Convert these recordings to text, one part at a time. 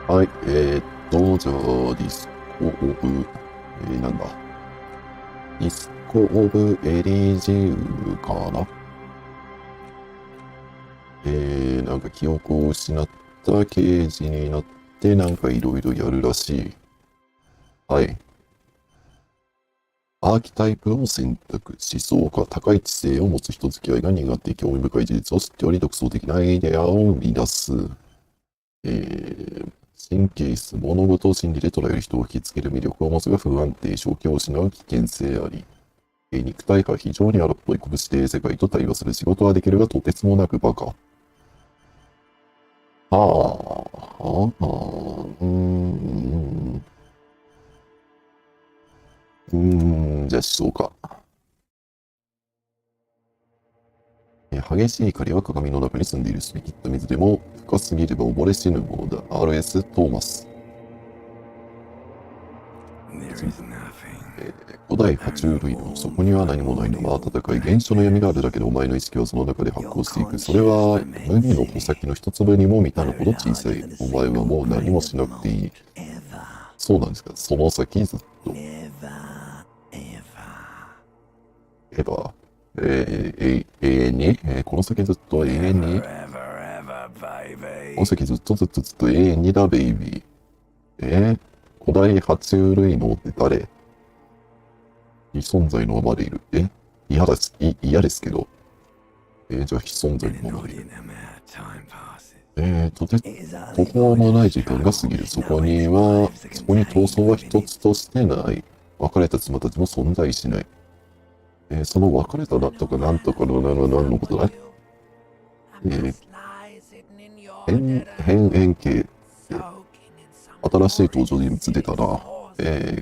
はい、じゃあ、ディスコオブ、なんだ。ディスコオブエリジウムかな。なんか記憶を失った刑事になって、なんかいろいろやるらしい。はい。アーキタイプを選択。思想家、高い知性を持つ人付き合いが苦手、興味深い事実を知っており、独創的なアイデアを生み出す。神経質、物事を心理で捉える人を引きつける魅力を持つが不安定、正気を失う危険性あり。肉体派、非常に荒っぽい拳で世界と対話する仕事はできるが、とてつもなくバカ。ああ、じゃあ思想か。激しい怒りは鏡の中に住んでいる。澄み切った水でも深すぎれば溺れ死ぬものだ。RS トーマス。古代爬虫類のそこには何もないのは温かい原初の闇があるだけでお前の意識はその中で発光していく。それは麦の穂先の一粒にも満たぬほど小さい。お前はもう何もしなくていい。そうなんですか。その先ずっと。エヴァ、永遠に、この先ずっと永遠に、この先ずっとずっとずっと永遠にだ、ベイビー。古代爬虫類のって誰？非存在のままでいる。嫌ですけど。じゃあ非存在のままでいる。途方もない時間が過ぎる。そこに闘争は一つとしてない。別れた妻たちも存在しない。その別れただとかなんとかの何のことだ？変円形って新しい登場人物出たな。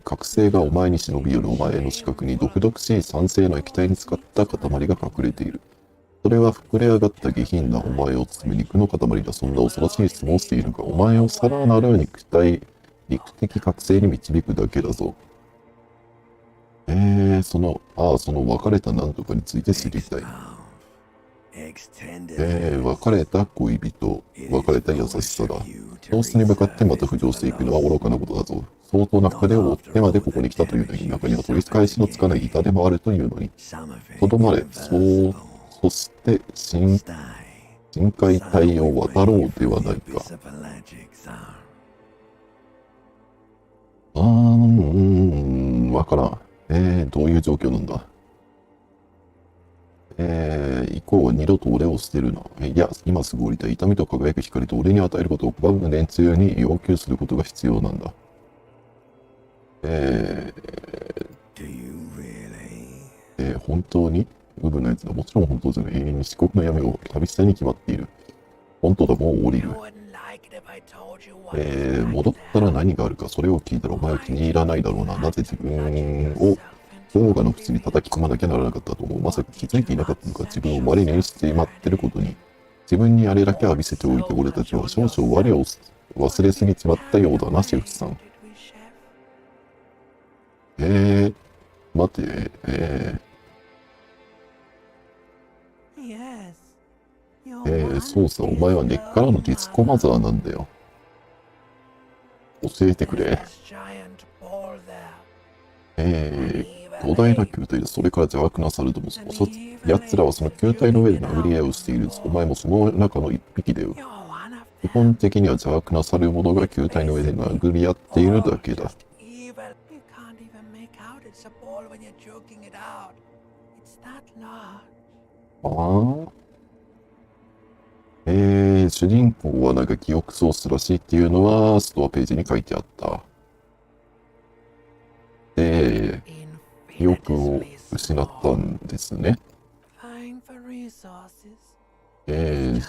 覚醒がお前に忍び寄るお前の視覚に毒々しい酸性の液体に使った塊が隠れている。それは膨れ上がった下品なお前を包む肉の塊だ。そんな恐ろしい質問をしているが、お前をさらなる陸的覚醒に導くだけだぞ。その別れたなんとかについて知りたい。別れた恋人、別れた優しさだ。教室に向かってまた浮上していくのは愚かなことだぞ。相当な筆を追ってまでここに来たというのに、中には取り返しのつかない痛手もあるというのに、とどまれ、そして深海帯を渡ろうではないか。わからん。どういう状況なんだ。以降は二度と俺を捨てるな。いや、今すぐ降りたい。痛みと輝く光と俺に与えることを拒む連中に要求することが必要なんだ。本当にウブのやつだ。もちろん本当じゃない。永遠に四国の闇を旅したいに決まっている。本当だ、もう降りる。戻ったら何があるか、それを聞いたらお前は気に入らないだろうな。なぜ自分を氷河の口に叩き込まなきゃならなかったと思う。まさか気づいていなかったのか。自分を我にしてしまってることに。自分にあれだけ浴びせておいて俺たちは少々我を忘れすぎちまったようだな、シェフさん。待て、そうさ、お前は根っからのディスコマザーなんだよ。教えてくれ。巨大な球体でそれから邪悪なサルども、奴らはその球体の上で殴り合いをしている。お前もその中の一匹だよ。基本的には邪悪な猿者が球体の上で殴り合っているだけだ。主人公はなんか記憶喪失らしいっていうのはストアページに書いてあった。記憶を失ったんですね。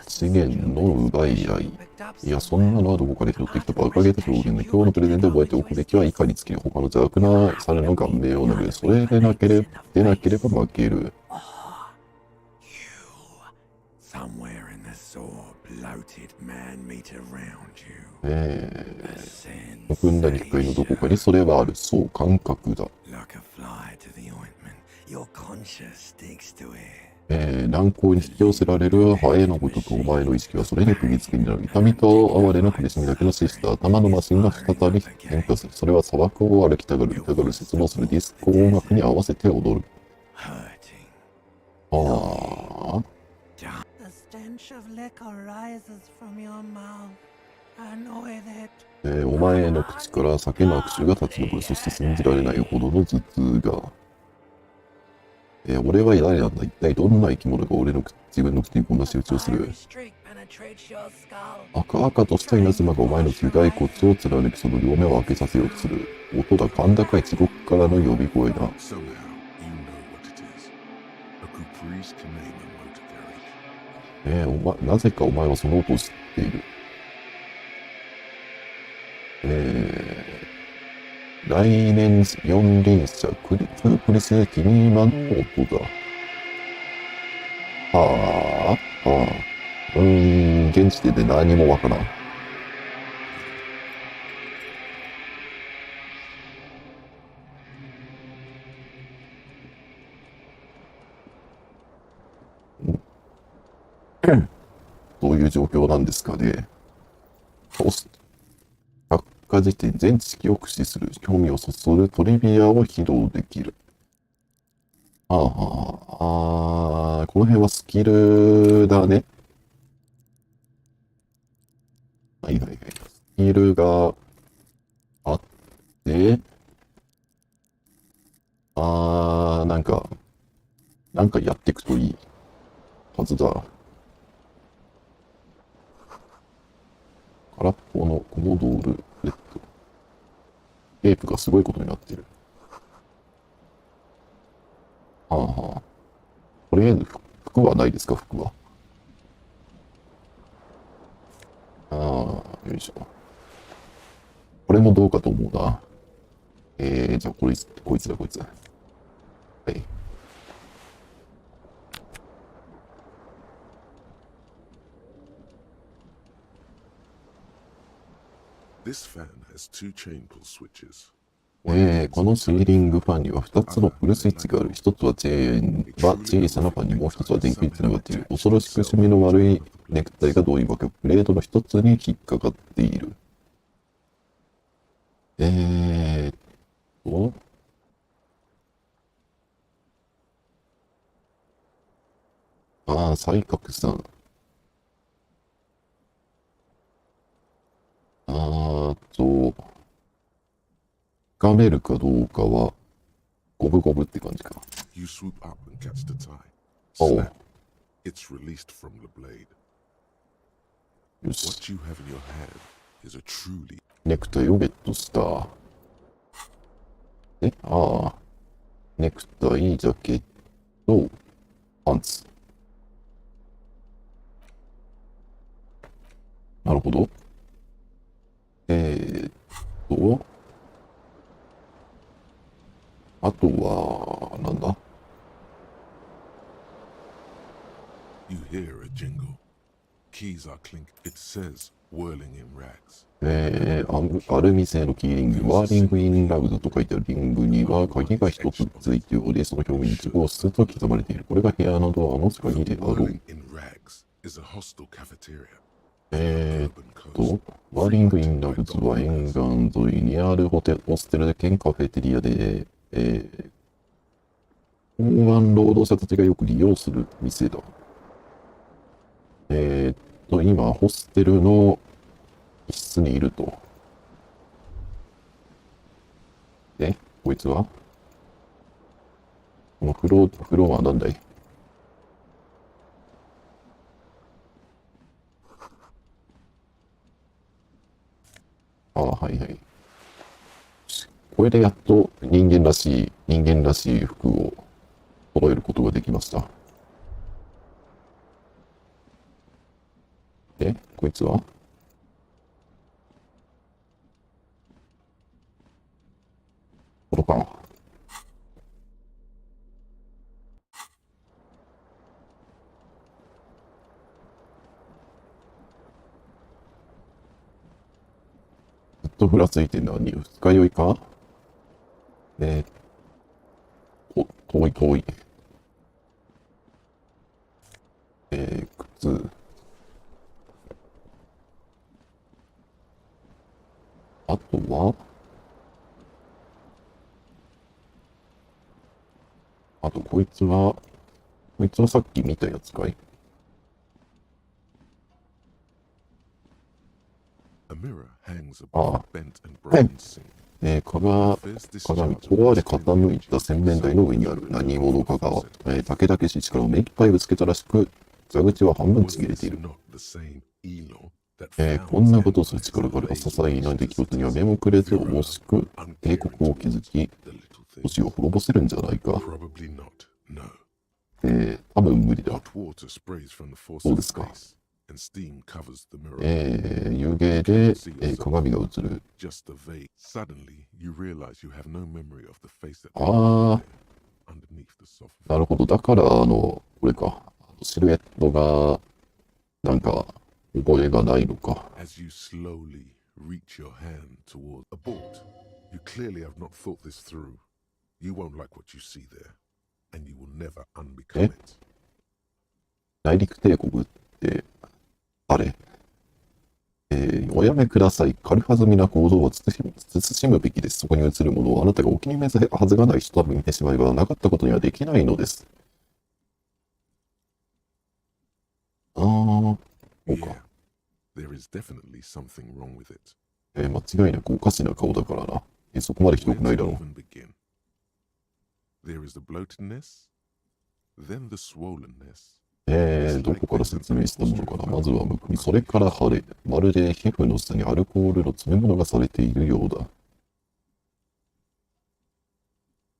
資源の奪い合い。いや、そんなのはどこから拾ってきたバカげた表現の今日のプレゼンで覚えておくべきは以下につき、他の邪悪な猿の顔面を殴る。それでなければ負ける。むんだ肉塊のどこかにそれはある。そう、感覚だ。乱行に引き寄せられるハエのごとくお前の意識はそれに釘付けになる。痛みと哀れの苦しみだけの死した頭のマシンが再び変化する。それは砂漠を歩きたがる、切望するディスコ音楽に合わせて踊る。ああ。お前の口から酒の握手が立ち上る。そして信じられないほどの頭痛が。俺は誰なんだ。一体どんな生き物が自分の口にこんな仕打ちをする。赤々とした稲妻がお前の頭蓋骨を貫き、その両目を開けさせようとする。音だ、甲高い地獄からの呼び声だ。なぜかお前はその音を知っている。来年四輪車クリスキニーマンの音だ。はあ、はあ。現時点で何もわからん。どういう状況なんですかね。百科事典、全知識を駆使する、興味をそそるトリビアを披露できる。この辺はスキルだね。はいはいはい。スキルがあって、なんかやっていくといいはずだ。空っぽのコモドールレッド。テープがすごいことになってる。とりあえず服はないですか、服は。よいしょ。これもどうかと思うな。じゃあこいつだ。はい。このシーリングファンには2つのプルスイッチがある。1つは小さなファンに、もう1つは電気につながっている。恐ろしく趣味の悪いネクタイがどういうわけか、プレートの1つに引っかかっている。と、才覚さん。掴めるかどうかは、五分五分って感じか。おう。よし。ネクタイをゲットした。ネクタイ、ジャケット、パンツ。なるほど。あとは、なんだアルミ製のキーリング、ワーリングインラウドと書いてあるリングには鍵が一つついており、その表面に一号室と刻まれている。これが部屋のドアの鍵であろう。ワーリングインラウドは沿岸沿いにあるホステル兼カフェテリアで、港湾労働者たちがよく利用する店だ。今、ホステルの一室にいると。で、こいつはこのフロアなんだい。はいはい。これでやっと人間らしい服を揃えることができました。で、こいつはこれか。ずっとふらついてるのに、二日酔いか遠い。あとは、こいつはさっき見たやつかい？ああ、鏡、壊れ傾いた洗面台の上にある何者かが、竹々しい力を目いっぱいぶつけたらしく、蛇口は半分ちぎれている。こんなことをする力があるが、些細な出来事には目もくれず重しく帝国を築き、都市を滅ぼせるんじゃないか。多分無理だ。そうですか。湯気で、鏡が映る。ああ、なるほど。だから、これか。シルエットが、なんか、覚えがないのか。え、内陸帝国って、あれ、おやめください。軽はずみな行動は慎むべきです。そこに映るものをあなたがお気に召すはずがない人と見てしまえばなかったことにはできないのです。ああ、そうか。間違いなくおかしな顔だからな。そこまでひどくないだろう。どこから説明したものかな。まずはむくみ、それから腫れ。まるで皮膚の下にアルコールの詰め物がされているようだ。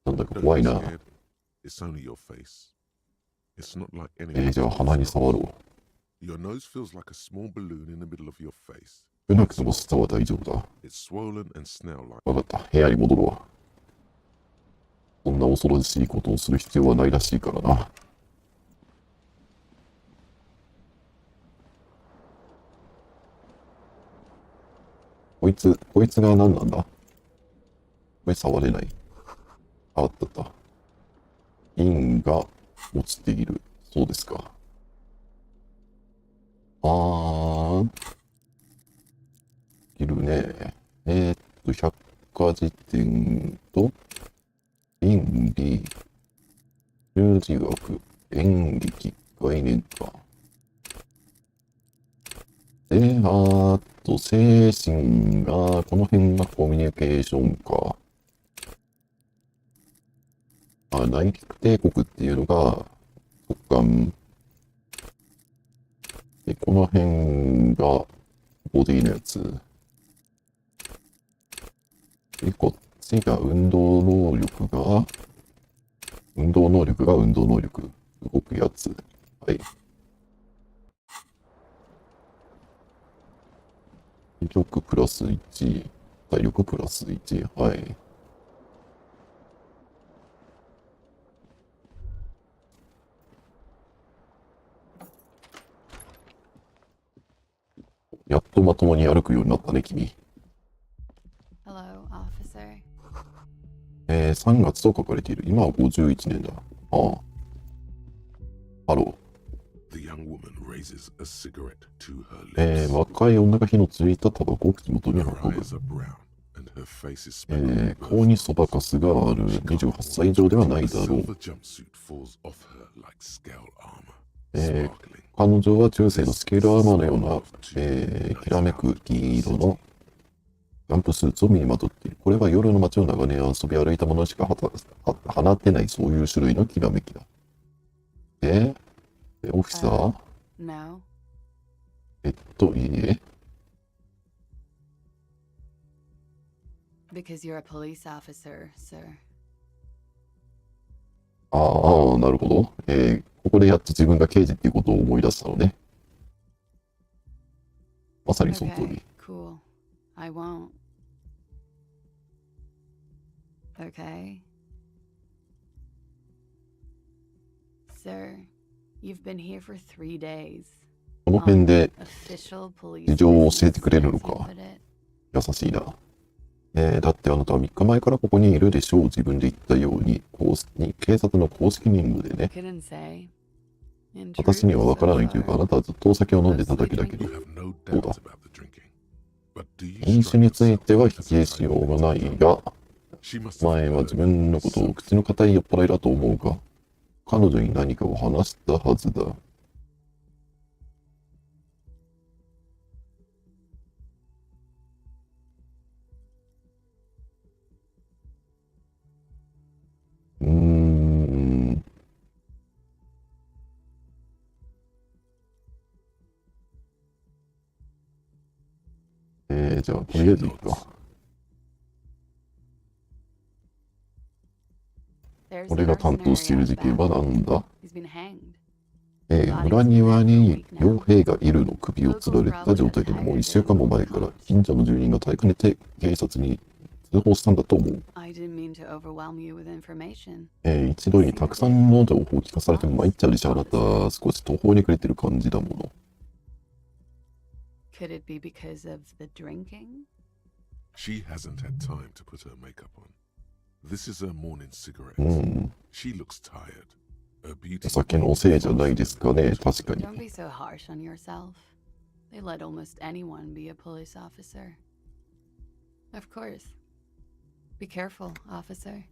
なんだか怖いな。じゃあ鼻に触ろう。少なくとも下は大丈夫だ。わかった。部屋に戻ろう。そんな恐ろしいことをする必要はないらしいからな。こいつが何なんだ？これ触れない。あった。銀が落ちている。そうですか。いるね。百科事典と、倫理、数字学、演劇、概念か。精神が、この辺がコミュニケーションか。内陸帝国っていうのが、特感。で、この辺が、ボディのやつ。で、こっちが運動能力。動くやつ。はい。威力プラス1、体力プラス1。はい。やっとまともに歩くようになったね、君。Hello, officer. 3月と書かれている。今は51年だ。ああ。ハロー。若い女が火のついたタバコを口元に運ぶ。顔にそばかすがある。28歳以上ではないだろう。彼女は中世のスケールアーマーのような、きらめく銀色のジャンプスーツを身にまとっている。これは夜の街を長年遊び歩いた者しか放てないそういう種類のきらめきだ。オフィサーNo. いいえ。Because you're a police officer, sir. ああ、なるほど。ここでやっと自分が刑事っていうことを思い出したのね。まさにその通 Okay, り。cool. I won't. Okay. Sir, you've been here for 3 days. この辺で Official police 事情を教えてくれる business, の as か。 you put it. 優しいな。だってあなたは3日前からここにいるでしょう。自分で言ったように、警察の公式任務でね。 Couldn't say. In 私には truth, わから so ないというか、あ far. なたはずっとお酒を飲んでただけだけど。そうだ。飲酒については否定しようがないが、 She must have 前は heard 自分のことを口の固い酔っ払いだと思うが、彼女に何かを話したはずだ。うーん。じゃあ、とりあえずいいか。 There's 俺が担当している事件はなんだ？ He's been hanged. 村庭に傭兵がいるの首を吊られた状態でもう1週間も前から近所の住人が耐えかねて警察に通報したんだと思う。I didn't mean to overwhelm you with information. 一度にたくさんの情報を聞かされても参っちゃうでしょ、あなた。少し途方に暮れてる感じだもの。Could it be because of the drinking? She hasn't had time to put her makeup on. This is her morning cigarette. うん。 She looks tired. Her beauty お酒のせいじゃないですかね、確かに。 Don't be so harsh on yourself. They let almost anyone be a police officer. Of course. Be careful, officer.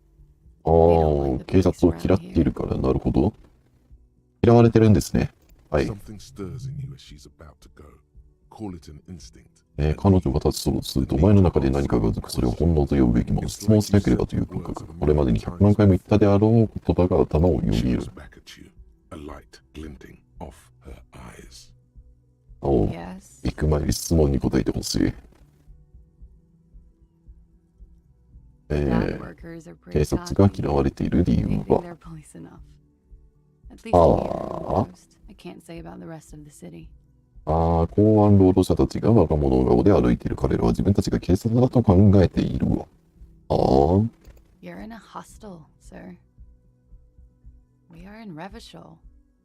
ああ、警察を嫌っているから、なるほど。嫌われてるんですね。はい。 Something stirs in you as she's about to go. Call it an instinct. 彼女が立ち去ろうとすると、お前の中で何かがうずく、それを本能と呼ぶべきもの。質問しなければという感覚。これまでに100万回も言ったであろう言葉が頭をよぎ She る。 was back at you, a light glinting off her eyes. おう、 Yes. 行く前に質問に答えてほしい。 Bad workers are 警 pretty 察が cocky. 嫌われている理 They 由 think は、 they're police enough. At least here, Ah. most. I can't say about the rest of the city. 公安労働者たちが若者顔で歩いている。彼らは自分たちが警察だと考えているわ。You're in a hostel, sir. We are in Revachol.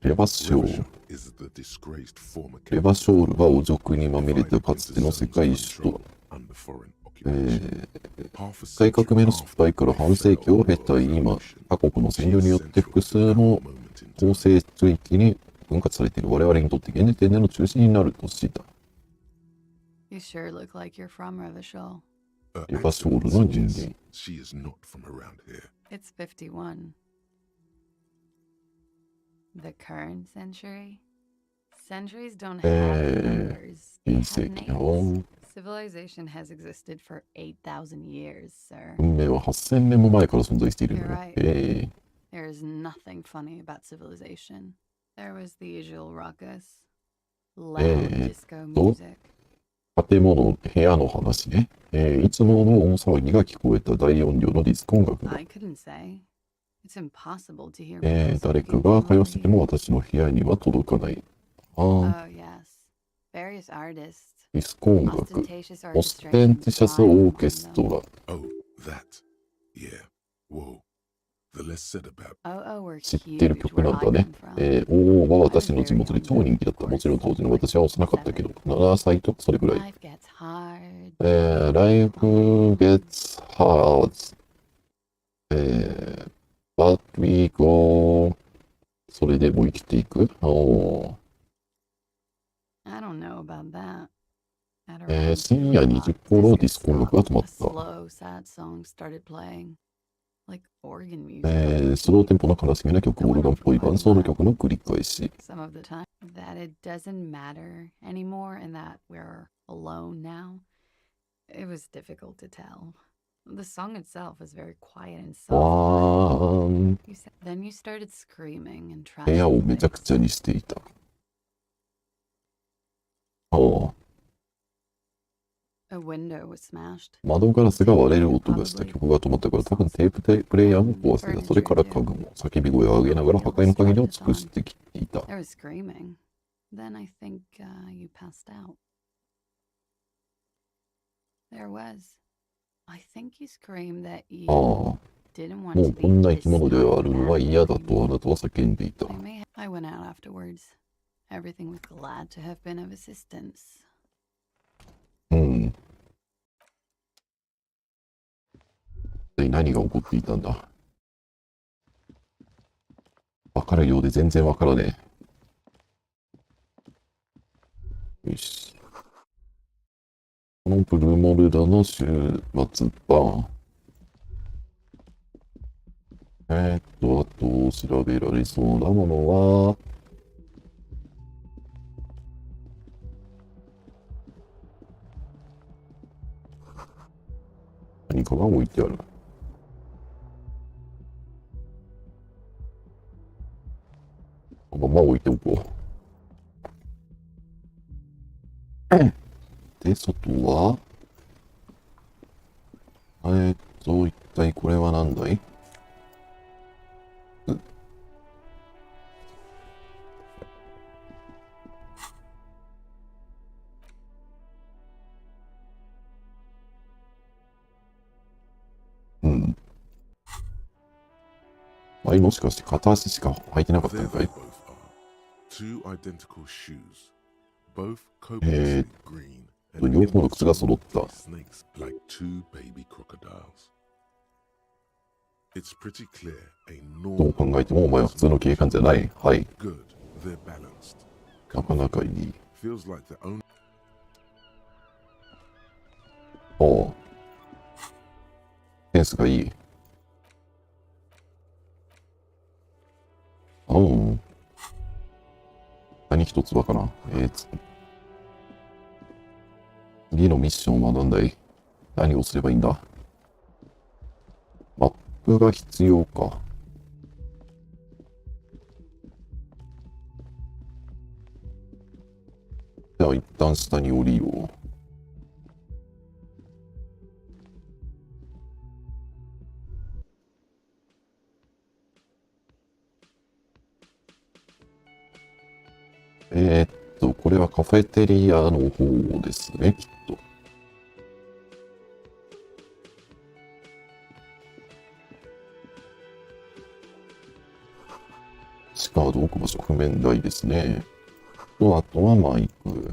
レバショー Revachol is the disgraced former レバショールは汚職にまみれたかつての世界首都。 under foreign occupation. 世界革命の失敗から半世紀を経た今、他国の占領によって複数の構成地域に分割されている我々にとって現時点での中心になる都市だ。 You sure look like you're from Revachol. Her Revachol accent の人間。 suggests she is not from around here. It's 51. The current century? Centuries don't have numbers. They 20 have 世紀 names. の Civilization has existed for 8,000 years, sir. 運命は8000年も前から存在しているの You're よ。 right. There is nothing funny about civilization. There was the usual ruckus, loud disco music. 建物、部屋の話ね。いつもの大騒ぎが聞こえた大音量のディスコ音楽だ。 I couldn't say. It's impossible to hear people 誰か speaking が会話してて loudly. も私の部屋には届かない。Oh, yes. Various artists. ディスコ音楽。 Ostentatious オステンティシャスオ orchestration ーケスト behind them. ラ。 Oh, that. Yeah. Whoa. The less said about Oh, we're 知ってる huge 曲 where なん I だね come。from. 王は私の地元で超人気だった。もちろん当時の私は幼かったけど、7歳とかそれくらい。 Life gets hard. Life gets hard. But we go. それでも生きていく。I don't know about that. At 深 around 夜 2 20 o'clock, 頃 this ディスコ音楽が止ま a った。 slow, sad song started playing. Like organ music. スローテンポの悲しげな曲、オルガンっぽい伴奏の曲の繰り返し。 Some of the time that it doesn't matter anymore and that we're alone now. It was difficult to tell. The song itself was very quiet and soft. わーん。 Then you started screaming and 部 trashing 屋を the めちゃく place. ちゃにしていた。A window was smashed. 窓ガラスが割れる音がした。曲が止まったから多分テーププレイヤーも壊せた。それから家具も叫び声を上げながら破壊の限りを尽くしてきていた。 There was screaming. Then I think you passed out. There was. I think you screamed that you ああ、 didn't も want う to こんな be 生き物であるのは嫌だ this とあなたは叫んでいた。 I went out afterwards. Everything was glad to have been of assistance. うん。一体何が起こっていたんだ。わかるようで全然わからねえ。よし。このブルモルダの週末版。あと調べられそうなものは、何かが置いてある。まま置いておこう。で、外は、一体これは何だい？うん。もしかして片足しか履いてなかった There のか they い？ both are. Two identical shoes. Both copiously green. And 両方の靴が揃った。 snakes like two baby crocodiles. It's pretty clear a どう normal 考えてもお前は普通の警官じゃない。はい。 good. They're balanced. なかなかいい。 Feels like the only おう。センスがいい。うん。何一つわからん。次のミッションは何だい？何をすればいいんだ？マップが必要か。じゃあ一旦下に降りよう。これはカフェテリアの方ですね、きっと。地下は置く場所不明台ですね。あとはマイク。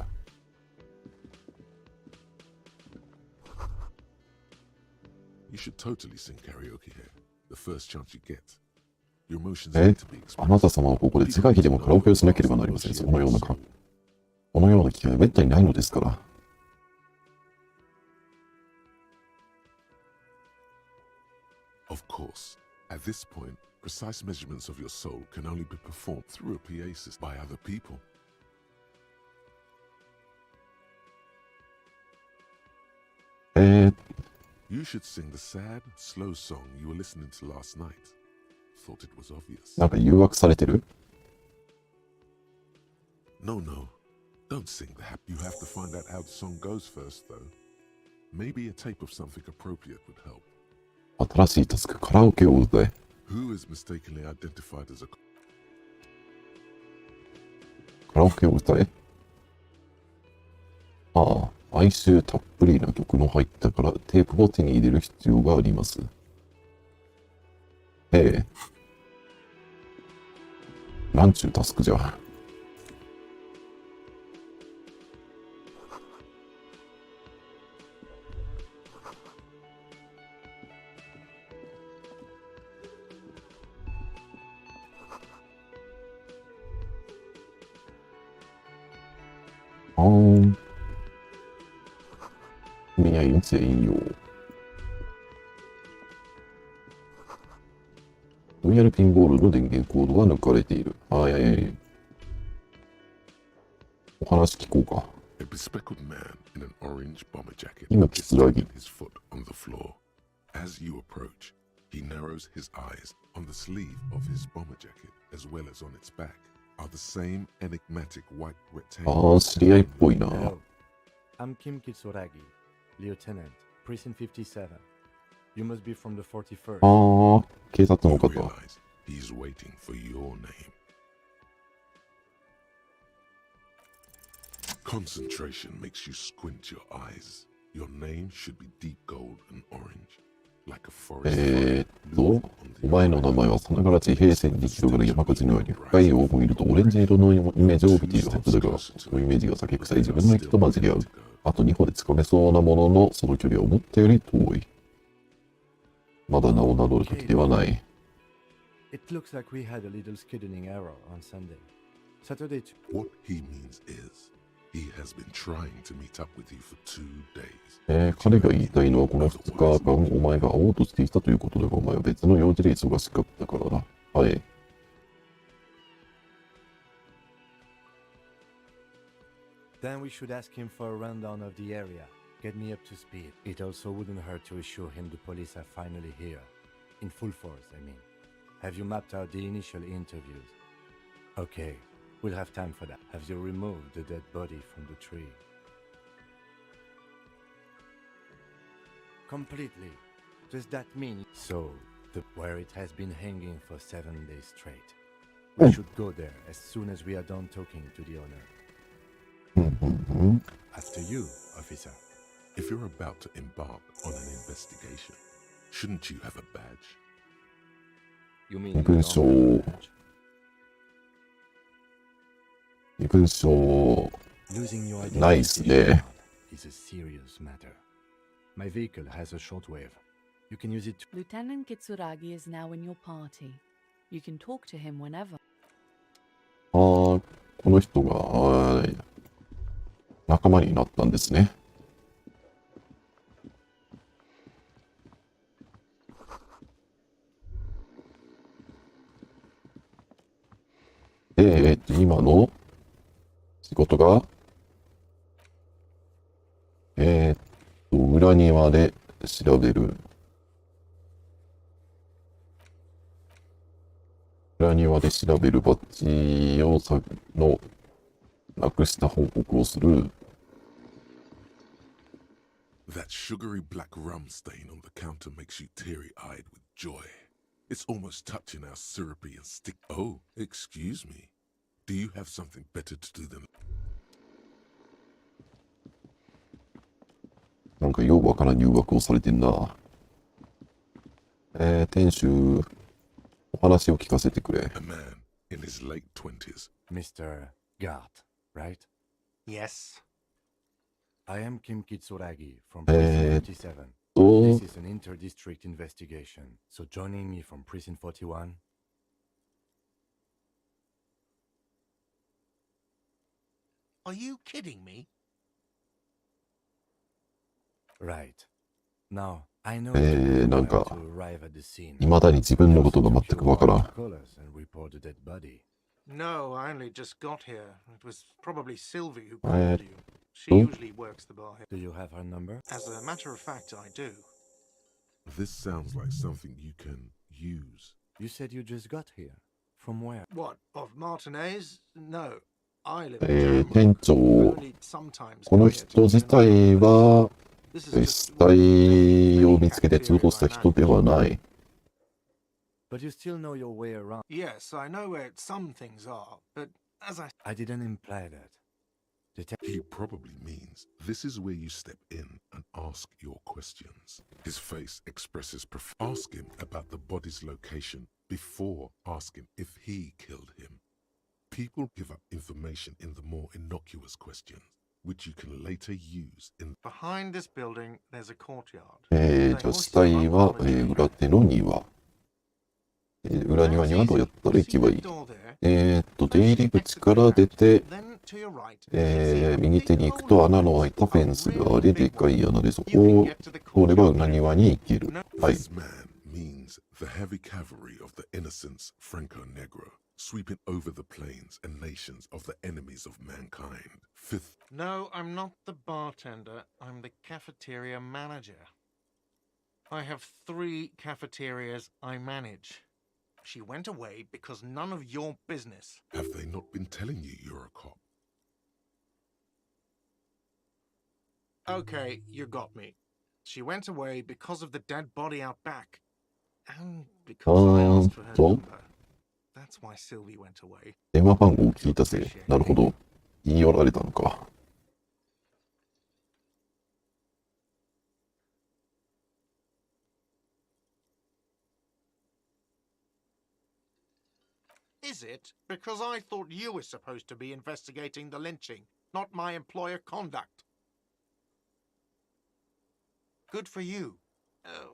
You should totally sing karaoke here. The first chance you get. Your emotions え need to be あな expressed. た様はここで次回日でもカラオケをしなければなりません。このような機会はめったにないのですから。Of course, at this point, precise measurements of your soul can only be performed through a PA system by other people. You should sing the sad, slow song you were listening to last night. Thought it was obvious. なんか誘惑されてる？ No, don't sing that. You have to find out how the song goes first, though. Maybe a tape of something appropriate would help. 新しいタスク、カラオケを歌え。 Who is mistakenly identified as a カラオケを歌え。ああ、哀愁たっぷりな曲の入ったからテープを手に入れる必要があります。ええ。なんちゅうタスクじゃ。恋愛運専用。ロイヤルピンボールの電源コードが抜かれている。はい。お話聞こうか。A bespectacled man in an orange bomber jacket 今、 is キツラギ。 tapping his foot on the floor. As you approach, he narrows his eyes. On the sleeve of his bomber jacket, as well as on its back, are the same enigmatic white あ rectangles. あ、知り合いっぽいな。 Hello, I'm Kim Kitsuragi, Lieutenant, Precinct 57. You must be from the 41st. ああ、警察の You 方。 realize he's waiting for your name. Concentration makes you squint your eyes. Your name should be deep gold and orange, like a forest fire お前の名前はさながら地平線に広がる山火事のように深い青を見るとオレンジ色のイメージを帯びているはずだが、そのイメージが酒臭い自分の息と混じり合う。あと2歩で掴めそうなものの、その距離は思ったより遠い。まだ名を名乗る時ではない。 It looks like we had a little scheduling error on Sunday. Saturday too. What he means is, He has been trying to meet up with you for 2 days. 彼が言いたいのはこの2日間お前が会おうとしていたということだが、お前は別の用事で忙しかったからな。はい。Then we should ask him for a rundown of the area. Get me up to speed. It also wouldn't hurt to assure him the police are finally here. In full force, I mean. Have you mapped out the initial interviews? Okay, we'll have time for that. Have you removed the dead body from the tree? Completely. Does that mean so? Where it has been hanging for 7 days straight. We should go there as soon as we are done talking to the owner. After you, officer. If you're about to embark on an investigation, shouldn't you have a badge? You mean 文章losing your identity ないっすね。 is a serious matter. My vehicle has a shortwave. You can use it to... Lieutenant Kitsuragi is now in your party. You can talk to him whenever. この人が仲間になったんですね。で、今の仕事が、裏庭で調べる。裏庭で調べるバッジをなくした報告をする。That sugary black rum stain on the counter makes you teary-eyed with joy. It's almost touching how syrupy and stick. Oh, excuse me. Do you have something better to do than... なんかようわからん誘惑をされてんな。店主、お話を聞かせてくれ。A man in his late 20s. Mr. Gart, right? Yes. I am Kim Kitsuragi from Prison 47. と、 This is an inter-district investigation, so joining me from Prison 41? Are you kidding me? Right. Now, I know なん to か、 arrive at the scene. 未だに自分のことが全くわからん。 Call us and report the dead body. No, I only just got here. It was probably Sylvie who Uh, called you. She oh. usually works the bar here. Do you have her number? As a matter of fact, I do. This sounds like something you can use. You said you just got here. From where? What, of Martinez? No. I live in 店 Denmark. 長、 Only sometimes この come here 人 to 自 dinner. 体は、 This is just 死体を見つけて通報した人ではない。 But you still know your way around. Yes, I know where some things are, but as I didn't imply that. He probably means this is where you step in and ask your questions. His face expresses ask him about the body's location before asking if he killed him. People give up information in the more innocuous questions, which you can later use in... behind this building, there's a courtyard. じゃあ死体は、裏手の庭。裏庭にはどうやったら行けばいい？出入り口から出て、右手に行くと穴の開いたフェンスがあり、でかい穴でそこを通れば裏庭に行ける。はい。 This man means the heavy cavalry of the innocents Franco Negro, sweeping over the plains and nations of the enemies of mankind. Fifth... No, I'm not the bartender. I'm the cafeteria manager. I have 3 cafeterias I manage. She went away because none of your business. Have they not been telling you you're a cop? Okay, you got me. She went away because of the dead body out back. And because I asked for her number. That's why Sylvie went away. 電話番号を聞いたぜ。なるほど。言い寄られたのか。 Is it? Because I thought you were supposed to be investigating the lynching, not my employer conduct. Good for you.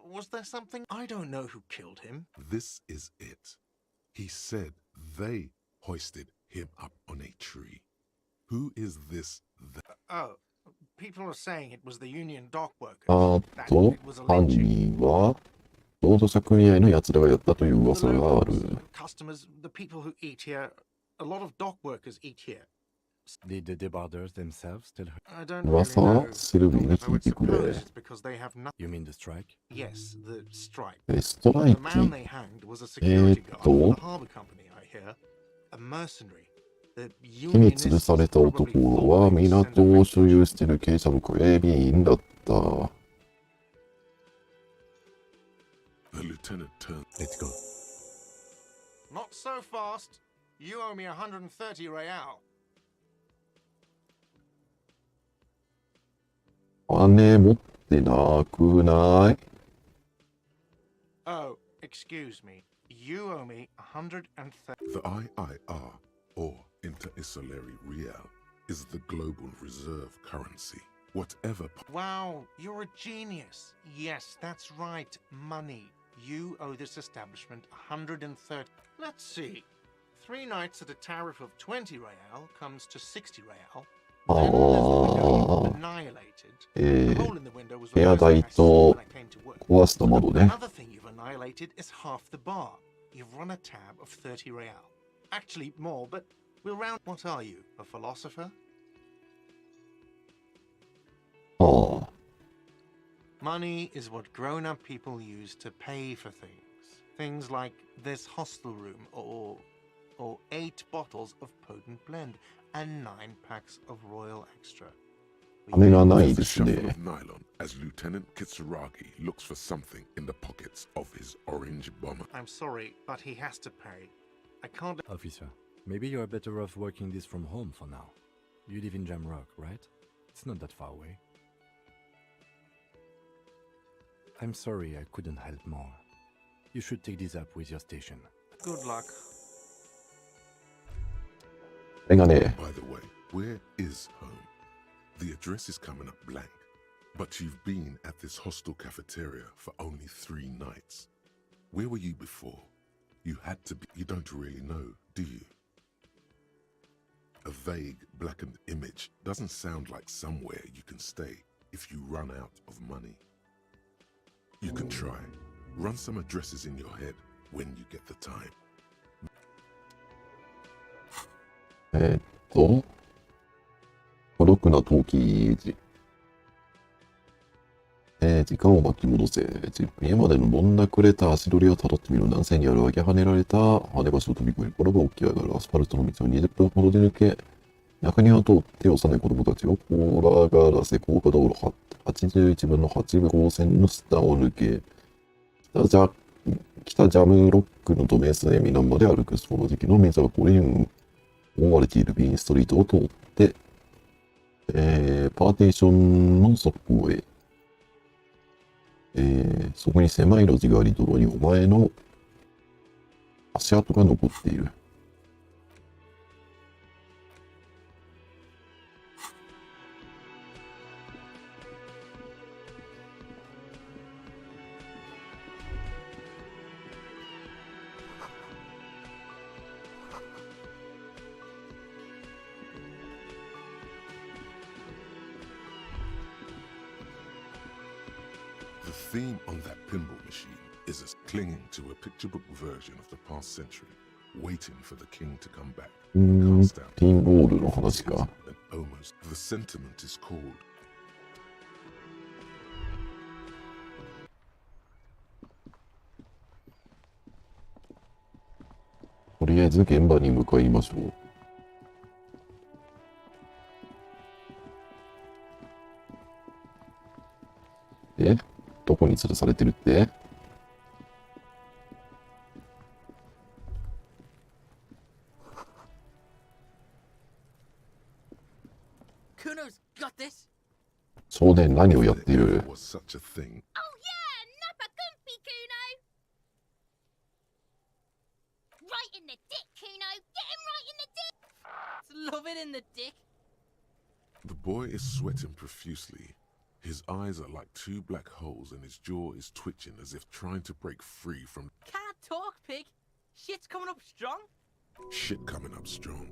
Was there something? I don't know who killed him. This is it. He said they hoisted him up on a tree. Who is this Oh, people are saying it was the union dock workers. あ That と it was a 犯 lynching. 人は労働者組合の奴らがやったという The 噂がある。 locals, customers, the people who eat here, a lot of dock workers eat here. Did the debarders themselves tell her? I don't really 噂 know. シルビーに I 聞い would てくれ。 suppose it's because they have nothing. You mean the strike? Yes, the strike. ストライ The man キ they hanged was a security guard for the harbour company, I hear. A mercenary. The 火に吊るされた unionists 男 probably は thought they'd send 港 a を所 message. 有している警車の警備員だった。 The lieutenant turned. Let's go. Not so fast. You owe me 130 real. 金持ってなくない？ Oh, excuse me. You owe me 130. The IIR, or Inter-Isolary Real, is the global reserve currency. Whatever. Wow, you're a genius. Yes, that's right. Money. You owe this establishment 130. Let's see. 3 nights at a tariff of 20 real comes to 60 real. あ Then there's the window あ you've annihilated. ー、 The hole in the window was 部 the 屋 first thing 代 I saw と when I came to work. 壊した窓ね。 Another thing you've annihilated is half the bar. You've run a tab of 30 real. Actually, more, but we'll round. What are you, a philosopher? ああ、 Money is what grown-up people use to pay for things. Things like this hostel room, or 8 bottles of potent blend, and 9 packs of Royal Extra. 金がない There's で a す shuffle ね。 of nylon as Lieutenant Kitsuragi looks for something in the pockets of his orange bomber. I'm sorry, but he has to pay. I can't. Officer, maybe you're better off working this from home for now. You live in Jamrock, right? It's not that far away. I'm sorry I couldn't help more. You should take this up with your station. Good luck. これがね、 By the way, where is home? The address is coming up blank, but you've been at this hostel cafeteria for only 3 nights. Where were you before? You had to be. You don't really know, do you? A vague, blackened image doesn't sound like somewhere you can stay if you run out of money. You can try. Run some addresses in your head when you get the time. 孤独な陶器時。時間を巻き戻せ。家までのどんなくれた足取りをたどってみる。南西にある上げ跳ねられた跳ね橋を飛び越える頃が起き上がる。アスファルトの道を20分ほどで抜け、中庭を通って幼い子供たちをこらがらせ、高架道路81分の8部高線の下を抜け、北ジャムロックのドメスエミナンまで歩く。その時期の水はこれに覆われているビーンストリートを通って、パーテーションの側方へ。そこに狭い路地があり、泥にお前の足跡が残っている。The theme on that pinball machine is as clinging to a picture book version of the past century, waiting for the king to come back. ピン Cast out ボールの話か。 and almost. The sentiment is called とりあえず現場に向かいましょう。で、どこに吊るされてるって？ Kuno's got this. 少年何をやってい there る？ ever was such a thing. Oh yeah, Nappa Gumpy, Kuno. Right in the dick, Kuno. Get him right in the dick. Love it in the dick. The boy is sweating profusely. His eyes are like 2 black holes and his jaw is twitching as if trying to break free from Can't talk, pig. Shit's coming up strong. shit coming up strong.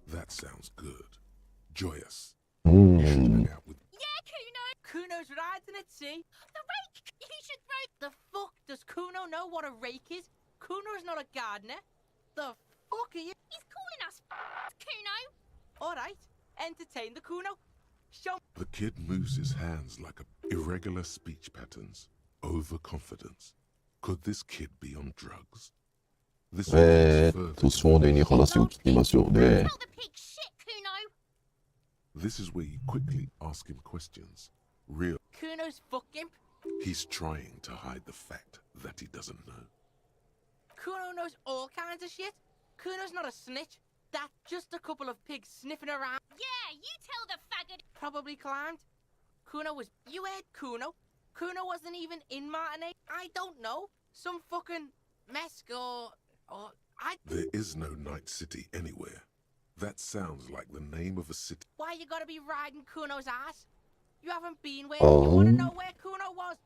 That sounds good. Joyous. うん。 Hang out with Yeah, Kuno. Kuno's riding at sea. The rake. You should throw. The fuck? Does Kuno know what a rake is? Kuno's not a gardener. The fuck are you? He's calling us Kuno. Alright, entertain the Kuno. Show the kid moves his hands like irregular speech patterns, overconfidence. Could this kid be on drugs? This reveals 少年に話を聞きましょうね。 Tell the pig shit, Kuno. This is where you quickly ask him questions. Real. Kuno's fucking. He's trying to hide the fact that he doesn't know. Kuno knows all kinds of shit. Kuno's not a snitch. That's just a couple of pigs sniffing around. Yeah, you tell the faggot. Probably climbed. Kuno was. You heard Kuno? Kuno wasn't even in Martinique. I don't know. Some fucking mess or I. There is no night city anywhere. That sounds like the name of a city. Why you gotta be riding Kuno's ass? You haven't been where. You wanna know where Kuno was?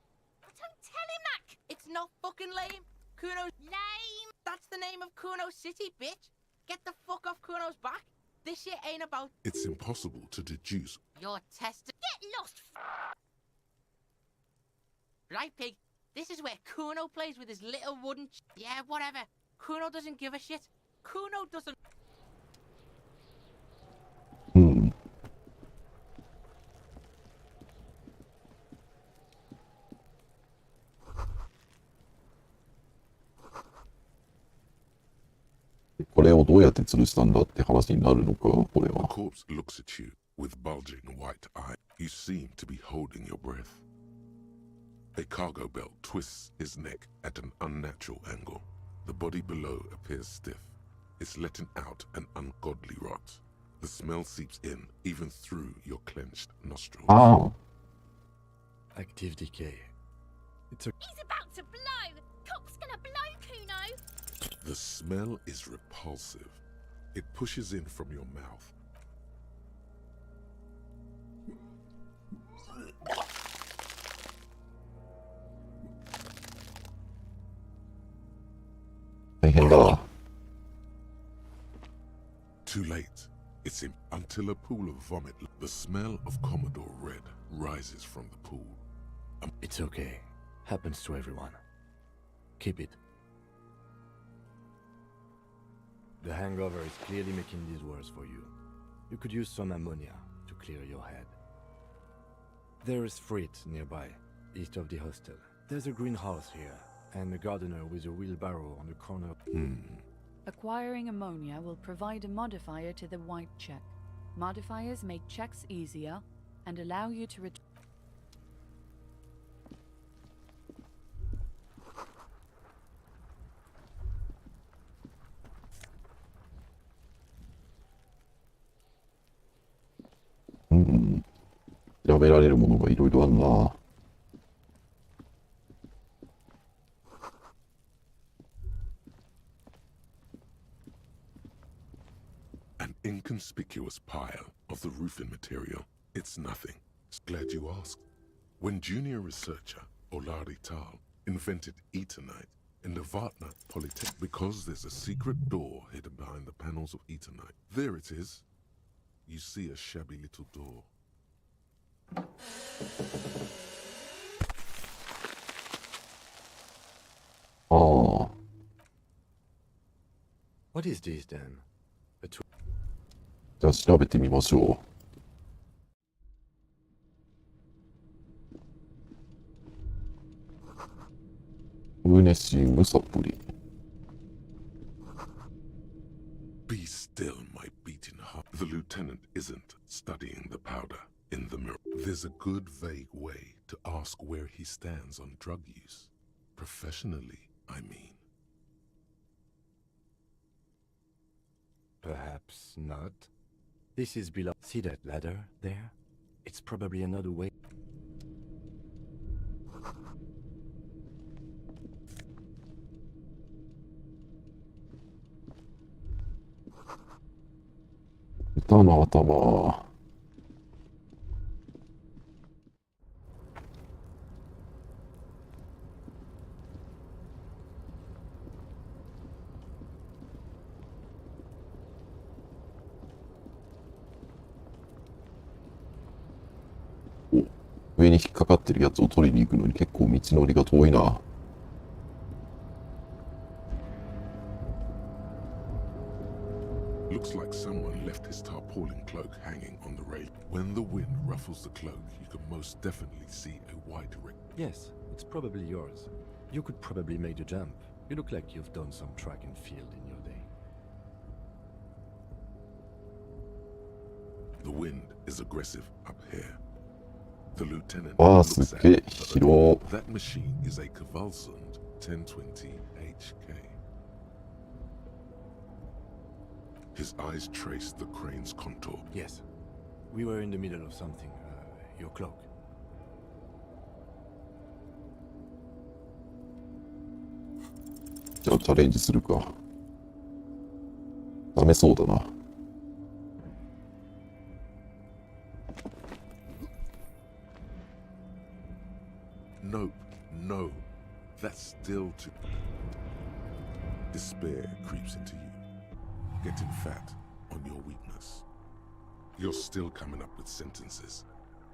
Don't tell him that. It's not fucking lame. Kuno's. Lame. That's the name of Kuno City, bitch. Get the fuck off Kuno's back. This shit ain't about. It's impossible to deduce. You're tested. Get lost. Right, pig? This is where Kuno plays with his little wooden. Yeah, whatever. Kuno doesn't give a shit. Kuno doesn't. うん。これをどうやって吊るしたんだって話になるのか、これ The は。 corpse looks at you with bulging white eyes. You seem to be holding your breath. A cargo belt twists his neck at an unnatural angle. The body below appears stiff. It's letting out an ungodly rot. The smell seeps in, even through your clenched nostrils. ああ、 Active decay. It's a. He's about to blow. Cock's gonna blow, Kuno. The smell is repulsive. It pushes in from your mouth.大変だ。 Too late. It's until a pool of vomit. The smell of Commodore Red rises from the pool. It's okay. Happens to everyone. Keep it. The hangover is clearly making these worse for you. You could use some ammonia to clear your head. There is freight nearby, east of the hostel. There's a greenhouse here, and a gardener with a wheelbarrow on the corner. Acquiring ammonia will provide a modifier to the white check. Modifiers make checks easier and allow you to return. 調べられるものがいろいろあるな。 An inconspicuous pile of the roofing material. It's nothing. Glad you asked. When junior researcher Olari Tal invented Eternite in the Vatna Polytech, because there's a secret door hidden behind the panels of Eternite. There it is. You see a shabby little door. Ah, What is this then? じゃあ調べてみましょう。ウネシムサプリ。 Be still, my beating heart. The lieutenant isn't studying the powder in the mirror. There's a good vague way to ask where he stands on drug use. Professionally, I mean. Perhaps not. This is below. See that ladder there? It's probably another way.「歌の頭」。壁に引っかかってるやつを取りに行くのに結構道のりが遠いな。Looks like someone left his tarpaulin cloak hanging on the rail. When the wind ruffles the cloak, you can most definitely see a wide ring. Yes, it's probably yours. You could probably make the jump. You look like you've done some track and field in your day. The wind is aggressive up here. The lieutenant わあ、 looks す at っげえ the- 広。 That machine is a Cavalsund 1020HK. His eyes trace the crane's contour. Yes. We were in the middle of something. Your cloak. じゃあチャレンジするか。ダメそうだな。Nope, no. That's still too... Despair creeps into you, getting fat on your weakness. You're still coming up with sentences.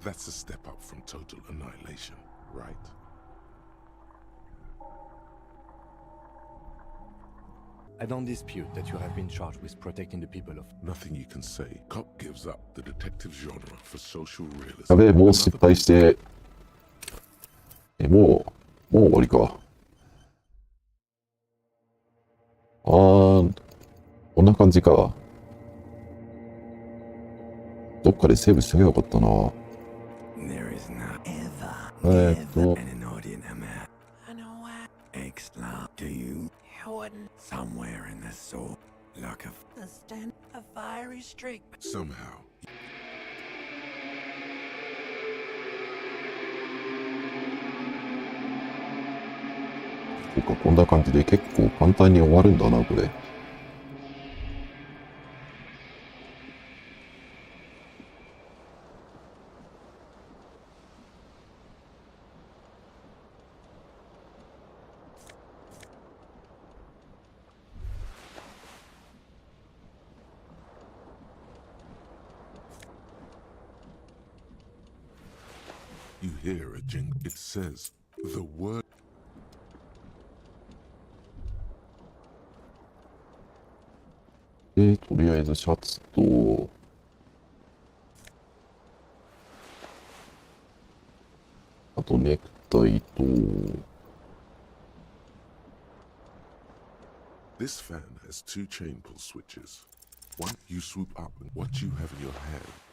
That's a step up from total annihilation, right? I don't dispute that you have been charged with protecting the people of... Nothing you can say. Cop gives up the detective genre for social realism. やべえ、もう失敗して。もう終わりか。こんな感じか。どっかでセーブしとけばよかったな。There is not ever, え never an inordinate amount. I know what. Extra to you. Jordan. Somewhere in the soul. Like a stand, a fiery streak. Somehow, そうか、こんな感じで結構簡単に終わるんだな、これ。you hear a jingle. It says, the word... で、とりあえずシャツと、あとネクタイと、 This fan has two chain pull switches. One, you swoop up and what you have in your hand.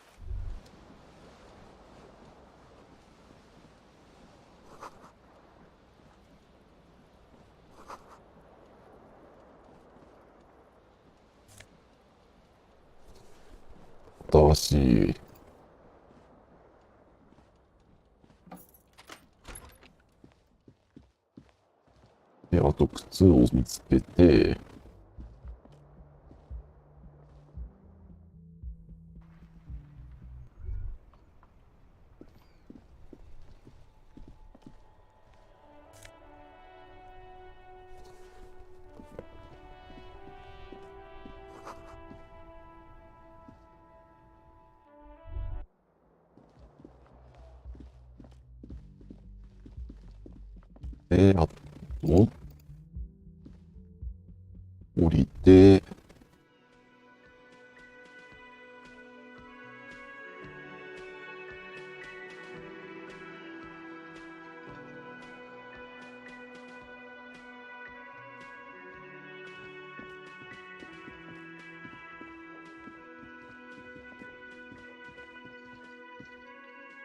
新しい。で、あと靴を見つけて、で、あと、降りて、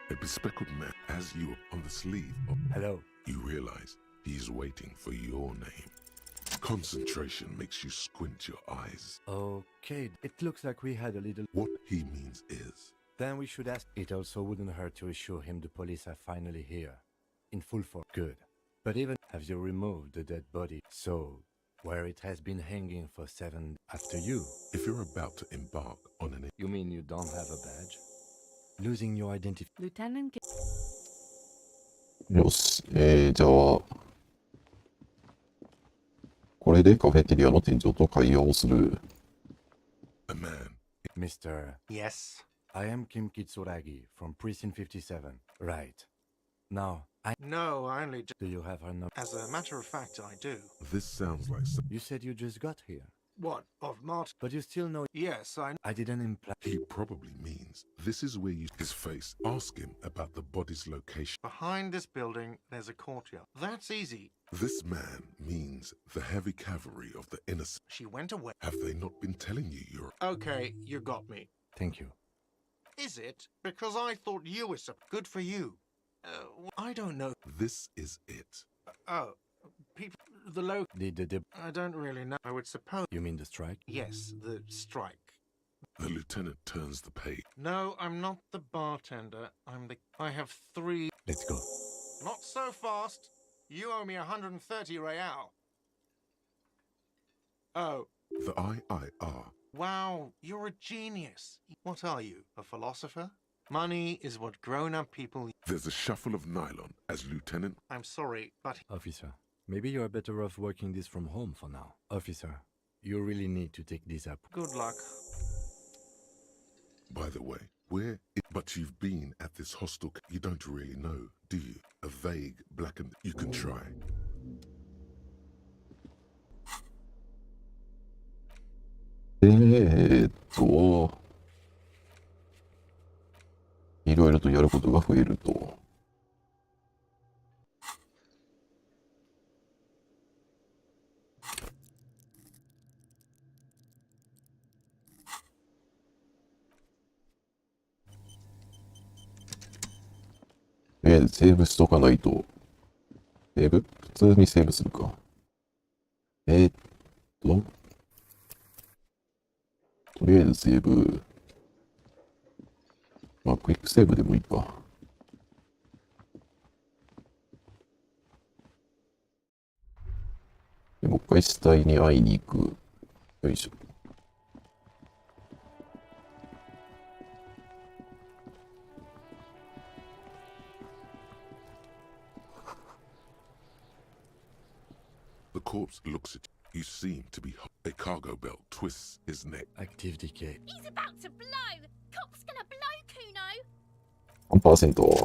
A bespectacled man has you on the sleeve. Hello. You realize he's waiting for your name. Concentration makes you squint your eyes. Okay, it looks like we had a little... What he means is, Then we should ask... It also wouldn't hurt to assure him the police are finally here. In full force. Good. But even... Have you removed the dead body? So, where it has been hanging for 7... After you? if you're about to embark on an... You mean you don't have a badge? Losing your identity... Lieutenant. よし。じゃあ、これでカフェテリアの天井と会話をする。A man. Mr. Yes. I am Kim Kitsuragi from Precinct 57. Right. Now, No, I only. do you have her number? As a matter of fact, I do. This sounds like You said you just got here, What of Martin? but you still know. Yes, I didn't imply. he probably means this is where you his face. Ask him about the body's location. Behind this building, there's a courtyard. That's easy. This man means the heavy cavalry of the innocent. She went away. Have they not been telling you you're Okay, you got me. Thank you. Is it? Because I thought you were so good for you. I don't know. this is it? Oh, people, the low. The I don't really know. I would suppose. You mean the strike? Yes, the strike. The lieutenant turns the page. No, I'm not the bartender. I have 3. Let's go. Not so fast. You owe me 130 real. Oh, The IIR. wow, you're a genius. What are you, a philosopher? Money is what grown-up people. There's a shuffle of nylon as Lieutenant. I'm sorry, but Officer, maybe you are better off working this from home for now. Officer, you really need to take this up. good luck. By the way, but you've been at this hostel. You don't really know, do you? A vague blackened. You can try.いろいろとやることが増えると。セーブしとかないと。セーブ普通にセーブするか。とりあえずセーブ。まあ、クイックセーブでもいいか。でもう一回死体に会いに行く。よいしょ。The corpse looks at you. You seem to be a cargo belt twists his neck. Active decay. He's about to blow. Cop's gonna blow, Kuno.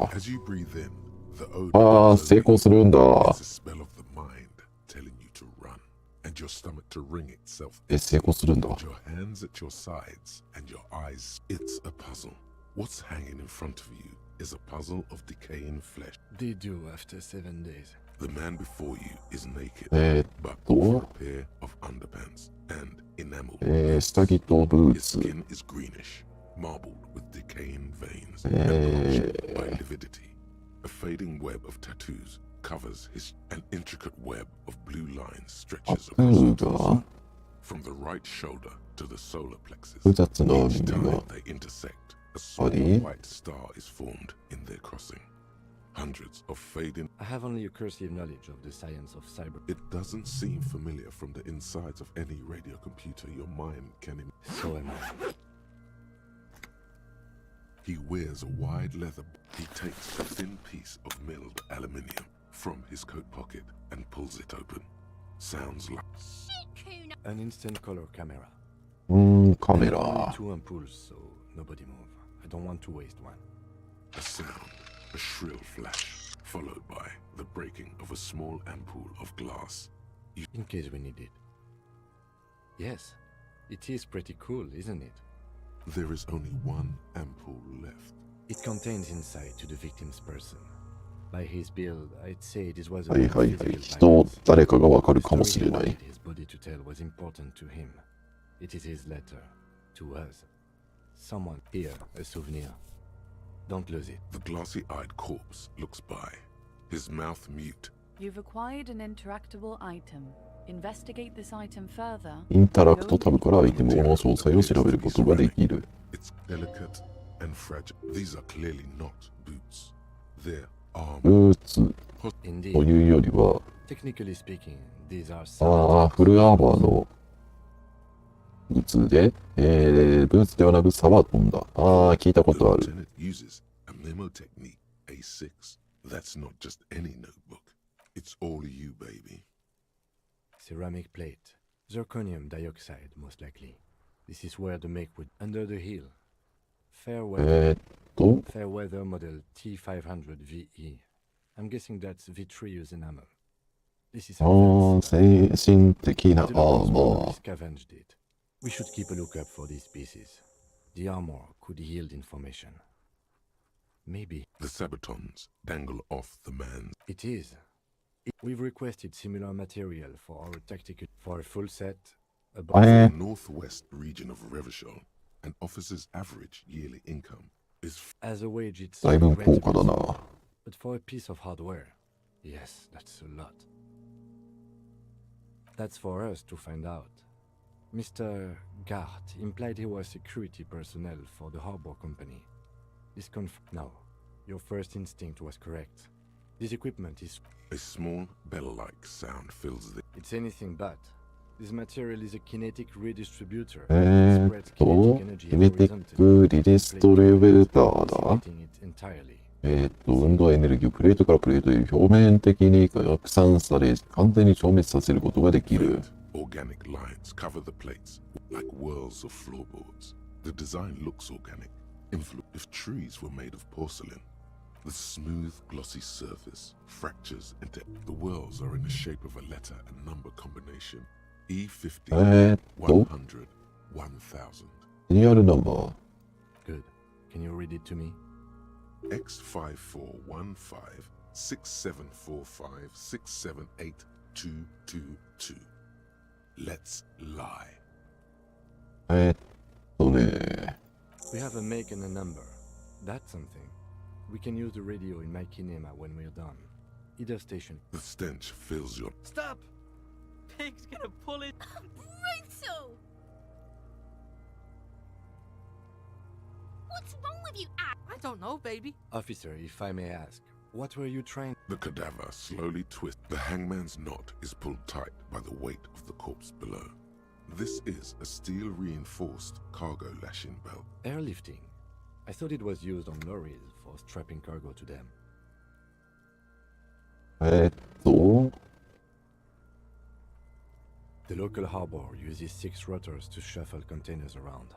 3%。 As you breathe in, the odor. ああ、成功するんだ。 It's a spell of the mind telling you to run, and your stomach to wring itself. 成功するんだ。 Your hands at your sides and your eyes. It's a puzzle. What's hanging in front of you is a puzzle of decaying flesh. They do after 7 days. The man before you is naked, と but with a pair of underpants and enamel. 下着とブー His ツ。 skin is greenish, marbled with decaying veins and blotched by lividity. A fading web of tattoos covers an intricate web of blue lines stretches across his torso. From the right shoulder to the solar plexus. 複雑な Each 耳 time が。 they intersect, a small Body. white star is formed in their crossing. Hundreds of fading. I have only a cursive knowledge of the science of cyber. It doesn't seem familiar from the insides of any radio computer your mind can imagine. So am I. He wears a wide leather. He takes a thin piece of milled aluminium from his coat pocket and pulls it open. Sounds like Shit, Kuno. An instant color camera. カメ Only ラ。 2 ampoules, so nobody move. I don't want to waste one. a sound, a shrill flash, followed by the breaking of a small ampoule of glass. In case we need it. Yes, it is pretty cool, isn't it? There is only one ampoule left. It contains insight to the victim's person. By his build, I'd say this was a はいはいはい。 physical 人、 violence. 誰かがわかる The かも story し he れない。 wanted his body to tell was important to him. It is his letter to us. Someone here, a souvenir. Don't lose it. The glassy-eyed corpse looks by, his mouth mute. You've acquired an interactable item. Investigate this item further. インタラクトタブからアイテムの詳細を調べることができる。 It's delicate and fragile. These are clearly not boots. They're ブ armor. ーツ Indeed. というよりは、 Technically speaking, these are ああ、フルアーバーのブーツで、ブーツではなくサバートンだ。ああ、聞いたこ The とある。 lieutenant uses a memo technique, A6. That's not just any notebook. It's all you, baby. ceramic plate. Zirconium dioxide, most likely. This is where the make would under the heel. Fair weather, と、 fair weather model T500 VE. I'm guessing that's vitreous enamel. This is ああ、精神的なア The ー locals マ probably ー。 scavenged it. We should keep a lookout for these pieces. The armor could yield information. Maybe The sabatons dangle off the man's. it is. We've requested similar material for our tactical for a full set. About Eh. The northwest region of Revachol, an officer's average yearly income is as a wage, it's だいぶ高価 regrettable, だな。 but for a piece of hardware, yes, that's a lot. That's for us to find out. Mr. Gart implied he was security personnel for the harbor company. This No, your first instinct was correct. This equipment is... a small bell-like sound fills the. It's anything but. This material is a kinetic redistributor. え It spreads kinetic energy キネティッ horizontally, クリディストリビューターだ。 dissipating it entirely. 運動エネルギーをプレートからプレートへ表面的に拡散され、完全に消滅させることができる。 Organic lines cover the plates like whirls of floorboards. The design looks organic. If trees were made of porcelain, the smooth, glossy surface fractures into. The whirls are in the shape of a letter and number combination. E50, 100, 1000. シリアルナンバー。 Good. Can you read it to me? X5415 6745 678222. Let's lie. ね。 We have a make and a number. That's something. We can use the radio in my kinema when we're done. Either station. The stench fills your. Stop! Pig's gonna pull it. Brutal! What's wrong with you, Al? I don't know, baby. Officer, if I may ask, what were you trying? The cadaver slowly twists. The hangman's knot is pulled tight by the weight of the corpse below. This is a steel-reinforced cargo lashing belt. Airlifting. I thought it was used on lorries for strapping cargo to them. と、 The local harbor uses 6 rotors to shuffle containers around.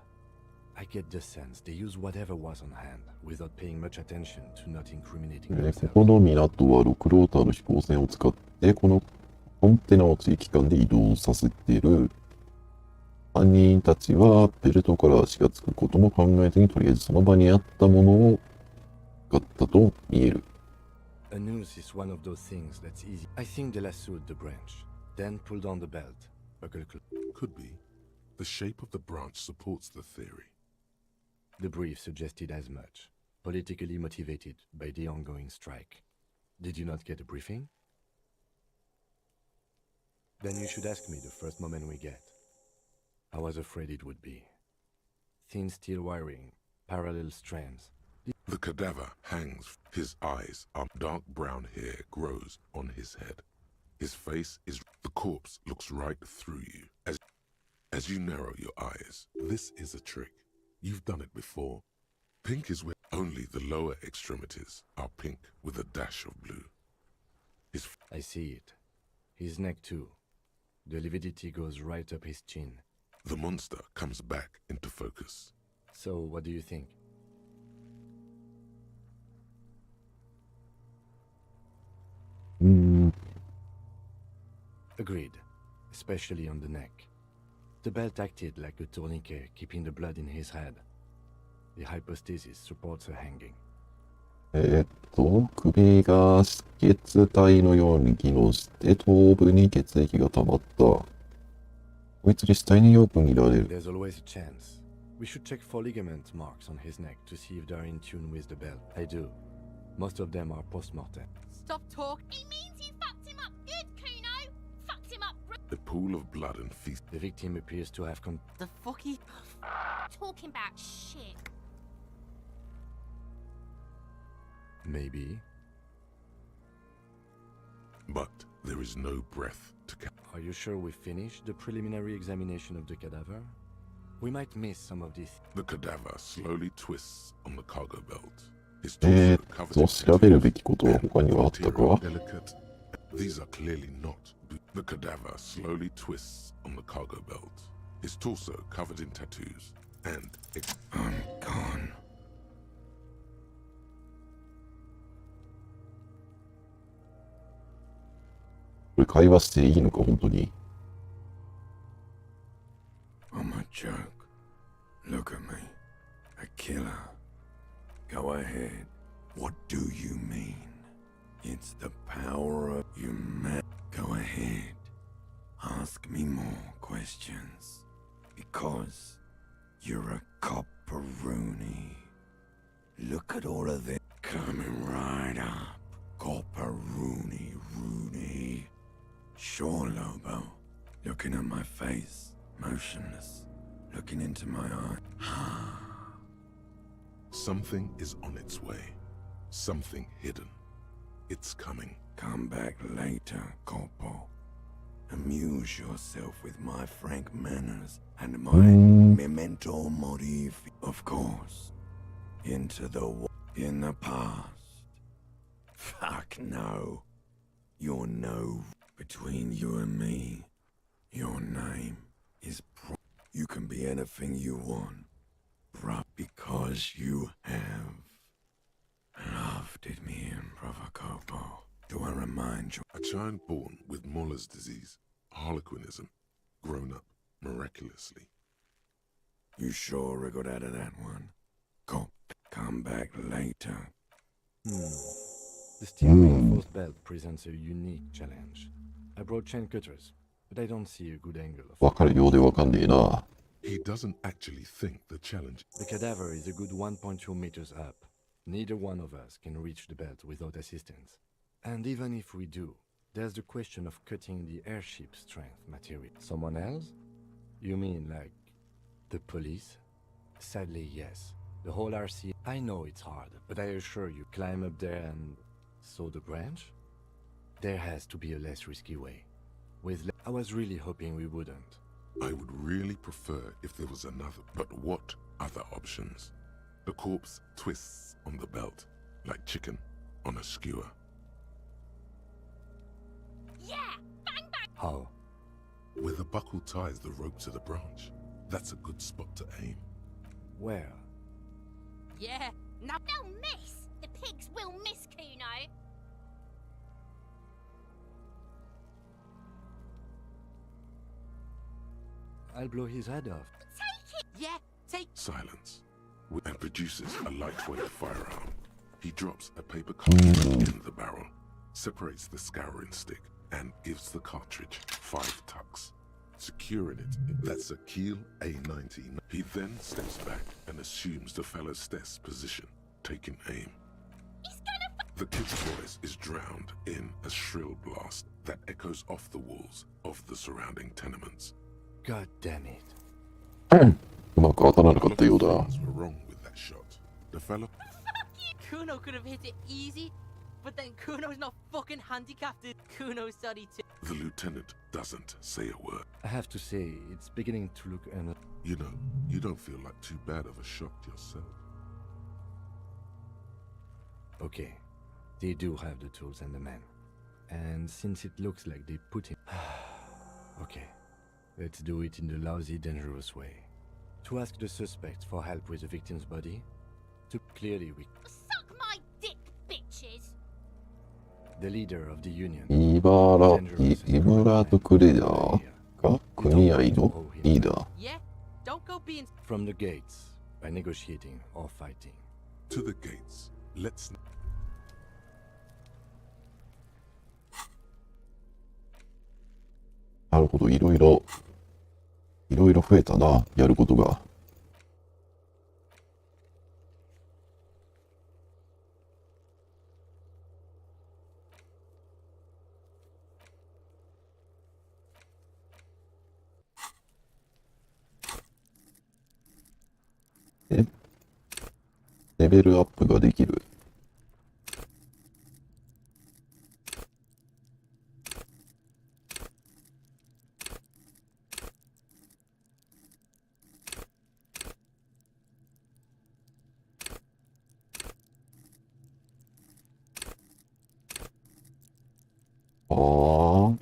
I get the sense they use whatever was on hand without paying much attention to not incriminating こ themselves. この港は6ローターの飛行船を使ってこのコンテナを地域間で移動させている。犯人たちはベルトから足がつくことも考えずにとりあえずその場にあったものを使ったと見える。A noose is one of those things that's easy. I think they lassoed the branch, then pulled on the belt. Buckle close. Could be. The shape of the branch supports the theory. The brief suggested as much, politically motivated by the ongoing strike. Did you not get a briefing? Then you should ask me the first moment we get. I was afraid it would be. Thin steel wiring, parallel strands. The cadaver hangs. His eyes are dark brown hair grows on his head. His face is. The corpse looks right through you as you narrow your eyes. This is a trick. You've done it before. Pink is where only the lower extremities are pink with a dash of blue. I see it. His neck too. The lividity goes right up his chin. The monster comes back into focus. So, what do you think? Agreed, especially on the neck. The belt acted like a tourniquet, keeping the blood in his head. The hypostasis supports her hanging. 首が止血体のように機能して頭部に血液が溜まった。こいつで死体によく見られる。 There's always a chance. We should check for ligament marks on his neck to see if they're in tune with the belt. I do. Most of them are post-mortem. Stop talking. He means you fucked him up good, Kuno. Fucked him up. A pool of blood and feces. The victim appears to have The fucky. Talking about shit. Maybe. But there is no breath to catch. Are you sure we finished the preliminary examination of the cadaver? We might miss some of this. The cadaver slowly twists on the cargo belt. His 調 torso べる covered べきことは他にはあったか？ delicate. These are clearly not. The cadaver slowly twists on the cargo belt. His torso covered in tattoos and I'm gone. れ会話していいのか、本当に。I'm a joke. Look at me. A killer. Go ahead. What do you mean? It's the power of you man. Go ahead. Ask me more questions. Because you're a copperoonie. Look at all of this coming right up. Copperoonie, Rooney. Sure, Lobo. Looking at my face, motionless. Looking into my eye. Something is on its way. Something hidden. It's coming. Come back later, Corpo. Amuse yourself with my frank manners and my memento mori. Of course. Into in the past. Fuck no. You're no. Between you and me, your name is you can be anything you want. Because you have loved it me in Provocopo. Do I remind you? A child born with Muller's disease, harlequinism, grown up miraculously. You sure wriggled out of that one? Come back later. The steel reinforced belt presents a unique challenge. I brought chain cutters, but I don't see a good angle of わかるようでわかんねえな。 He doesn't actually think the challenge. The cadaver is a good 1.2 meters up. Neither one of us can reach the belt without assistance. And even if we do, there's the question of cutting the airship strength material. Someone else? You mean like the police? Sadly, yes. The whole RC. I know it's hard, but I assure you, climb up there and saw the branch? There has to be a less risky way. I was really hoping we wouldn't. I would really prefer if there was another. But what other options? The corpse twists on the belt, like chicken on a skewer. Yeah! Bang bang! How? Where the buckle ties the rope to the branch. That's a good spot to aim. Where? Yeah! Now they'll miss! The pigs will miss, Kuno! I'll blow his head off. Take it! Yeah, take Silence. And produces a lightweight firearm. He drops a paper cartridge in the barrel, separates the scouring stick, and gives the cartridge 5 tucks. Securing it, that's a Kiel A-19. He then steps back and assumes the fellow's test position, taking aim. He's gonna The kid's voice is drowned in a shrill blast that echoes off the walls of the surrounding tenements. God damn it. うまく当たらなかったようだ。 Things were wrong with that shot. The fellow Kuno could have hit it easy, but then Kuno's not fucking handicapped. Kuno's sorry too. The lieutenant doesn't say a word. I have to say, it's beginning to look You know, you don't feel like too bad of a shot yourself. Okay, they do have the tools and the men. And since it looks like they put him... Okay, let's do it in the lousy, dangerous way. To ask the suspect for help with the victim's body, to clearly we... suck my dick, bitches! The leader of the union. イブラートクレアが組合のリーダー。 Yeah, don't go being... From the gates, by negotiating or fighting. To the gates. Let's... なるほど、いろいろ増えたな、やることが。レベルアップができる。ああ。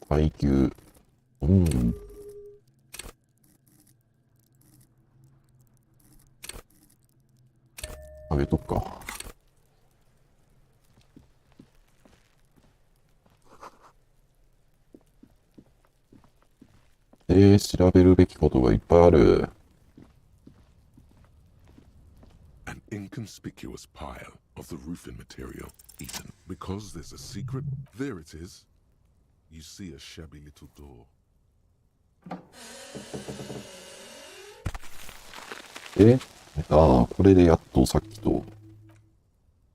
階級。うん。あげとくか。調べるべきことがいっぱいある。An inconspicuous pile of the roofing material eaten. Because there's a secret. There it is. You see a shabby little door. これでやっとさっきと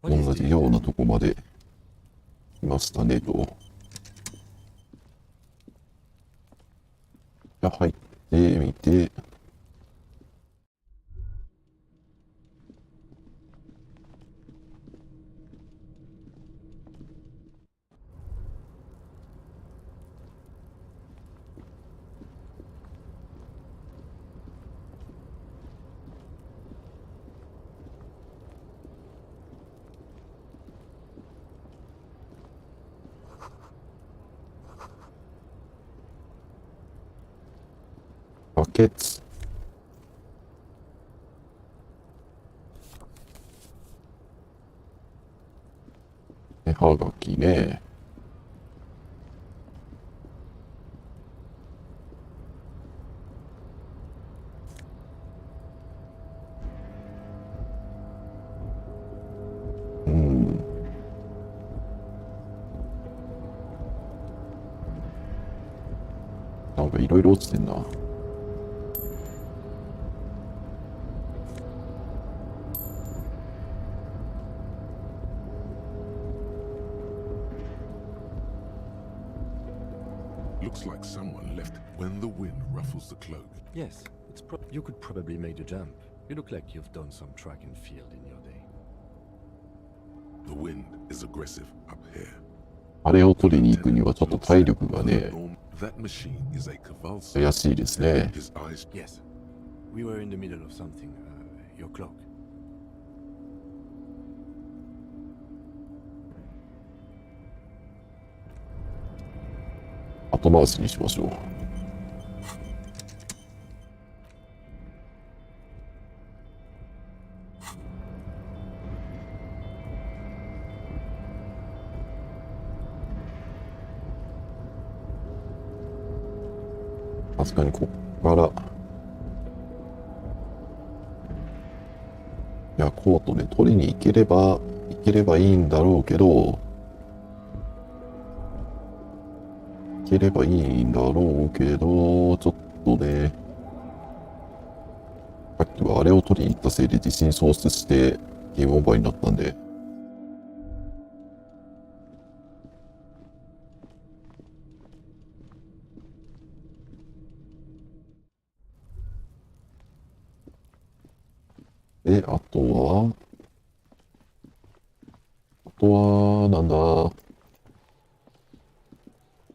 同じようなとこまで来ましたねと。じゃあ入ってみて。バケツ。絵はがきね。うん。なんかいろいろ落ちてんな。Looks like someone left when the wind ruffles the cloak. Yes, you could probably make the jump. You look like you've done some track and field in your day. The wind is aggressive up here. あれを取りに行くにはちょっと体力がね、 That machine is a cavalcade. 怪しいですね。 His eyes. Yes, we were in the middle of something. Your cloak. 後回しにしましょう。確かにこっから、いや、コートで取りに行ければいいんだろうけど、行ければいいんだろうけど、ちょっとね、さっきはあれを取りに行ったせいで自信喪失してゲームオーバーになったんで、で、あとは、なんだ、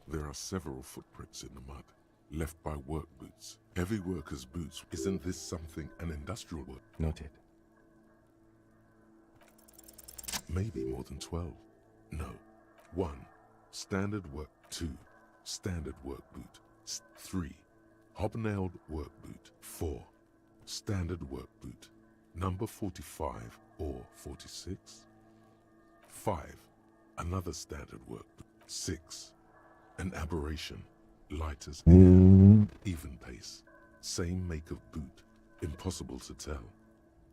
There are several footprints in the mud, left by work boots. Every worker's boots. Isn't this something an industrial work? Noted. Maybe more than 12. No. 1. Standard work. 2. Standard work boot. 3. Hobnailed work boot. 4. Standard work boot. Number 45 or 46. 5. Another standard work boot. 6. An aberration. Light as air. Even pace. Same make of boot. Impossible to tell.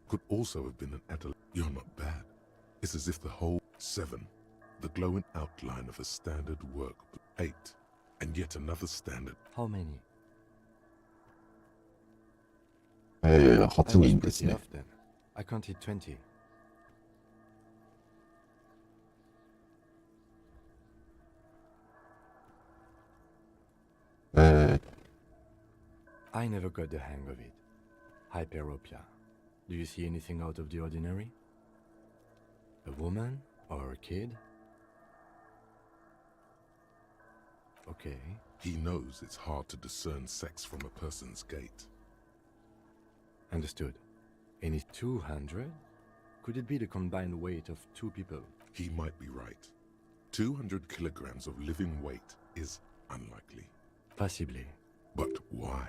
Could also have been an adolescent. You're not bad. It's as if the whole 7. The glowing outline of a standard work boot. 8. And yet another standard. How many? 8人ですね。 off then. I counted 20. I never got the hang of it. Hyperopia. Do you see anything out of the ordinary? A woman or a kid? Okay. He knows it's hard to discern sex from a person's gait. Understood. Any 200? Could it be the combined weight of 2 people? He might be right. 200 kilograms of living weight is Unlikely. Possibly. But why?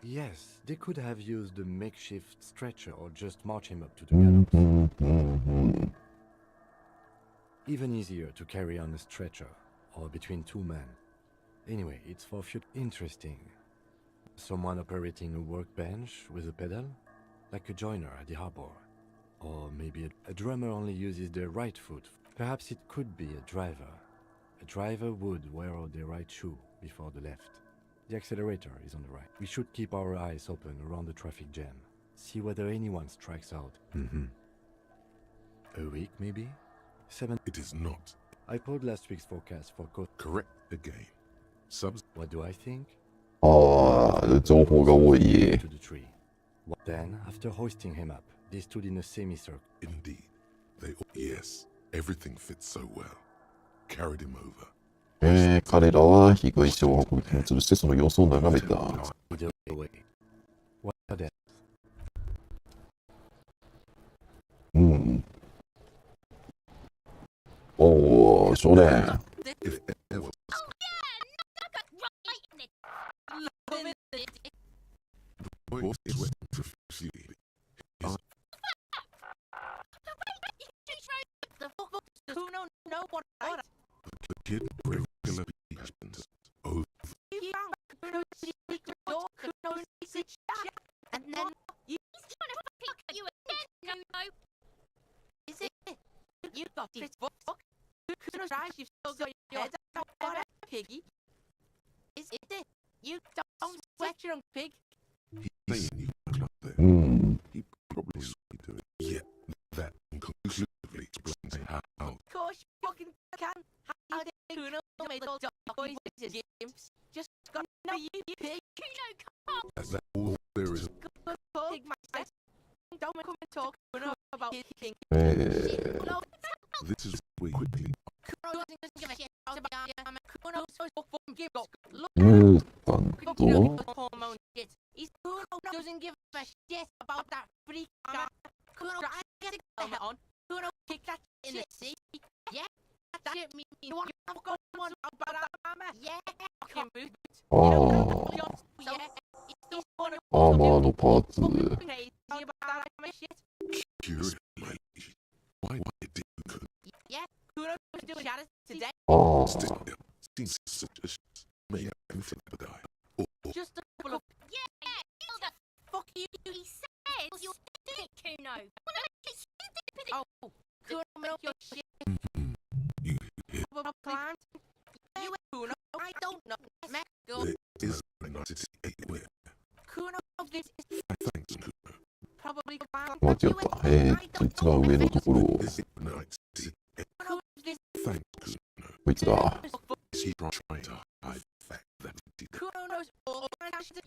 Yes, they could have used a makeshift stretcher or just march him up to the gallows. Even easier to carry on a stretcher or between two men. Anyway, it's for future. Interesting. Someone operating a workbench with a pedal? Like a joiner at the harbor. Or maybe a drummer only uses their right foot. Perhaps it could be a driver. A driver would wear the right shoe before the left. The accelerator is on the right. We should keep our eyes open around the traffic jam. See whether anyone strikes out. A week, maybe? 7. It is not. I pulled last week's forecast for coast. Correct again. Subs. What do I think? ああ、情報が多い。 To the tree. Then, after hoisting him up, they stood in a semicircle. Indeed. They. Yes. Everything fits so well. Carried him over. 彼らは被害者を運びに吊るしてその様子を眺めた。 The way. What are they? おお、少年。 If ever. Oh, yeah, Boy is wet profusely. The fuck? Kuno know what I The kid regularly happens. Oh, and then he's trying to fuck you again, no. is it? You got this fuck? Kuno's right, you've still got your head out, what piggy? Is it? You don't sweat your own pig? he's saying you were not there. He probably saw you do it. Yet that conclusively explains how. Of course you fucking can. How did Kuno make all boys games? Just got no you pig. Is that all there is? Good pig, my son. Don't come and talk Kuno about his king. This is we quickly. Kuno doesn't give a shit about Kuno's so fucking give up. Look さん Kuno と、 hormone shit. He's Kuno doesn't give a shit about that freak guy. Kuno get the hell on. Kuno kick that in the sea. Yeah, that shit means you want to go on about that mama. Yeah, fucking move. ああ、 Yeah, he's one of アーマーのパーツ。 crazy about that mama shit. Curious, my liege. Why did you Yeah, Kuno was doing that today. ああ、 still seems suspicious? May have anything but die. Or Just a couple of Yeah, kill the fuck you. he said you're dick, Kuno. Oh, Kuno, your shit. you hear Climbed. You and Kuno, I don't know. Mexico. there is a nicety anywhere. Kuno, this is Thanks, Kuno. probably climbed. 間違った。一番上のところを、 Is it nicety? Kuno, this Thanks, Kuno. こいつだ。 Is he trying to hide the fact that he did? Kuno knows all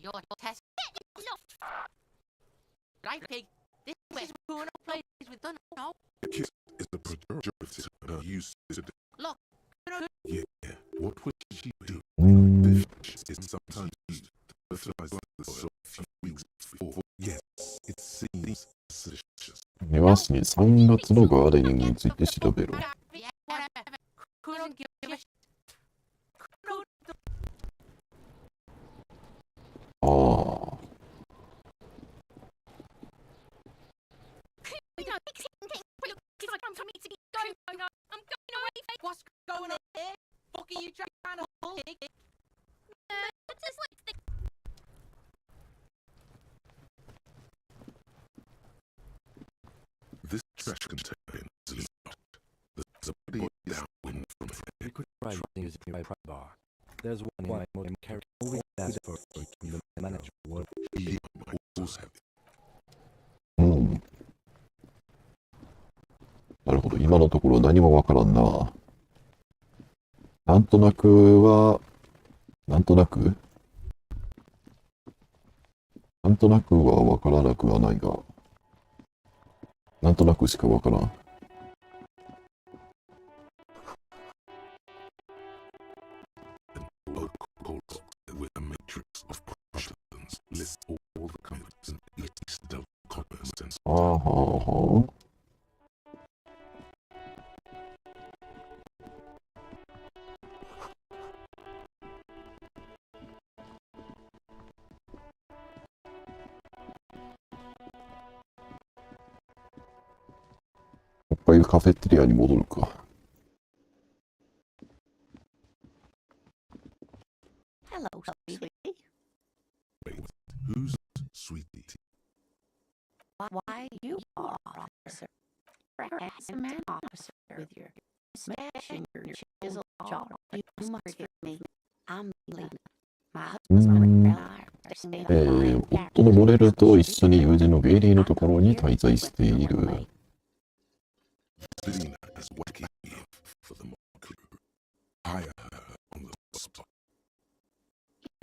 your test. Right, pig. This is Kuno plays with the no. Kiss is the pejorative her use to do. Look, Kuno, Yeah, what would she do? うん、 Fish is sometimes used to fertilize the soil a few weeks before. Yes, it seems suspicious. 庭師に3月のガーデニングについて調べろ。 yeah, whatever. Kuno doesn't give a shit. Kuno, ああ、 We don't because I come for me to be going. I'm going away. what's going on here? Fuck are you trying to hold pig? Just like the This trash container is locked. There's a body downwind from We there. could try using a private bar. There's one more carry moving that for the manager work. He might also have it. うん。なるほど、今のところ何もわからんな。なんとなくは、なんとなくはわからなくはないが、なんとなくしかわからん。 Both called with a matrix of buttons list all the companies in East of commerce and ああ、はあ、はあ。回カフェテリアに戻るか。Hello, sweetie. Wait, who's sweetie? Why you are, officer? As a man officer with your smashing your chisel jaw, you must forgive me. I'm Lena. My husband and I are staying 夫のモレルと一緒に友人のゲイリーのところに滞在している。Lena is wacky for the mob crew. Hire her on the spot.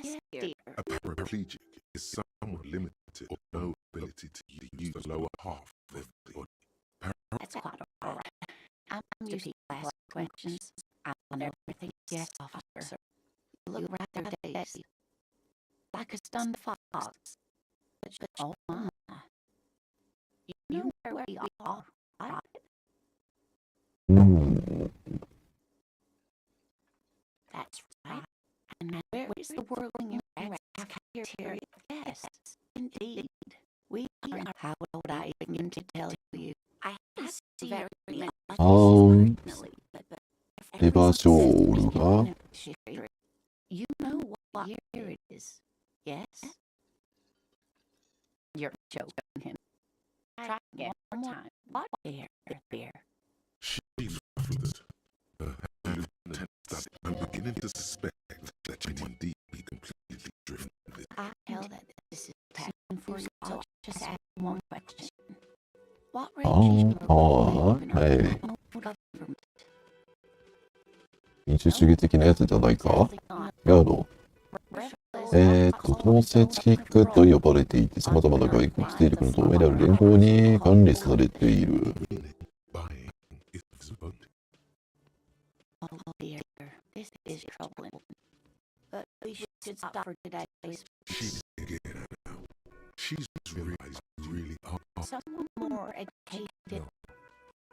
Yes, dear. A paraplegic is somewhat limited or no ability to use the lower half of their body. That's quite all right. I'm used to ask questions. I want everything. Yes, officer. You look rather dazed, like a stunned fox. But oh my, you know where we are, right? うん。 That's right. And where is the whirling cafeteria? Yes, indeed. We are. How would I begin to tell you? I see very much. レバーショールが、 You know what year it is? Yes. You're joking him. Try again one more time. What year? She's ruffled. I'm beginning to suspect that you might indeed be completely driven. I tell that this is pattern for you. So just ask one question. What regime of government? 民主主義的なやつじゃないか？違うの？統制地域と呼ばれていて、様々な外国勢力の同盟である連合に管理されている。Oh dear, this is troubling. But we should stop for today. She's getting it now. She's realized really hard. Someone more educated.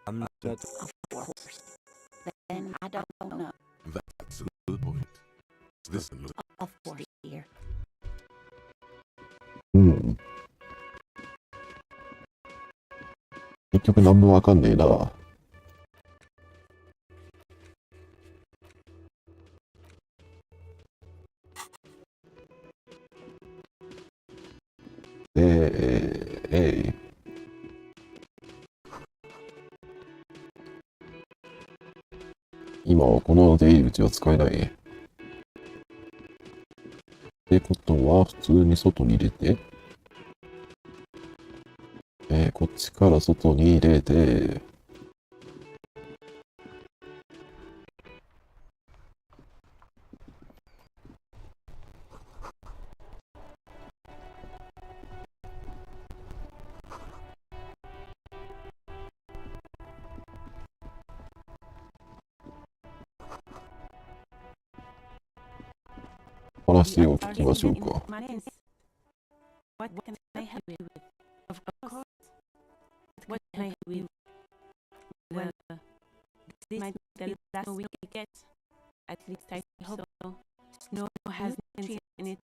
I'm not that. Of course. Then I don't know. That's the point. Listen, look. Of course, dear. うん。結局何もわかんねえな。今はこの出入り口は使えない。ってことは、普通に外に入れて、こっちから外に入れて、話を聞きましょうか。What can I help you with? Of course. What can I help you with? Well, this might be the last we get. At least I hope so. Snow has nutrients in it.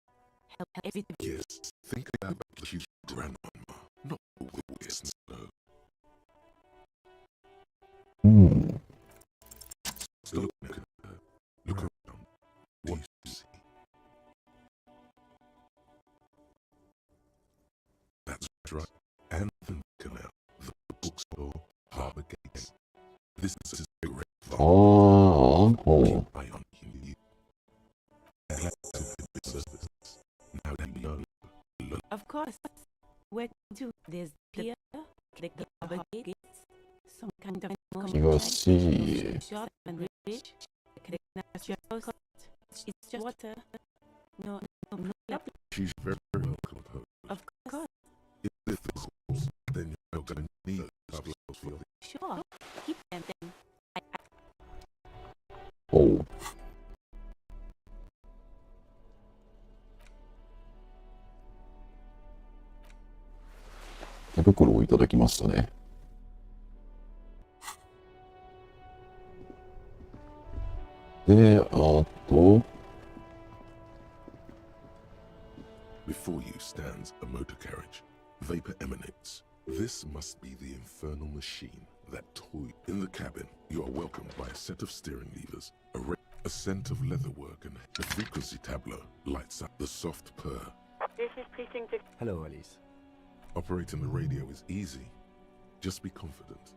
Help everything. Yes, think about your grandmama, not the weirdness, though. うん。 Still looking at her. Look around. What do you see? That's right. Anthem Canal, the bookstore, Harbour Gates. This is a great ああ、ほう。 Keep eye on you. That's a business. Now you know. Of course. Where to? There's pier, the Harbour Gates, some kind of東。 shop and bridge, the natural coast. It's just water. No, She's very welcome. of course. If this is, then you're going to need Pablo's for your Sure. Keep them then. ほう。手袋をいただきましたね。で、あと、 Before you stands a motor carriage. Vapor emanates. This must be the infernal machine that toy. In the cabin, you are welcomed by a set of steering levers, a scent of leatherwork, and the frequency tableau lights up the soft purr. This is Precinct. Hello, Alice. Operating the radio is easy. Just be confident.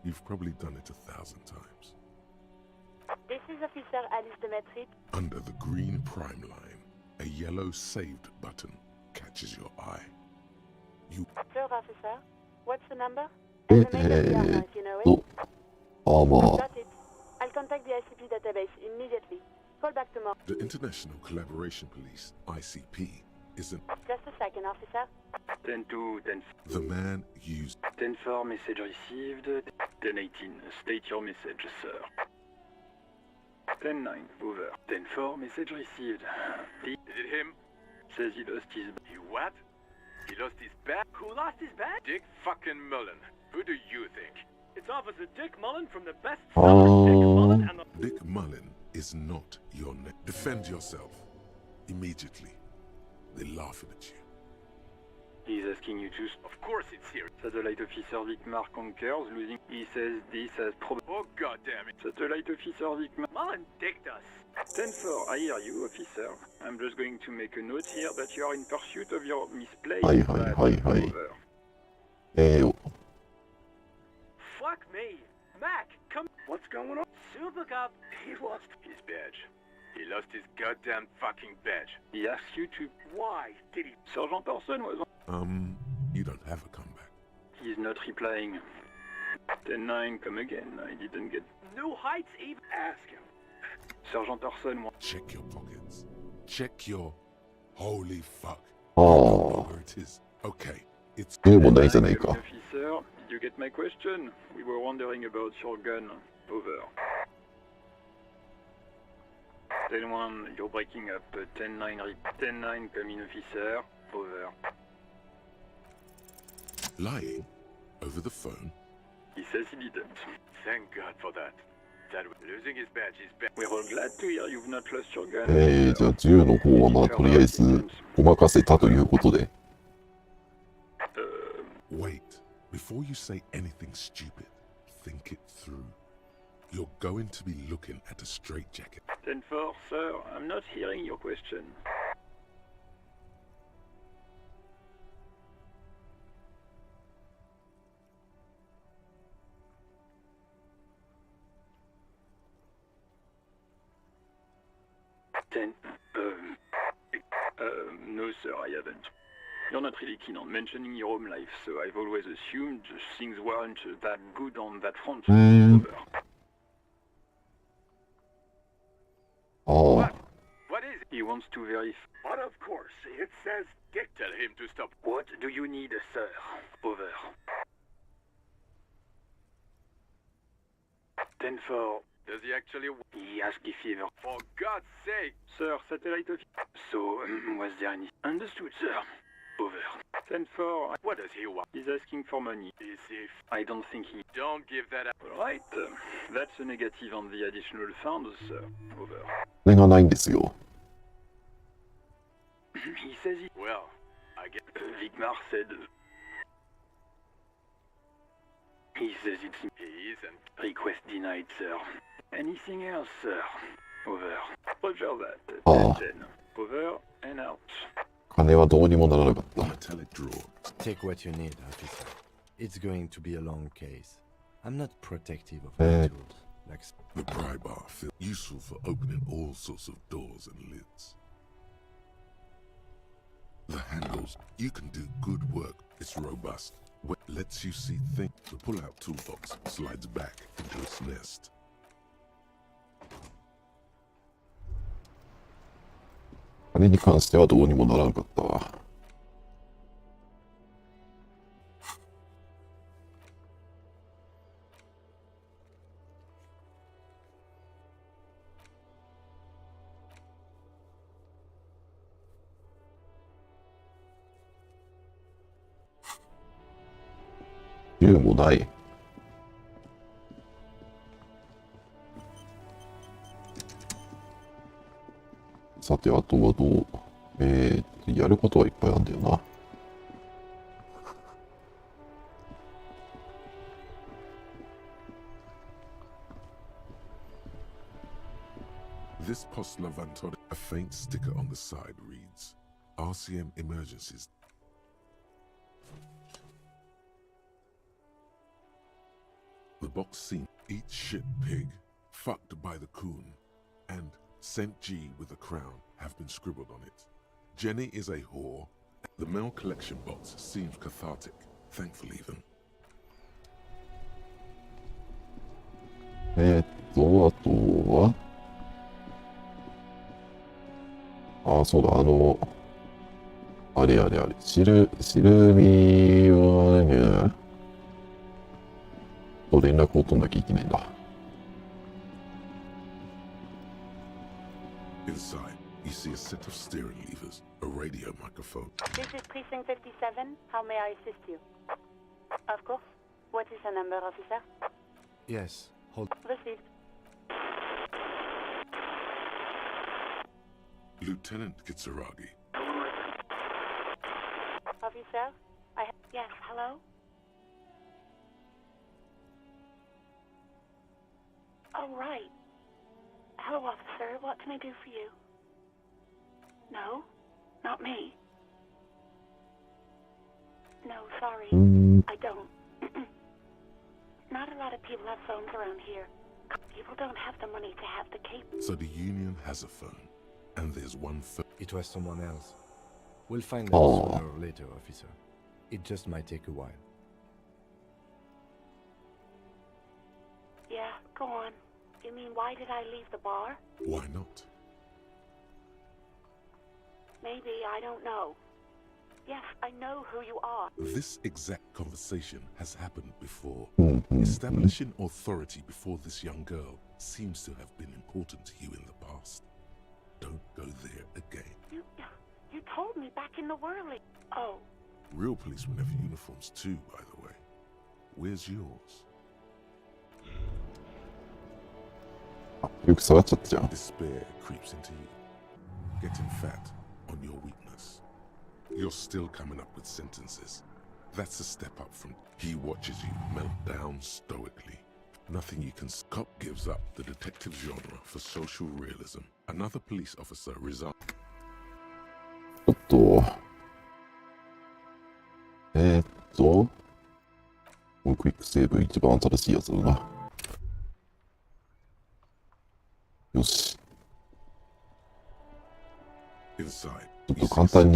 You've probably done it 1,000 times. This is Officer Alice Demetri. Under the green prime line, a yellow saved button catches your eye. Sir, officer. What's the number? え And the name of the armor, if you know it. あ、まあ、 Got it. I'll contact the ICP database immediately. Call back tomorrow. The International Collaboration Police, ICP, is an... Just a second, officer. 10-2, 10... The man used... 10-4, message received. 10-18, state your message, sir. 10-9, over. 10-4, message received. Is it him? Says he lost his... He what? He lost his badge? Who lost his badge? Dick fucking Mullen. Who do you think? It's Officer Dick Mullen from the best... Dick Mullen and the... Dick Mullen is not your name. Defend yourself. Immediately. They're laughing at you. He's asking you to... Of course it's here. Satellite Officer Vic concurs, losing... He says this as Oh, goddamn it. Satellite Officer Vic Mullen dicked us. 10-4, I hear you, officer. I'm just going to make a note here that you are in pursuit of your misplaced... Hi. Fuck me. Mac, come... What's going on? Super Cop, he lost his badge. He lost his goddamn fucking badge. He asked you to... Why did he... Sergeant Orson was on... You don't have a comeback. He's not replying. 10-9, come again. I didn't get... New heights even... Ask him. Sergeant Orson... Check your pockets. Check your... Holy fuck. あ Where it is. Okay, it's... あ、問題じゃないか。 Officer, did you get my question? We were wondering about your gun. Over. 10-1, you're breaking up. 10-9, 10-9, come in, officer. Over. Lying? Over the phone? He says he didn't. Thank God for that. That losing his badge is bad. We're all glad to hear you've not lost your gun. じゃあ銃の方はまあとりあえずごまかせたということで。Wait. Before you say anything stupid, think it through. You're going to be looking at a straitjacket. 10-4, sir. I'm not hearing your question. No, sir, I haven't. You're not really keen on mentioning your home life, so I've always assumed things weren't that good on that front. Over. ああ、 What is it? He wants to verify. But of course, it says Dick. Tell him to stop. What do you need, sir? Over. 10-4. Does he actually... He asked if he ever... For God's sake! Sir, satellite of... So, was there any... Understood, sir. Over. 10-4. What does he want? He's asking for money. Is if... I don't think he... Don't give that up. Alright. That's a negative on the additional funds, sir. Over. それがないんですよ。 He says he... Well, I get... Vigmar said... He says it's... He isn't. Request denied, sir. Anything else, sir? Over. Roger that. ああ、 10. Over and out. 金はどうにもならなかった。 Metallic drawer. Take what you need, officer. It's going to be a long case. I'm not protective of my tools. Like... The pry bar, useful for opening all sorts of doors and lids. The handles, you can do good work. It's robust. What lets you see things. The pull-out toolbox slides back into its nest. 金に関してはどうにもならなかったわ。銃もない。さて、あとはどう、やることはいっぱいあるんだよな。This post levanto, a faint sticker on the side reads, RCM emergencies. The box seems eat shit pig, fucked by the coon, and Saint G with a crown have been scribbled on it. Jenny is a whore. The mail collection box seems cathartic, thankful even. あとはそうだ、あれ、シルミはね、と連絡を取んなきゃいけないんだ。Inside, you see a set of steering levers, a radio microphone. This is Precinct 57. How may I assist you? Of course. What is the number, officer? Yes, hold. Received. Lieutenant Kitsuragi. Officer? Yes, hello? Oh, right. Hello, officer. What can I do for you? No? Not me. No, sorry. I don't. Not a lot of people have phones around here. People don't have the money to have the cable. So the Union has a phone, and there's one phone. It was someone else. We'll find out sooner or later, officer. It just might take a while. Yeah, go on. You mean, why did I leave the bar? Why not? Maybe, I don't know. Yes, I know who you are. This exact conversation has happened before. Establishing authority before this young girl seems to have been important to you in the past. Don't go there again. You told me back in the whirling. Oh. Real policemen have uniforms too, by the way. Where's yours? よく下がっちゃったじゃん。 Despair creeps into you, getting fat on your weakness. You're still coming up with sentences. That's a step up from. He watches you melt down stoically. Nothing you can. Cop gives up the detective genre for social realism. Another police officer resigns. ちょっと、このクイックセーブ一番新しいやつだな。よし。ちょっと簡単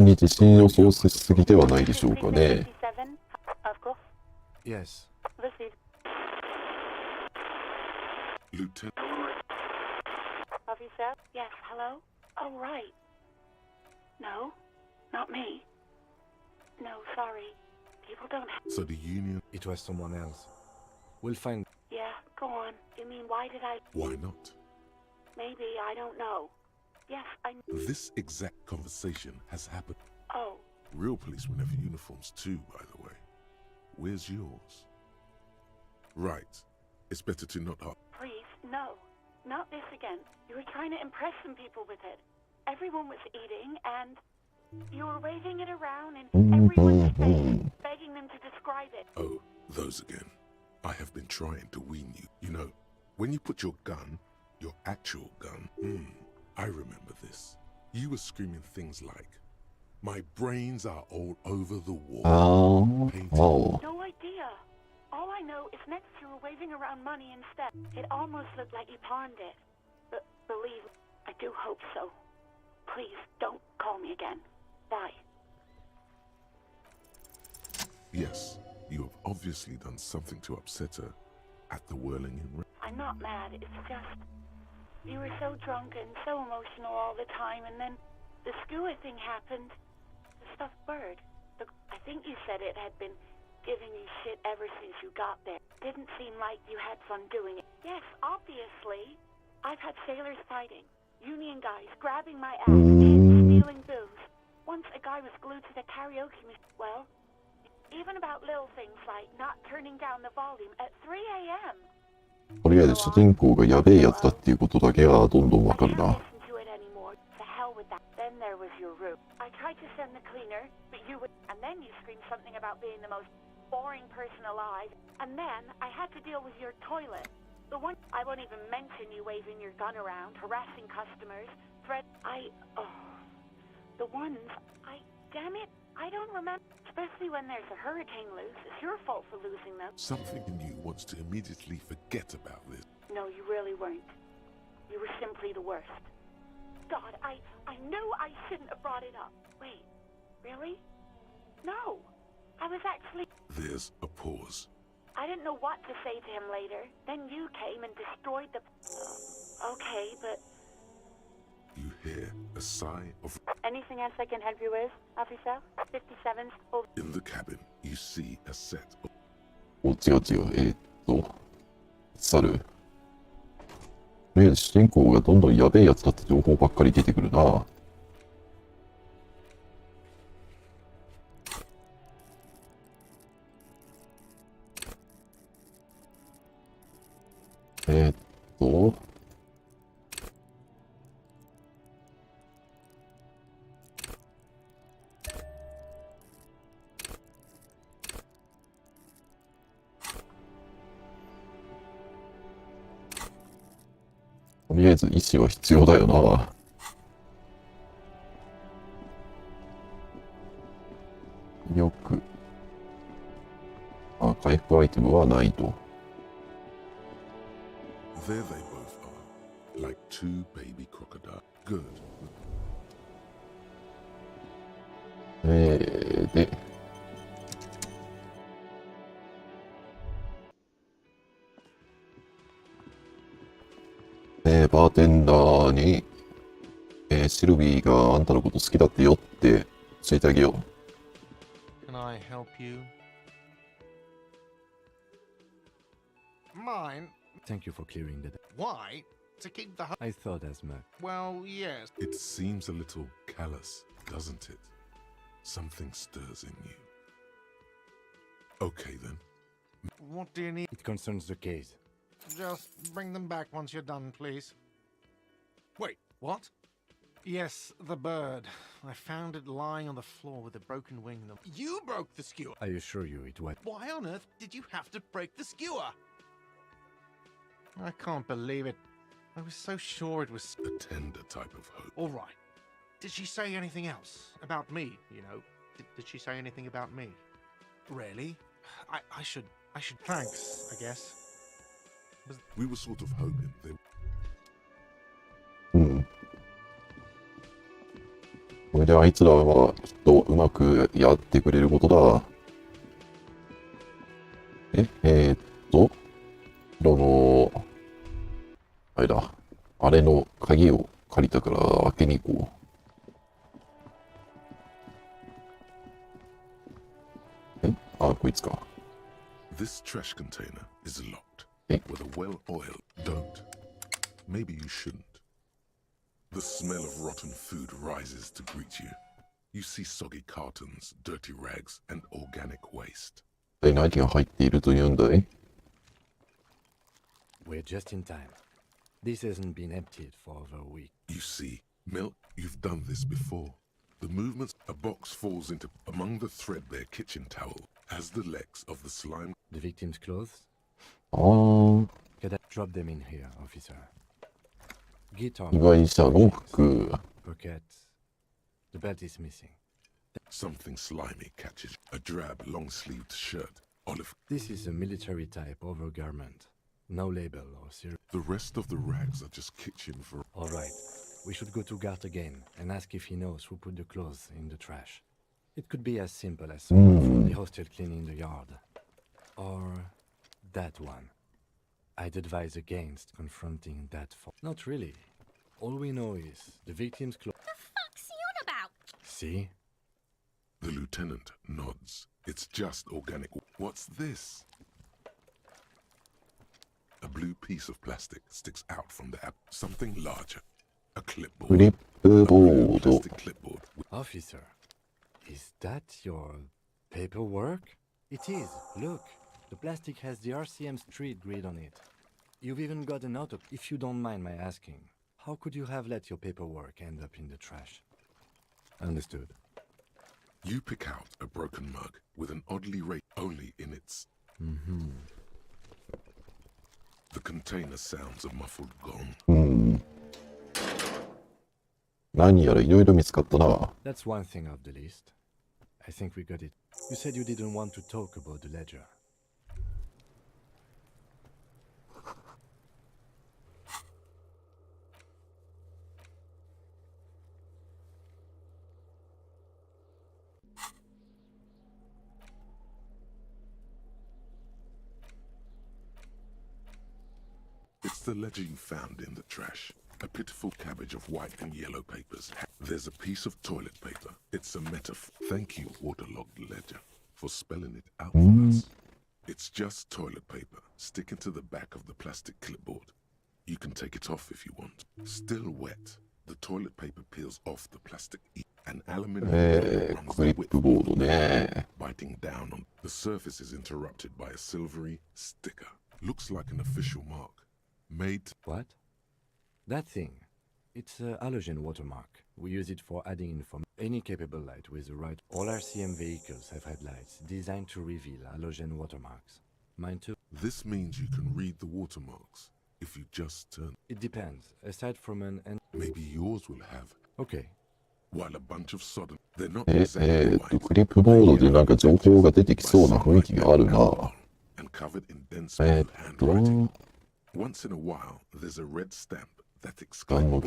に自信を喪失しすぎではないでしょうかね。Yes. Lieutenant. Officer? Yes, hello? Oh, right. No, not me. No, sorry. People don't have. So the Union. It was someone else. We'll find. Yeah, go on. You mean, why did I. Why not? Maybe, I don't know. Yes, I. This exact conversation has happened. Oh. Real policemen have uniforms too, by the way. Where's yours? Right. It's better to not. Please, no. Not this again. You were trying to impress some people with it. Everyone was eating, and you were waving it around in everyone's face, begging them to describe it. Oh, those again. I have been trying to wean you. You know, when you put your gun, your actual gun. I remember this. You were screaming things like, "My brains are all over the wall." No idea. All I know is next you were waving around money instead. It almost looked like you pawned it. But believe, I do hope so. Please, don't call me again. Bye. Yes, you have obviously done something to upset her at the whirling in. I'm not mad, it's just... You were so drunk and so emotional all the time, and then the skewer thing happened. The stuffed bird. I think you said it had been giving you shit ever since you got there. Didn't seem like you had fun doing it. Yes, obviously. I've had sailors fighting. Union guys grabbing my ass, kids stealing booze. Once a guy was glued to the karaoke machine. Well, even about little things like not turning down the volume at 3 a.m. とりあえず主人公がやべえやつだっていうことだけはどんどんわかるな。 To hell with that. Then there was your room. I tried to send the cleaner, but you would... And then you screamed something about being the most boring person alive. And then I had to deal with your toilet. The one I won't even mention you waving your gun around, harassing customers, the ones damn it, I don't remember. Especially when there's a hurricane loose. It's your fault for losing them. Something in you wants to immediately forget about this. No, you really weren't. You were simply the worst. God, I knew I shouldn't have brought it up. Wait, really? No, I was actually... There's a pause. I didn't know what to say to him later. Then you came and destroyed the... Okay, but... You hear a sigh of... Anything else I can help you with, officer? 57's over. In the cabin, you see a set of... 違う。猿。とりあえず主人公がどんどんやべえやつだって情報ばっかり出てくるな。とりあえず意志は必要だよな。よく。回復アイテムはないと。There they both are, like two baby crocodiles. Good. で、バーテンダーに、シルビーがあんたのこと好きだってよって教えてあげよう。Can I help you? Mine? Thank you for clearing the... Why? To keep the... I thought as much. Well, yes. It seems a little callous, doesn't it? Something stirs in you. Okay then. What do you need? It concerns the case. Just bring them back once you're done, please. Wait, what? Yes, the bird. I found it lying on the floor with a broken wing. You broke the skewer! I assure you it was... Why on earth did you have to break the skewer? I can't believe it. I was so sure it was... A tender type of hope. All right. Did she say anything else? About me, you know? Did she say anything about me? Really? I should... Thanks, I guess. We were sort of hoping they... うん。これであいつらはきっとうまくやってくれることだ。あれだ。あれの鍵を借りたから開けに行こう。こいつか。This trash container is locked. え With a well-oiled... Don't. Maybe you shouldn't. The smell of rotten food rises to greet you. You see soggy cartons, dirty rags, and organic waste. 一体何が入っているというんだい？ We're just in time. This hasn't been emptied for over a week. You see, Milk, you've done this before. The movements, a box falls into among the threadbare kitchen towel as the legs of the slime... The victim's clothes? ああ。 Could I drop them in here, officer? Guitar. 被害者の服。 Pocket. The belt is missing. Something slimy catches a drab, long-sleeved shirt. Olive. This is a military type overgarment. No label or serial. The rest of the rags are just kitchen for... All right. We should go to Gart again and ask if he knows who put the clothes in the trash. It could be as simple as someone from the hostel cleaning the yard. Or that one. I'd advise against confronting that Not really. All we know is the victim's clothes. The fuck's he on about? See? The lieutenant nods. It's just organic. What's this? A blue piece of plastic sticks out from the app. Something larger. A clipboard. フリップボ Blue ード。 plastic clipboard. Officer, is that your paperwork? It is. Look, the plastic has the RCM street grid on it. You've even got an auto. If you don't mind my asking, how could you have let your paperwork end up in the trash? Understood. You pick out a broken mug with an oddly rate only in its... The container sounds a muffled gong. 何やらいろいろ見つかったな。 That's one thing off the list. I think we got it. You said you didn't want to talk about the ledger. It's the ledger you found in the trash. A pitiful cabbage of white and yellow papers. There's a piece of toilet paper. It's a metaphor. Thank you, waterlogged ledger, for spelling it out for us. It's just toilet paper sticking to the back of the plastic clipboard. You can take it off if you want. Still wet. The toilet paper peels off the plastic. An aluminum runs the width of the ledger, biting down on the surface is interrupted by a silvery sticker. Looks like an official mark. Made. What? That thing. It's a halogen watermark. We use it for adding information. Any capable light with the right. All RCM vehicles have headlights designed to reveal halogen watermarks. Mine too. This means you can read the watermarks if you just turn. It depends. Aside from an. Maybe yours will have. Okay. While a bunch of sodden. They're not exactly white. クリップボードでなんか情報が出てきそうな雰囲気があるな。 And covered in dense blue handwriting. Once in a while, there's a red stamp that exclaims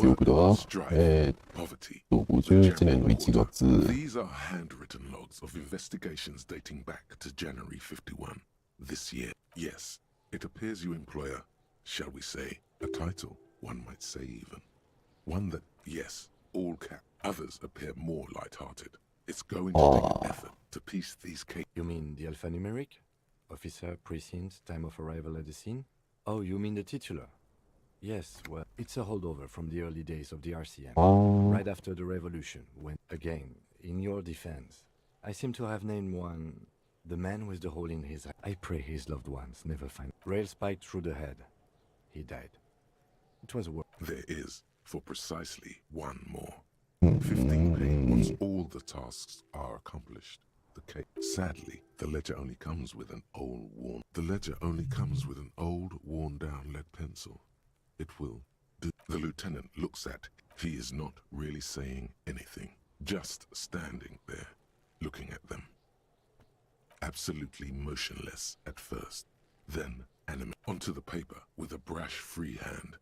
strife, poverty. 51年の1月。 These are handwritten logs of investigations dating back to January 51. This year, yes, it appears you employ a, shall we say, a title, one might say even. One that, yes, all cap. Others appear more light-hearted. It's going to take an effort to piece these cases. You mean the alphanumeric? Officer, precinct, time of arrival at the scene? Oh, you mean the titular? Yes, well, it's a holdover from the early days of the RCM. Right after the revolution, when, again, in your defense, I seem to have named one, the man with the hole in his eye. I pray his loved ones never find. Rail spiked through the head. He died. It was a work. There is, for precisely one more. 15 pages once all the tasks are accomplished. The case. Sadly, the ledger only comes with an old, worn-down lead pencil. It will do. The lieutenant looks at. He is not really saying anything, just standing there, looking at them. Absolutely motionless at first, then animate onto the paper with a brash free hand.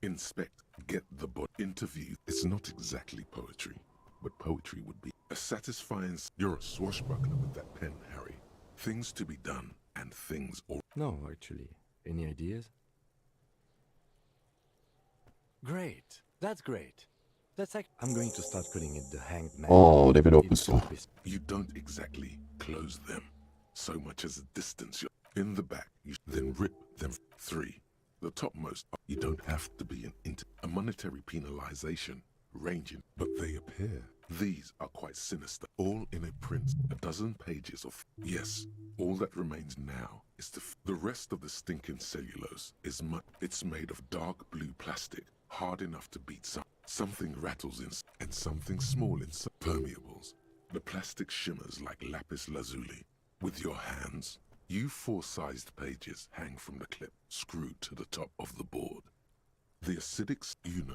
Inspect, get the bot. Interview. It's not exactly poetry, but poetry would be a satisfying. You're a swashbuckler with that pen, Harry. Things to be done and things all. No, actually. Any ideas? Great. That's great. That's like I'm going to start calling it the hanged man. Oh, level up It's so. You don't exactly close them, so much as a distance. You're in the back. You then rip them. 3. The topmost. You don't have to be a monetary penalization ranging, but they appear. These are quite sinister. All in a print. A dozen pages of. Yes. All that remains now is the rest of the stinking cellulose is it's made of dark blue plastic, hard enough to beat something rattles in and something small in permeables. The plastic shimmers like lapis lazuli. With your hands, you 4-sized pages hang from the clip, screwed to the top of the board. The acidics, you know,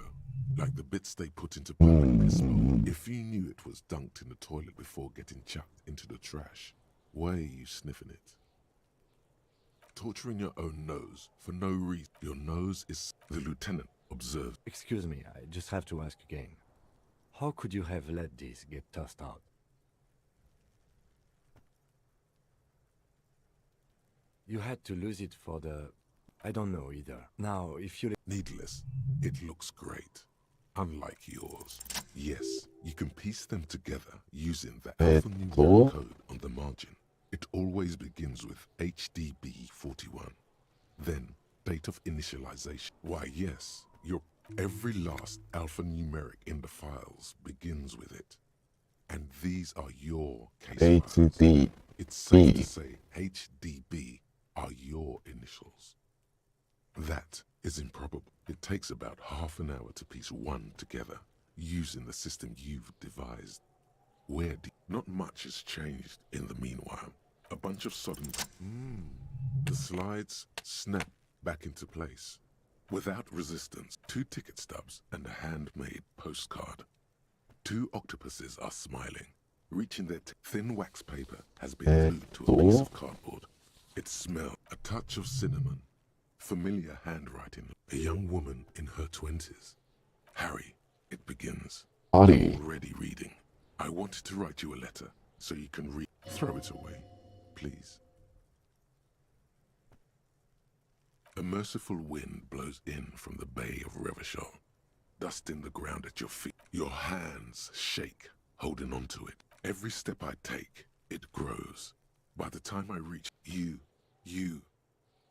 like the bits they put into permanent disposal. If you knew it was dunked in the toilet before getting chucked into the trash, why are you sniffing it? Torturing your own nose for no reason. Your nose is... The lieutenant observed. Excuse me, I just have to ask again. How could you have let this get tossed out? You had to lose it for the... I don't know either. Now, if you... Needless, it looks great. Unlike yours. Yes, you can piece them together using the alphanumeric code on the margin. It always begins with HDB 41. Then, date of initialization. Why, yes, your every last alphanumeric in the files begins with it. And these are your case files. HDB. It's safe to say HDB are your initials. That is improbable. It takes about half an hour to piece one together using the system you've devised. Not much has changed in the meanwhile. A bunch of sodden... The slides snap back into place. Without resistance, 2 ticket stubs and a handmade postcard. 2 octopuses are smiling. Reaching their thin wax paper has been glued to a piece of cardboard. It smells a touch of cinnamon. Familiar handwriting. A young woman in her 20s. Harry, it begins. I'm already reading. I wanted to write you a letter so you can read. Throw it away, please. A merciful wind blows in from the Bay of Revachol, dusting the ground at your feet. Your hands shake, holding on to it. Every step I take, it grows. By the time I reach you,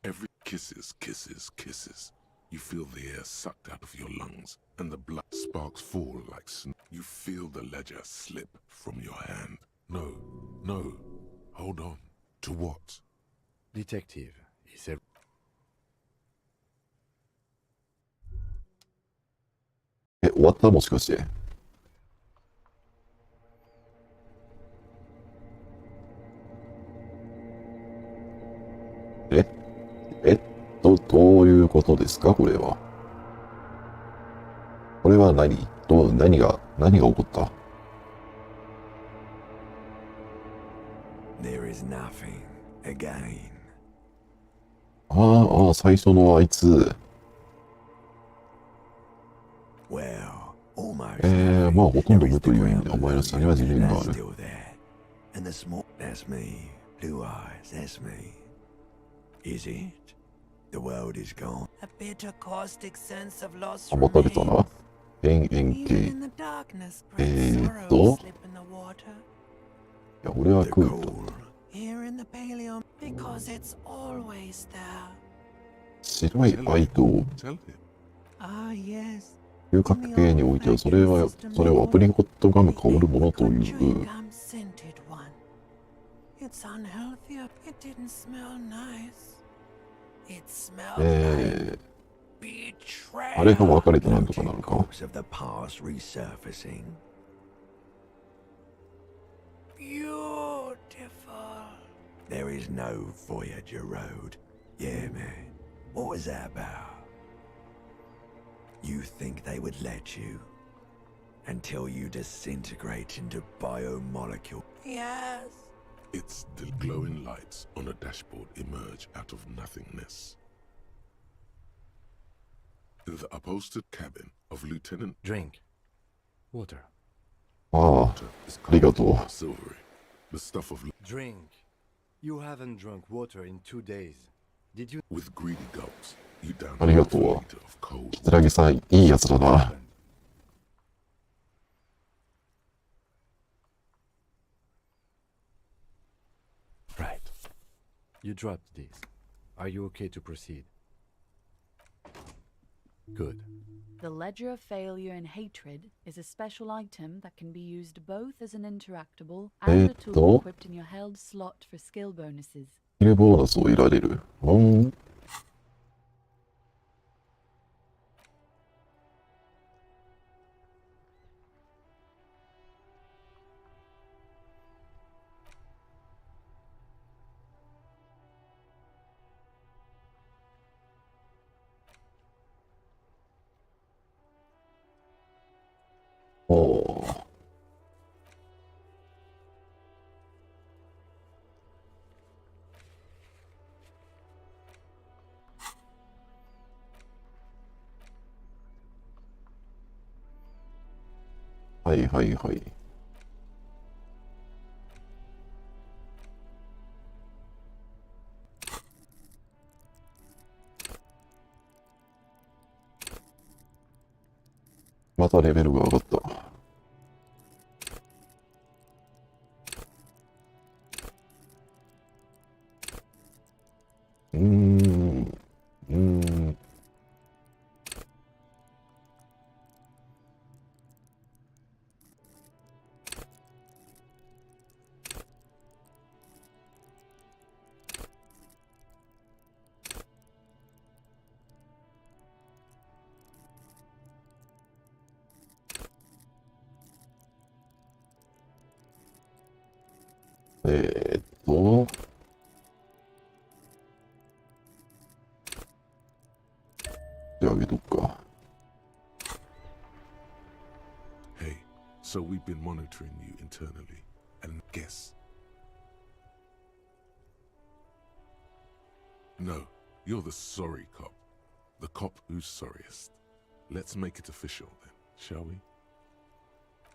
every kisses. You feel the air sucked out of your lungs, and the blood sparks fall like snow. You feel the ledger slip from your hand. No, hold on. To what? Detective, he said. 終わった？もしかして。どういうことですかこれは。これは何が起こった？ There is nothing again. 最初のあいつ。Well, almost. まあほとんど無という意味でお前の下には次元がある。 And the small, that's me. Blue eyes, that's me. Is it? The world is gone. A bitter caustic sense of loss 持たれたな。円形。 in the darkness, bright sorrow slip in the water. いや、俺は食うと。 Here in the paleo, because it's always there. 白い愛と Ah, yes. 嗅覚系においてはそれはアプリコットガム香るものという。 Chewing gum scented one. It's unhealthy. It didn't smell nice. It smelled like betrayal. あれが別れたなんとかなのか。 Corpse of the past resurfacing. Beautiful. There is no Voyager Road. Yeah, man. What was that about? You think they would let you? Until you disintegrate into biomolecule. Yes. It's the glowing lights on a dashboard emerge out of nothingness. In the upholstered cabin of Lieutenant Drink. Water. ありがとう。 Silvery, the stuff of Drink. You haven't drunk water in 2 days. Did you? with greedy gulps, you down ありが half と a う。 liter of cold キツラギさん、いいやつだな。 Right. You dropped these. Are you okay to proceed? Good. The Ledger of Failure and Hatred is a special item that can be used both as an interactable and a tool equipped in your held slot for skill bonuses. スキルボーナスを得られる。はいはいはい。またレベルが上がった。So we've been monitoring you internally. And guess. No, you're the sorry cop. The cop who's sorriest. Let's make it official then, shall we?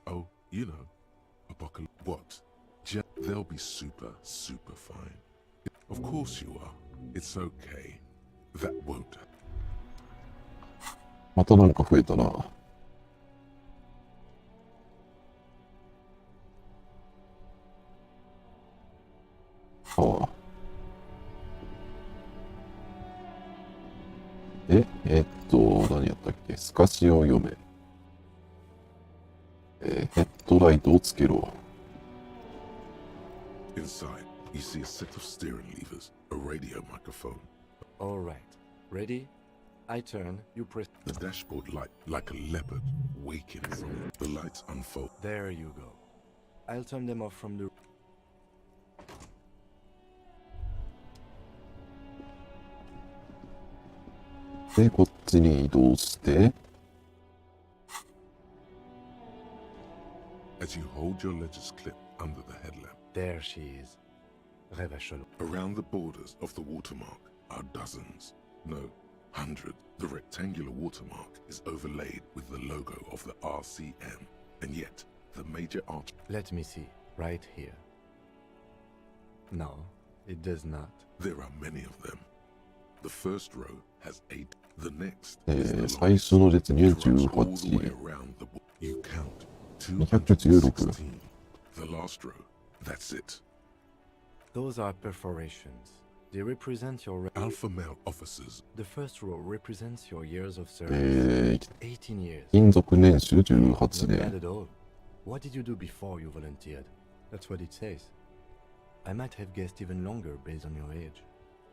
Oh, you know, apocalypse. What? They'll be super, super fine. Of course you are. It's okay. That won't. またなんか増えたな。ああ。何やったっけ？透かしを読め。ヘッドライトをつけろ。Inside, you see a set of steering levers, a radio microphone. All right. Ready? I turn, you press... The dashboard light like a leopard waking from it. The lights unfold. There you go. I'll turn them off from the... で、こっちに移動して、 As you hold your ledger's clip under the headlamp. There she is. Revacholo. Around the borders of the watermark are dozens, no, hundreds. The rectangular watermark is overlaid with the logo of the RCM, and yet the major arch... Let me see. Right here. No, it does not. There are many of them. The first row has 8. The next 最初の列には18。 You count 216。 The last row, that's it. Those are perforations. They represent your alpha male officers. The first row represents your years of service. 18 years. 勤続年数18 Not 年。 bad at all. What did you do before you volunteered? That's what it says. I might have guessed even longer based on your age.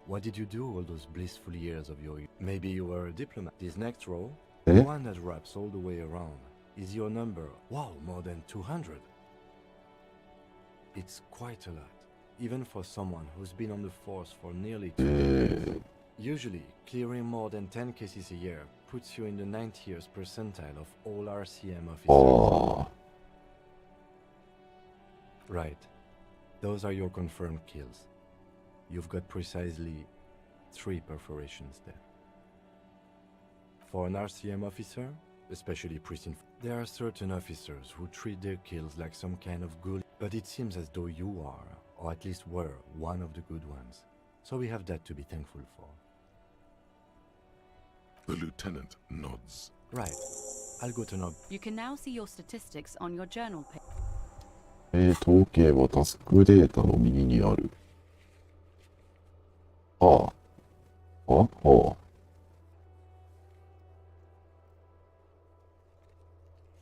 What did you do all those blissful years of your youth? Maybe you were a diplomat. This next row, the one that wraps all the way around, is your number. Wow, more than 200. It's quite a lot, even for someone who's been on the force for nearly 2 years. Usually, clearing more than 10 cases a year puts you in the 90th percentile of all RCM officers. Right. Those are your confirmed kills. You've got precisely 3 perforations there. For an RCM officer, especially precinct, there are certain officers who treat their kills like some kind of good, but it seems as though you are, or at least were, one of the good ones. So we have that to be thankful for. The lieutenant nods. Right. I'll go turn up. You can now see your statistics on your journal page. 統計はタスクデータの右にある。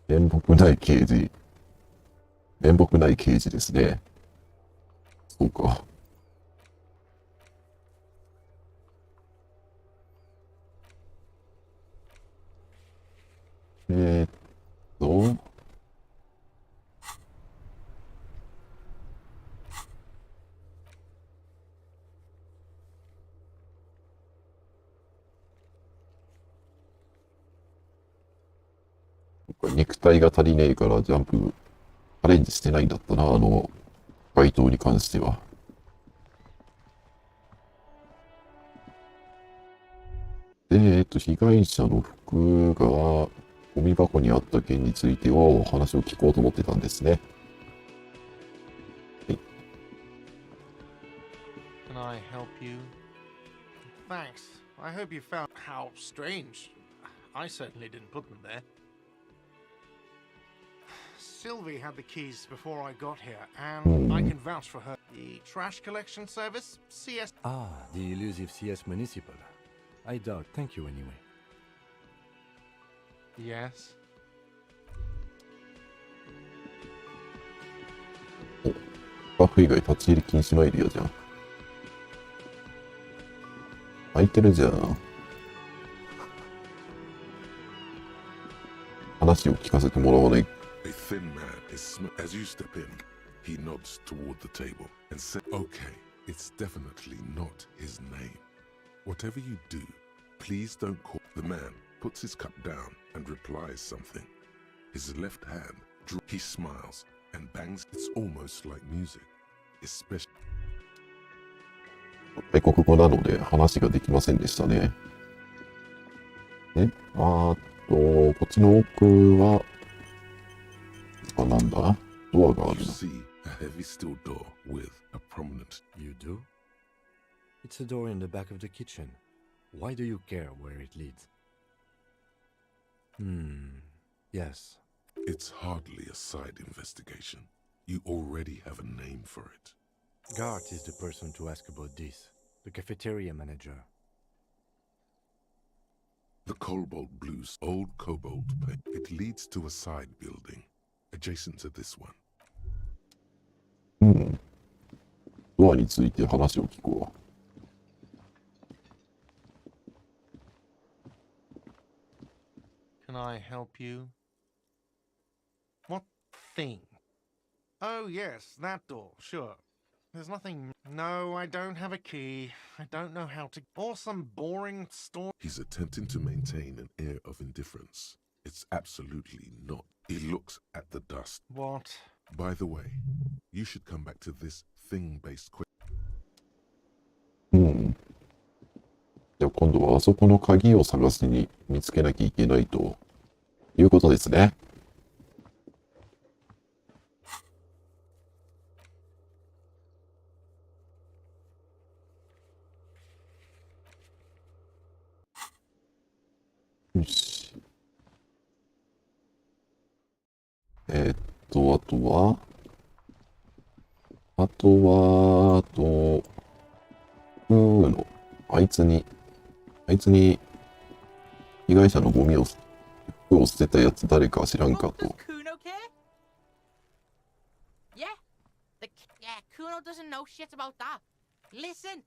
面目ない刑事。面目ない刑事ですね。そうか。肉体が足りねえからジャンプアレンジしてないんだったな、回答に関しては。で、被害者の服がゴミ箱にあった件についてはお話を聞こうと思ってたんですね。はい。Can I help you? Thanks. I hope you found how strange. I certainly didn't put them there. Sylvie had the keys before I got here, and I can vouch for her. The trash collection service, CS... Ah, the elusive CS Municipal. I doubt. Thank you anyway. Yes. バフ以外立ち入り禁止のエリアじゃん。空いてるじゃん。話を聞かせてもらわない。A thin man is as you step in, he nods toward the table and says, "Okay, it's definitely not his name. Whatever you do, please don't call." The man puts his cup down and replies something. His left hand He smiles and bangs. It's almost like music, especially. 外国語なので話ができませんでしたね。こっちの奥は、なんだドアがあ You るな。 see a heavy steel door with a prominent. You do? It's a door in the back of the kitchen. Why do you care where it leads? Yes. It's hardly a side investigation. You already have a name for it. Gart is the person to ask about this. The cafeteria manager. The cobalt blues, old cobalt paint. It leads to a side building, adjacent to this one. ドアについて話を聞こう。Can I help you? What thing? Oh, yes, that door, sure. There's nothing. No, I don't have a key. I don't know how to. Or some boring story. He's attempting to maintain an air of indifference. It's absolutely not. He looks at the dust. What? By the way, you should come back to this thing-based question. じゃあ今度はあそこの鍵を探しに見つけなきゃいけないということですね。よし。あと、あいつに被害者のゴミを、服を捨てたやつ誰か知らんか Does と。 Kuno care? Yeah? Yeah, Kuno doesn't know shit about that. Listen!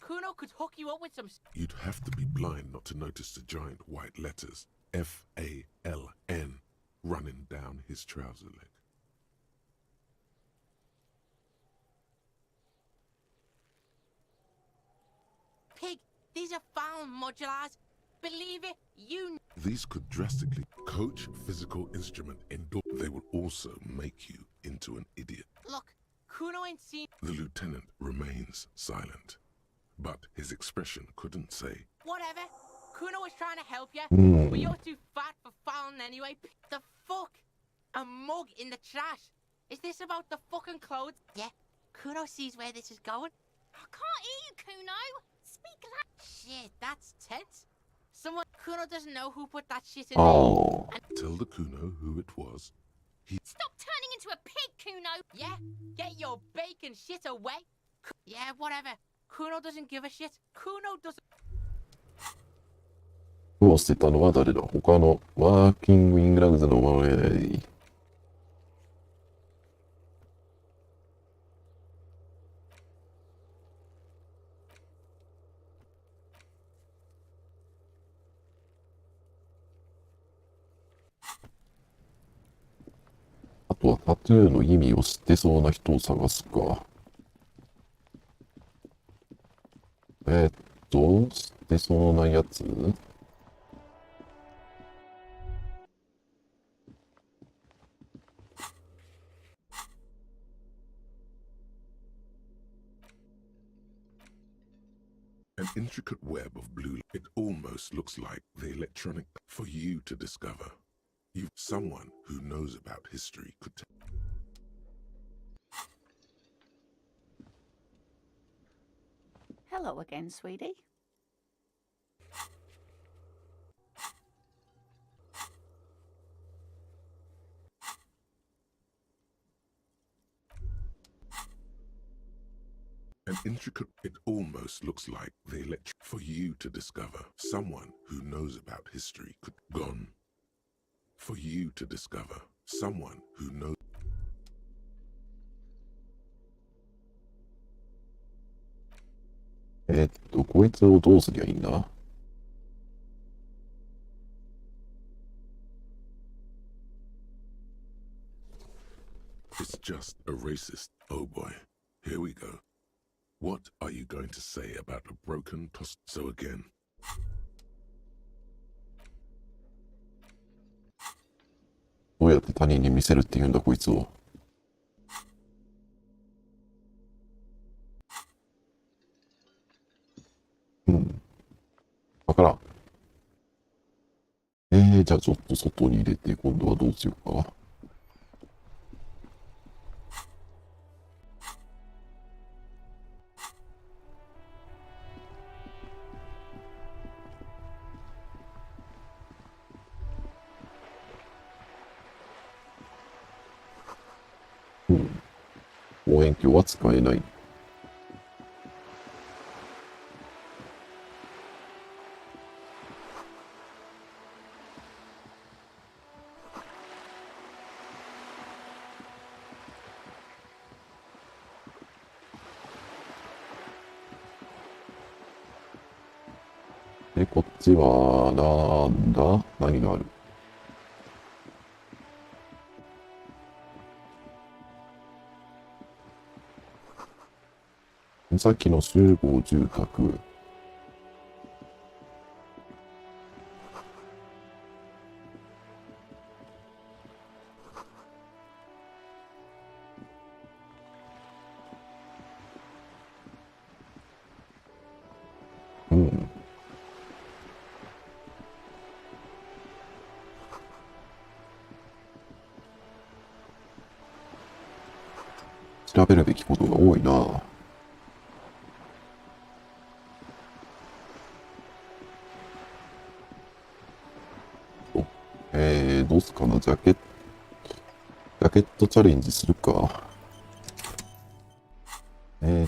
Kuno could hook you up with some... You'd have to be blind not to notice the giant white letters F-A-L-N running down his trouser leg. Pig, these are found modulars. Believe it, you... These could drastically coach physical instrument indoor. They will also make you into an idiot. Look, Kuno ain't seen... The lieutenant remains silent, but his expression couldn't say. Whatever. Kuno was trying to help you, Hmm. but you're too fat for fouling anyway. The fuck? A mug in the trash. Is this about the fucking clothes? Yeah, Kuno sees where this is going. I can't hear you, Kuno. Speak loud. Shit, that's tense. Kuno doesn't know who put that shit in there. Oh. Tell the Kuno who it was. Stop turning into a pig, Kuno. Yeah, get your bacon shit away. Yeah, whatever. Kuno doesn't give a shit. Kuno doesn't... 服を捨てたのは誰だ？他のワーキングイングラグズのあとはタトゥーの意味を知ってそうな人を探すか。知ってそうなやつAn intricate web of blue. It almost looks like the electronic for you to discover. Someone who knows about history could tell. Hello again, sweetie. An intricate. It almost looks like the electric for you to discover. Someone who knows about history could gone. For you to discover. Someone who knows. こいつをどうすりゃいいんだ？ It's just a racist. Oh boy. Here we go. What are you going to say about a broken toss? So again. そうやって他人に見せるっていうんだ、こいつを。うん。わからん。じゃあちょっと外に入れて、今度はどうしようか。うん。望遠鏡は使えない。で、こっちは、なんだ？何がある？岬の集合住宅。うん。調べるべきことが多いな。どうすかな、ジャケットチャレンジするか。ジャ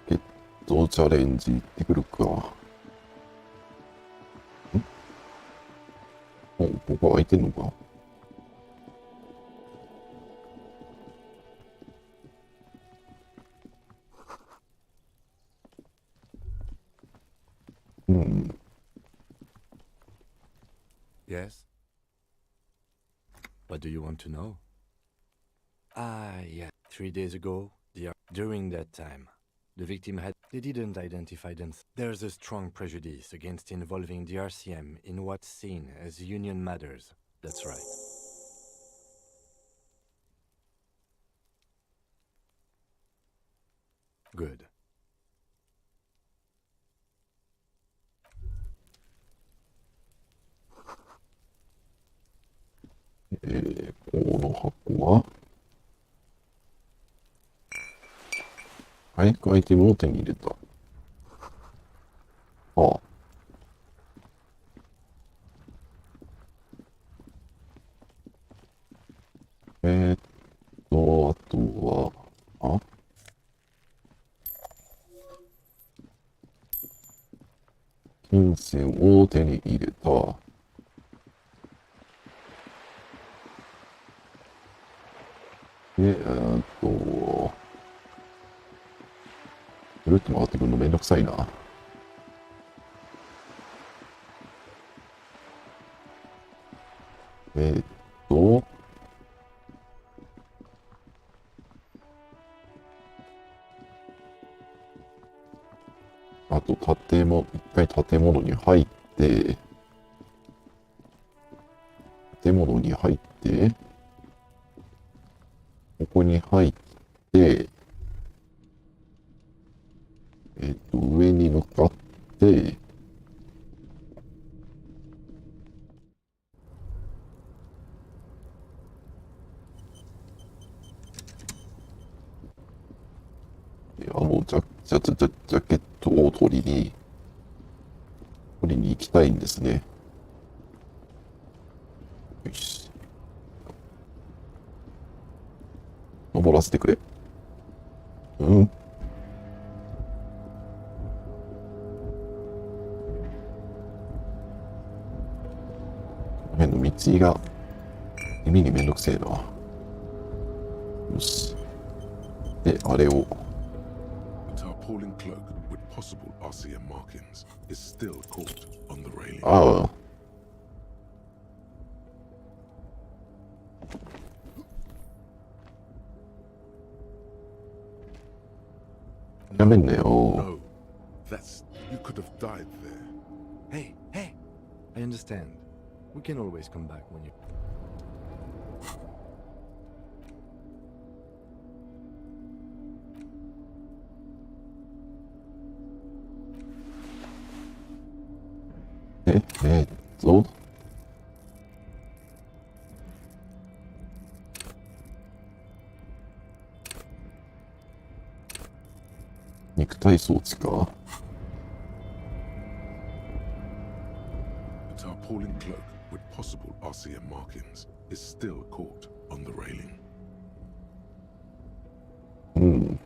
ケットチャレンジ行ってくるか。ここ空いてんのか。うん。Yes? What do you want to know? Ah, yeah. 3 days ago, during that time, the victim they didn't identify themselves. There's a strong prejudice against involving the RCM in what's seen as union matters. That's right. Good. この箱は早くアイテムを手に入れた。ああ。あとは、金銭を手に入れた。で、ぐるっと回ってくるのめんどくさいな。えーっと、あと一回建物に入って、ここに入って、上に向かって、ジャケットを取りに行きたいんですね。よし。登らせてくれ。うん。この辺の道が地味にめんどくせえな。よし。で、あれを。Tarpaulin cloak with possible RCM markings is still caught on the railing. ああ。やめんなよ。 No. That's... You could have died there. Hey, hey! I understand. We can always come back when you...えっと。肉体装置か。A tarpaulin cloak with possible RCM markings is still caught on the railing. うん。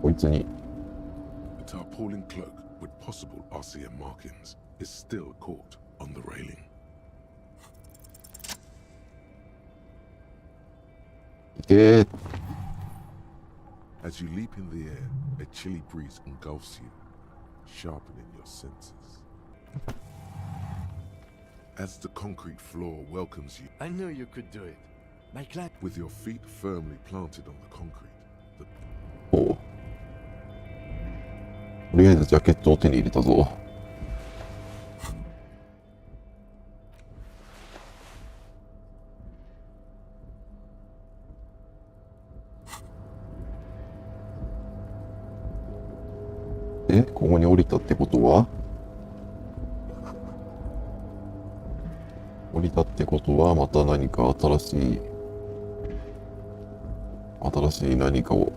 こいつに。 A tarpaulin cloak with possible RCM markings is still caught on the railing. いけー。 As you leap in the air, a chilly breeze engulfs you, sharpening your senses. As the concrete floor welcomes you, I knew you could do it. My client... with your feet firmly planted on the concrete, the おう。とりあえずジャケットを手に入れたぞ。で、ここに降りたってことは、降りたってことはまた何か新しい何かを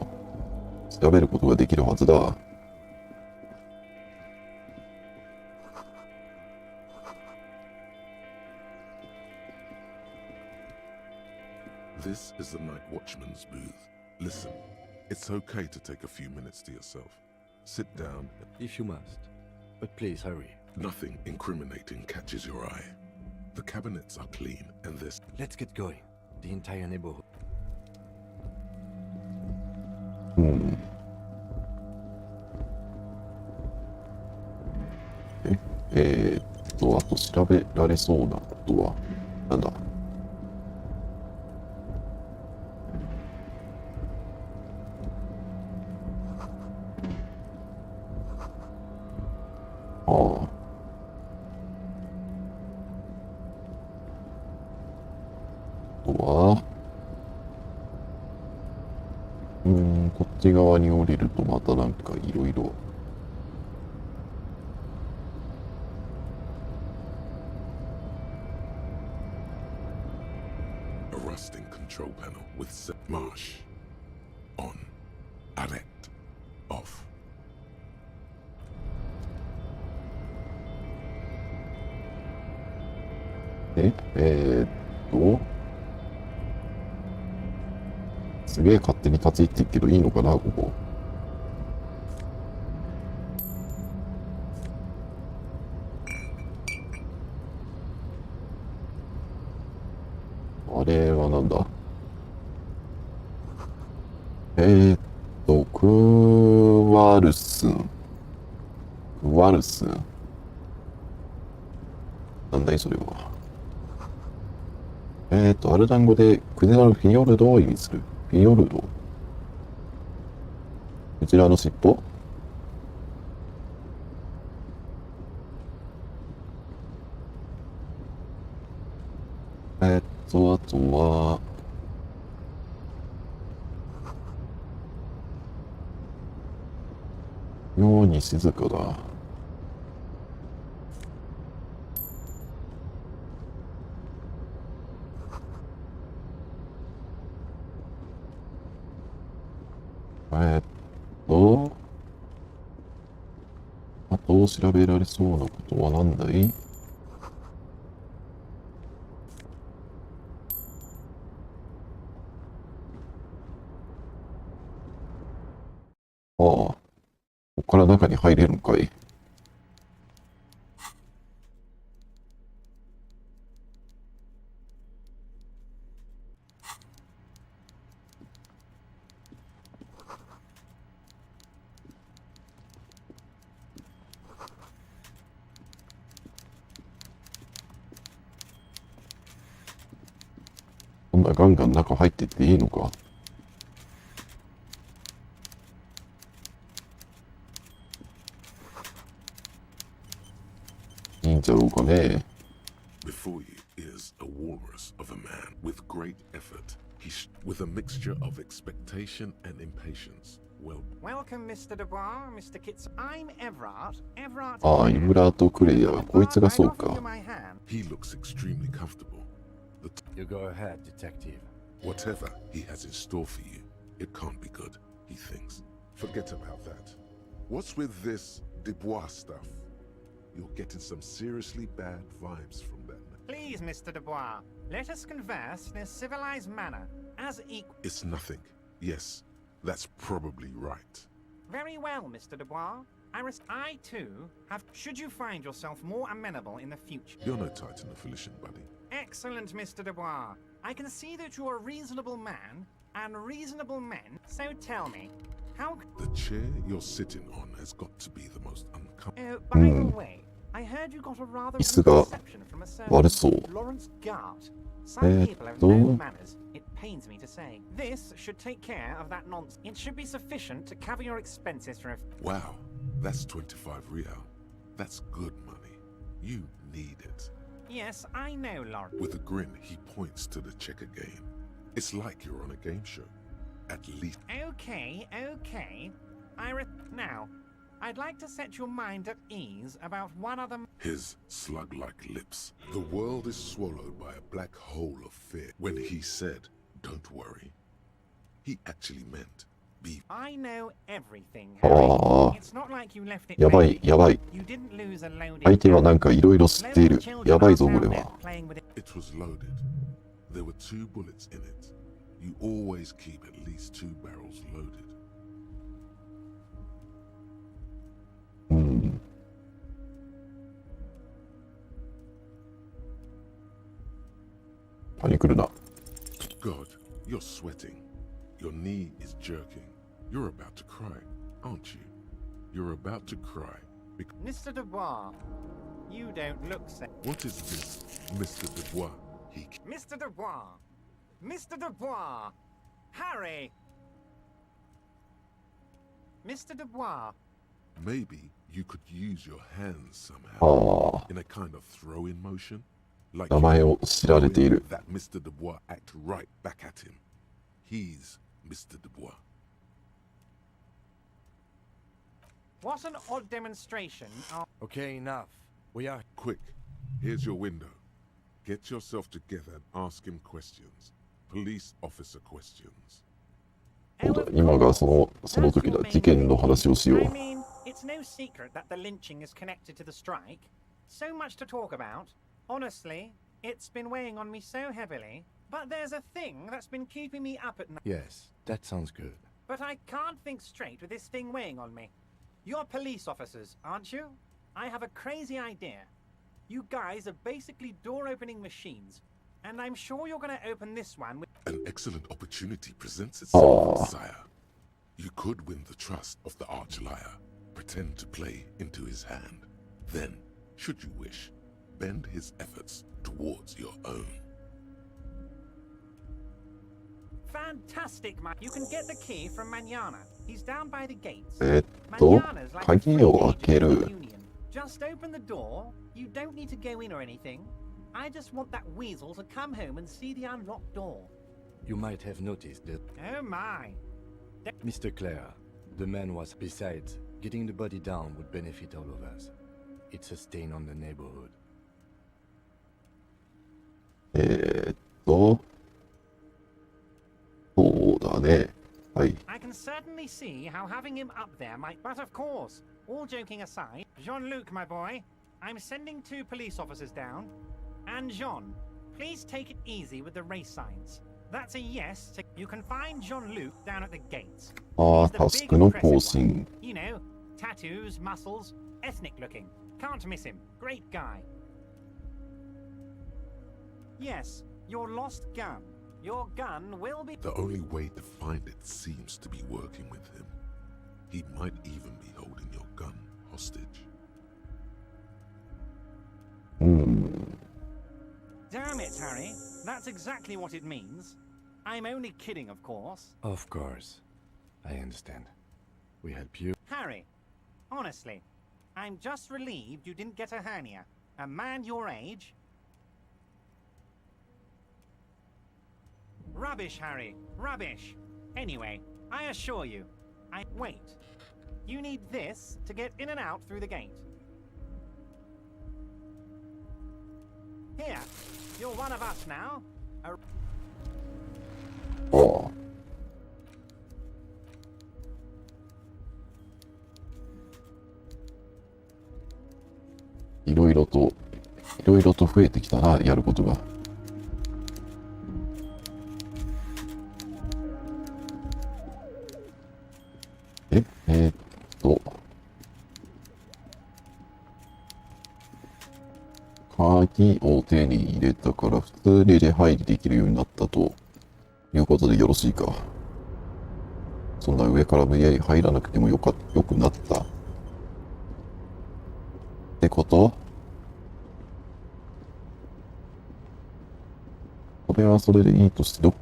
調べることができるはずだ。This is the night watchman's booth. Listen, it's okay to take a few minutes to yourself. Sit down. If you must. But please hurry. Nothing incriminating catches your eye. The cabinets are clean and this. Let's get going. The entire neighborhood. うん。あと調べられそうなことは、なんだ。ああ。あとは、こっち側に降りるとまたなんかいろいろ。A rusting control panel with set marsh. On. Alert. Off. すげえ勝手に立ち入っていくけどいいのかな、ここ。あれはなんだ。クワルスン。クワルスン。なんだいそれは。アルダン語でクジラのフィヨルドを意味する。フィヨルド。クジラの尻尾？あとは、妙に静かだ。あと調べられそうなことは何だい？ああ、ここから中に入れるのかい？んなガンガン中入ってっていいのか。いいんじゃろうかね。Before you is a walrus of a man with great effort. With a mixture of expectation and impatience. Welcome, Mr. Dubois, Mr. Kitts. I'm Everard. Everard. ああ、イムラート・クレイヤー。こいつがそうか。He looks extremely comfortable. You go ahead, detective. Whatever he has in store for you, it can't be good, he thinks. Forget about that. What's with this Dubois stuff? You're getting some seriously bad vibes from that. Please, Mr. Dubois, let us converse in a civilized manner, as equal. It's nothing. Yes, that's probably right. Very well, Mr. Dubois. I too have. Should you find yourself more amenable in the future? You're no Titan affiliation, buddy. Excellent, Mr. Dubois. I can see that you're a reasonable man, and reasonable men. So tell me, how? The chair you're sitting on has got to be the most uncomfortable. Oh, by the way, I heard you got a rather rude reception from a certain Lawrence Gart. Some people have no manners. It pains me to say. This should take care of that nonsense. It should be sufficient to cover your expenses for a... Wow, that's 25 real. That's good money. You need it. Yes, I know, Lawrence. With a grin, he points to the checker game. It's like you're on a game show. At least... Okay. Now, I'd like to set your mind at ease about one other... His slug-like lips. The world is swallowed by a black hole of fear. When he said, don't worry, he actually meant be... I know everything, Harry. It's not like you left it やばい、やばい。 You didn't lose a loaded... 相手はなんかいろいろ知っている。やばいぞ、これは。It was loaded. There were 2 bullets in it. You always keep at least 2 barrels loaded. 何来るな。 God, you're sweating. Your knee is jerking. You're about to cry, aren't you? You're about to cry because... Mr. Dubois, you don't look so... What is this, Mr. Dubois? Mr. Dubois! Mr. Dubois! Harry! Mr. Dubois! Maybe you could use your hands somehow. In a kind of throw-in motion. Like 名前を知られている。 that Mr. Dubois act right back at him. He's Mr. Dubois. What an odd demonstration of... Okay, enough. We are... Quick, here's your window. Get yourself together and ask him questions. Police officer questions. そうだ、今がその時だ。事件の話をしよう。 I mean, it's no secret that the lynching is connected to the strike. So much to talk about. Honestly, it's been weighing on me so heavily. But there's a thing that's been keeping me up at night. Yes, that sounds good. But I can't think straight with this thing weighing on me. You're police officers, aren't you? I have a crazy idea. You guys are basically door-opening machines. And I'm sure you're going to open this one with... An excellent opportunity presents itself, sire. You could win the trust of the arch-liar. Pretend to play into his hand. Then, should you wish, bend his efforts towards your own. Fantastic, man. You can get the key from Manana. He's down by the gates. 鍵を開ける。 Just open the door. You don't need to go in or anything. I just want that weasel to come home and see the unlocked door. You might have noticed that... Oh my. Mr. Clare, the man was... Besides, getting the body down would benefit all of us. It's a stain on the neighborhood. そうだね。はい。 I can certainly see how having him up there might... But of course, all joking aside, Jean-Luc, my boy, I'm sending 2 police officers down. And Jean, please take it easy with the race signs. That's a yes to... You can find Jean-Luc down at the gates. ああ、タスクの更新。 You know, tattoos, muscles, ethnic looking. Can't miss him. Great guy. Yes, your lost gun. Your gun will be... The only way to find it seems to be working with him. He might even be holding your gun hostage. Damn it, Harry. That's exactly what it means. I'm only kidding, of course. Of course. I understand. We help you. Harry, honestly, I'm just relieved you didn't get a hernia. A man your age. Rubbish, Harry. Rubbish. Anyway, I assure you, wait. You need this to get in and out through the gate. Here, you're one of us now. ああ。いろいろと増えてきたな、やることが。鍵を手に入れたから普通に出入りできるようになったということでよろしいか。そんな上から無理やり入らなくてもよくなったってこと？それはそれでいいとしてどっ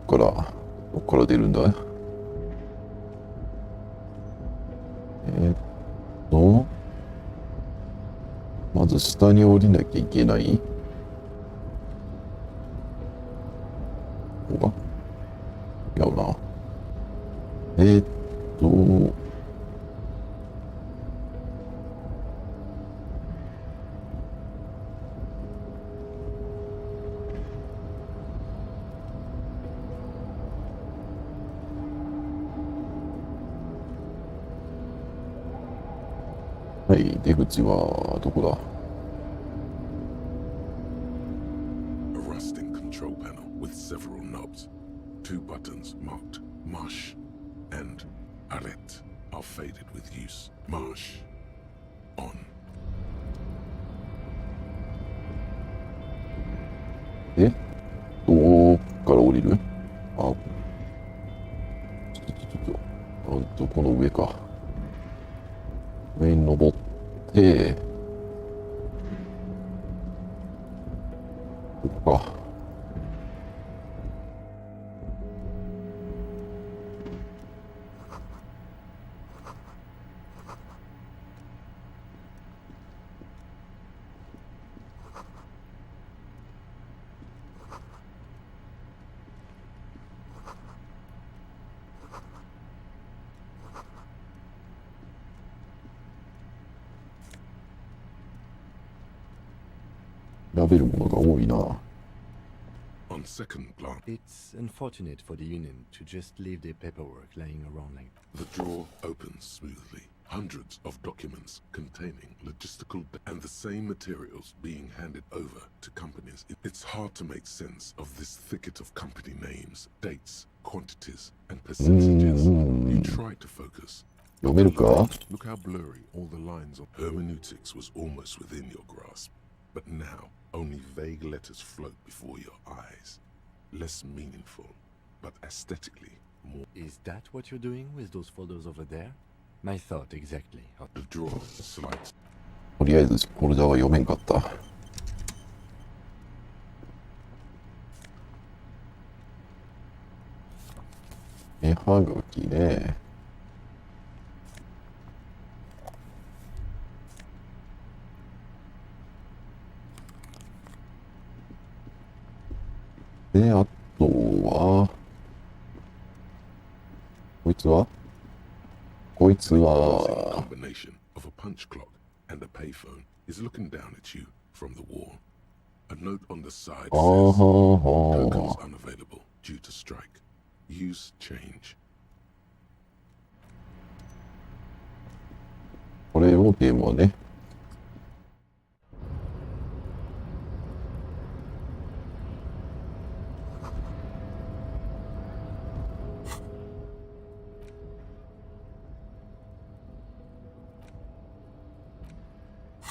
から出るんだ？まず下に降りなきゃいけない。ここが違うな。はい、出口はどこだ？ A rusting control panel with several knobs. 2 buttons marked Marsh and Arrête are faded with use. Marsh. On. どっから降りる？この上か。上に登って、ここか。調べるものが多いな。On second glance, It's unfortunate for the Union to just leave their paperwork lying around like the drawer opens smoothly. Hundreds of documents containing logistical and the same materials being handed over to companies. It's hard to make sense of this thicket of company names, dates, quantities, and percentages. You try to focus. 読めるか？ Look how blurry all the lines of hermeneutics was almost within your grasp. But now, only vague letters float before your eyes. Less meaningful, but aesthetically more. Is that what you're doing with those folders over there? My thought exactly. The drawer slides. とりあえずフォルダは読めんかった。絵はがきね。で、あとは、こいつは combination of a punch clock and a payphone is looking down at you from the wall. A note on the side says, tokens unavailable due to strike. Use change. これをゲームはね。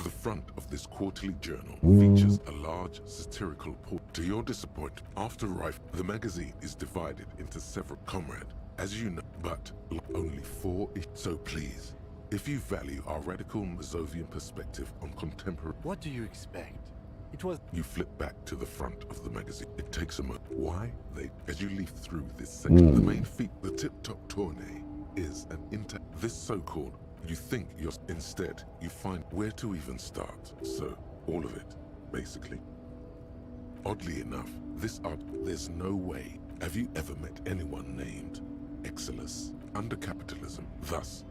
The front of this quarterly journal features a large satirical port. To your disappointment, after Rife, the magazine is divided into several comrades, as you know, but only 4. So please, If you value our radical Mazovian perspective on contemporary... What do you expect? It was... You flip back to the front of the magazine. It takes a moment. Why? As you leaf through this section, the main feat, the tip-top tournée, is an this so-called... You think you're... Instead, you find where to even start. So, all of it, basically. Oddly enough, there's no way. Have you ever met anyone named Exilus under capitalism? Thus,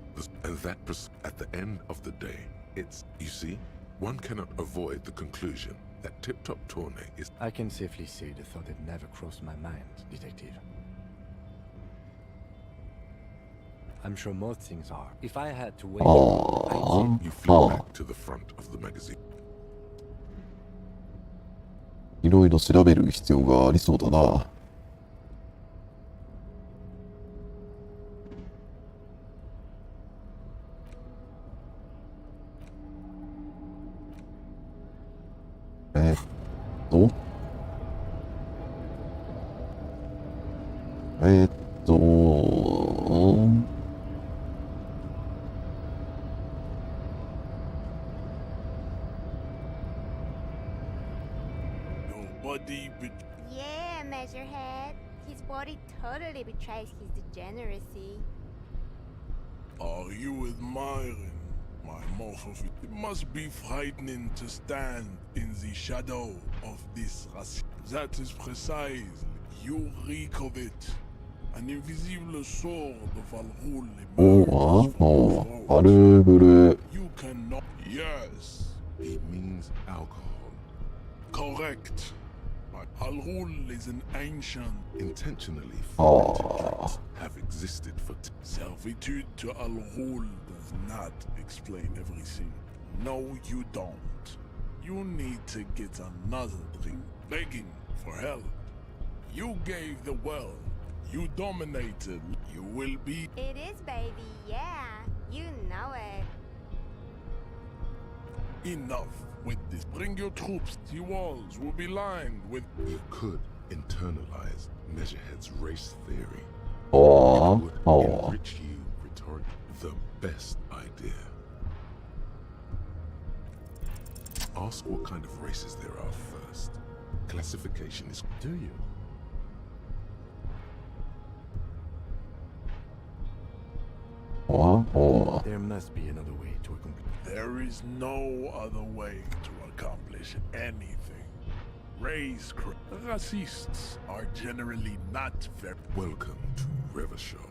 and that at the end of the day, it's, you see, one cannot avoid the conclusion that tip-top tournée is... I can safely say the thought had never crossed my mind, Detective. I'm sure most things are. If I had to wait... You flip back to the front of the magazine. いろいろ調べる必要がありそうだな。とYeah, Measurehead. His body totally betrays his degeneracy. Are you admiring my morph of it? It must be frightening to stand in the shadow of this race. That is precisely. You reek of it. An invisible sword of Alrul emerges. You cannot. Yes. He means alcohol. Correct. Alrul is an ancient, intentionally fermented drinks have existed for... Servitude to Alrul does not explain everything. No, you don't. You need to get another drink. Begging for help. You gave the world. You dominated. You will be... It is, baby, yeah. You know it. Enough with this. Bring your troops. The walls will be lined with... You could internalize Measurehead's race theory. It would enrich you rhetorically. The best idea. Ask what kind of races there are first. Classification is... Do you? There must be another way to accomplish. There is no other way to accomplish anything. Racists are generally not very... Welcome to Revachol.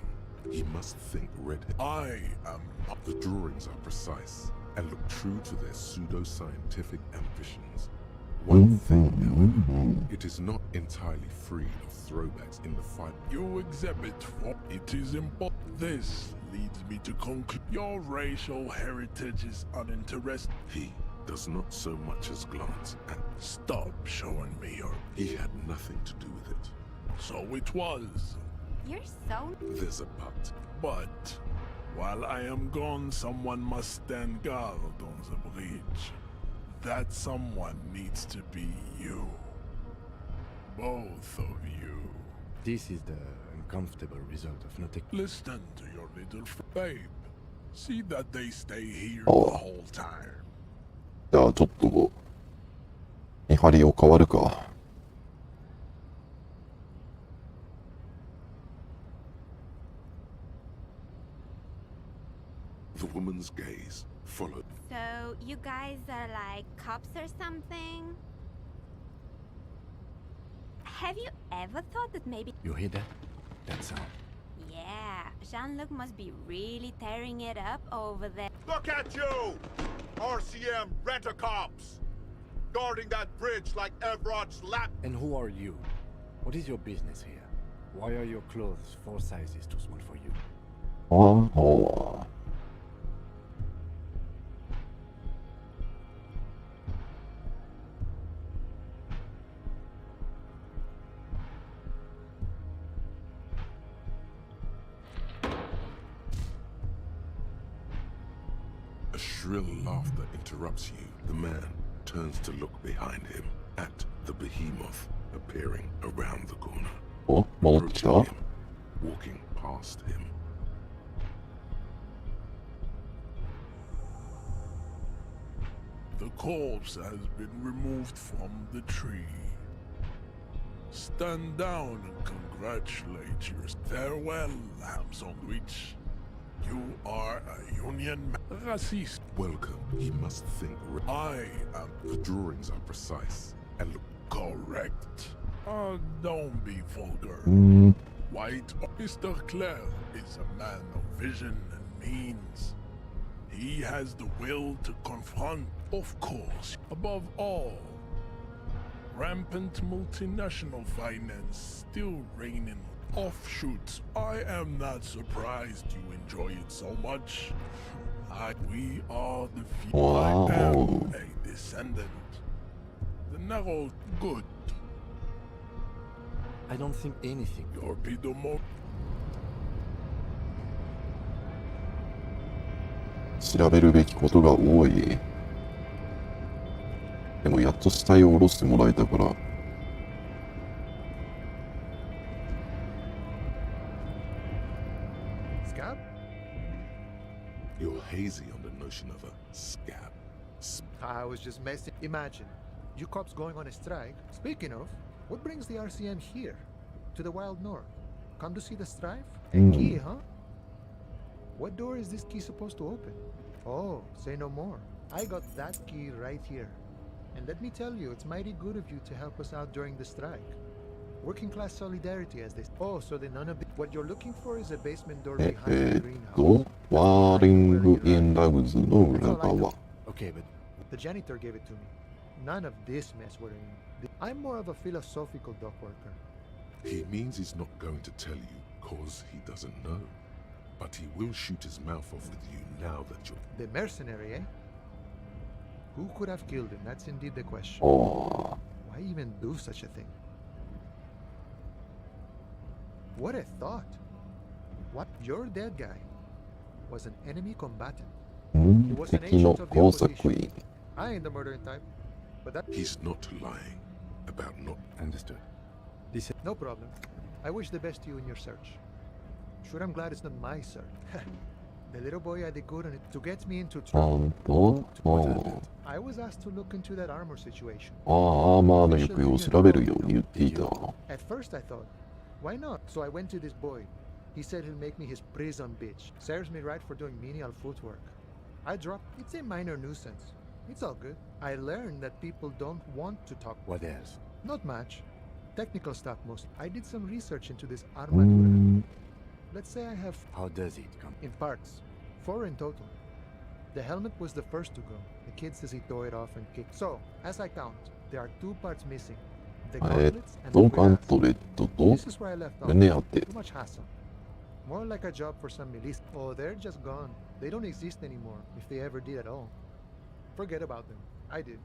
You must think redhead. I am not... The drawings are precise and look true to their pseudo-scientific ambitions. One thing, however, it is not entirely free of throwbacks in the fight. You exhibit what it is important. This leads me to conclude your racial heritage is uninteresting. He does not so much as glance at... Stop showing me your... He had nothing to do with it. So it was. You're so... There's a but. But, while I am gone, someone must stand guard on the bridge. That someone needs to be you. Both of you. This is the uncomfortable result of not... Listen to your little babe. See that they stay here the whole time. じゃあちょっと見張りを変わるか。The woman's gaze followed. So, you guys are like cops or something? Have you ever thought that maybe... You hear that? That sound? Yeah, Jean-Luc must be really tearing it up over there. Look at you! RCM rent-a-cops! Guarding that bridge like Everard's lap... And who are you? What is your business here? Why are your clothes 4 sizes too small for you? A shrill laughter interrupts you. The man turns to look behind him at the behemoth appearing around the corner. Approaching him, walking past him. The corpse has been removed from the tree. Stand down and congratulate yours. Farewell, ham sandwich. You are a union racist. Welcome. He must think. I am The drawings are precise and look correct. Don't be vulgar. White Mr. Clare is a man of vision and means. He has the will to confront, of course, above all. Rampant multinational finance still reigning offshoots. I am not surprised you enjoy it so much. We are the few. Wow. I am a descendant. The narrow good. I don't think anything. Torpedo mo. 調べるべきことが多い。でもやっと死体を下ろしてもらえたから。Scab? You're hazy on the notion of a scab. I was just messing. Imagine, you cops going on a strike. Speaking of, what brings the RCM here? To the wild north? Come to see the strife? A key, huh? What door is this key supposed to open? Oh, say no more. I got that key right here. And let me tell you, it's mighty good of you to help us out during the strike. Working class solidarity, as they say. Oh, so then none of what you're looking for is a basement door behind the greenhouse. ワーリング・イン・ラグズの裏側。Okay, but the janitor gave it to me. None of this mess we're in. I'm more of a philosophical dock worker. He means he's not going to tell you cause he doesn't know. But he will shoot his mouth off with you now that you're... The mercenary, eh? Who could have killed him? That's indeed the question. Oh. Why even do such a thing? What a thought. What? Your dead guy was an enemy combatant. He was an 敵の agent of the 工作 opposition. 員。 I ain't the murdering type. But that... He's not lying about not... Understood. No problem. I wish the best to you in your search. Sure, I'm glad it's not my search. The little boy had it good on it to get me into な trouble. んと、 I was asked to look into that armor situation. アーマーの行方を調べるように言っていた。 At first I thought, why not? So I went to this boy. He said he'll make me his prison bitch. Serves me right for doing menial footwork. I dropped. It's a minor nuisance. It's all good. I learned that people don't want to talk. What else? Not much. Technical stuff most. I did some research into this armadura. Let's say I have... How does it come? In parts. 4 in total. The helmet was the first to go. The kid says he tore it off and kicked. So, as I count, there are 2 parts missing. The gauntlets and the ガン cuirass. トレットと This is where I left off. 胸当て。 Too much hassle. More like a job for some militia. Oh, they're just gone. They don't exist anymore, if they ever did at all. Forget about them. I did.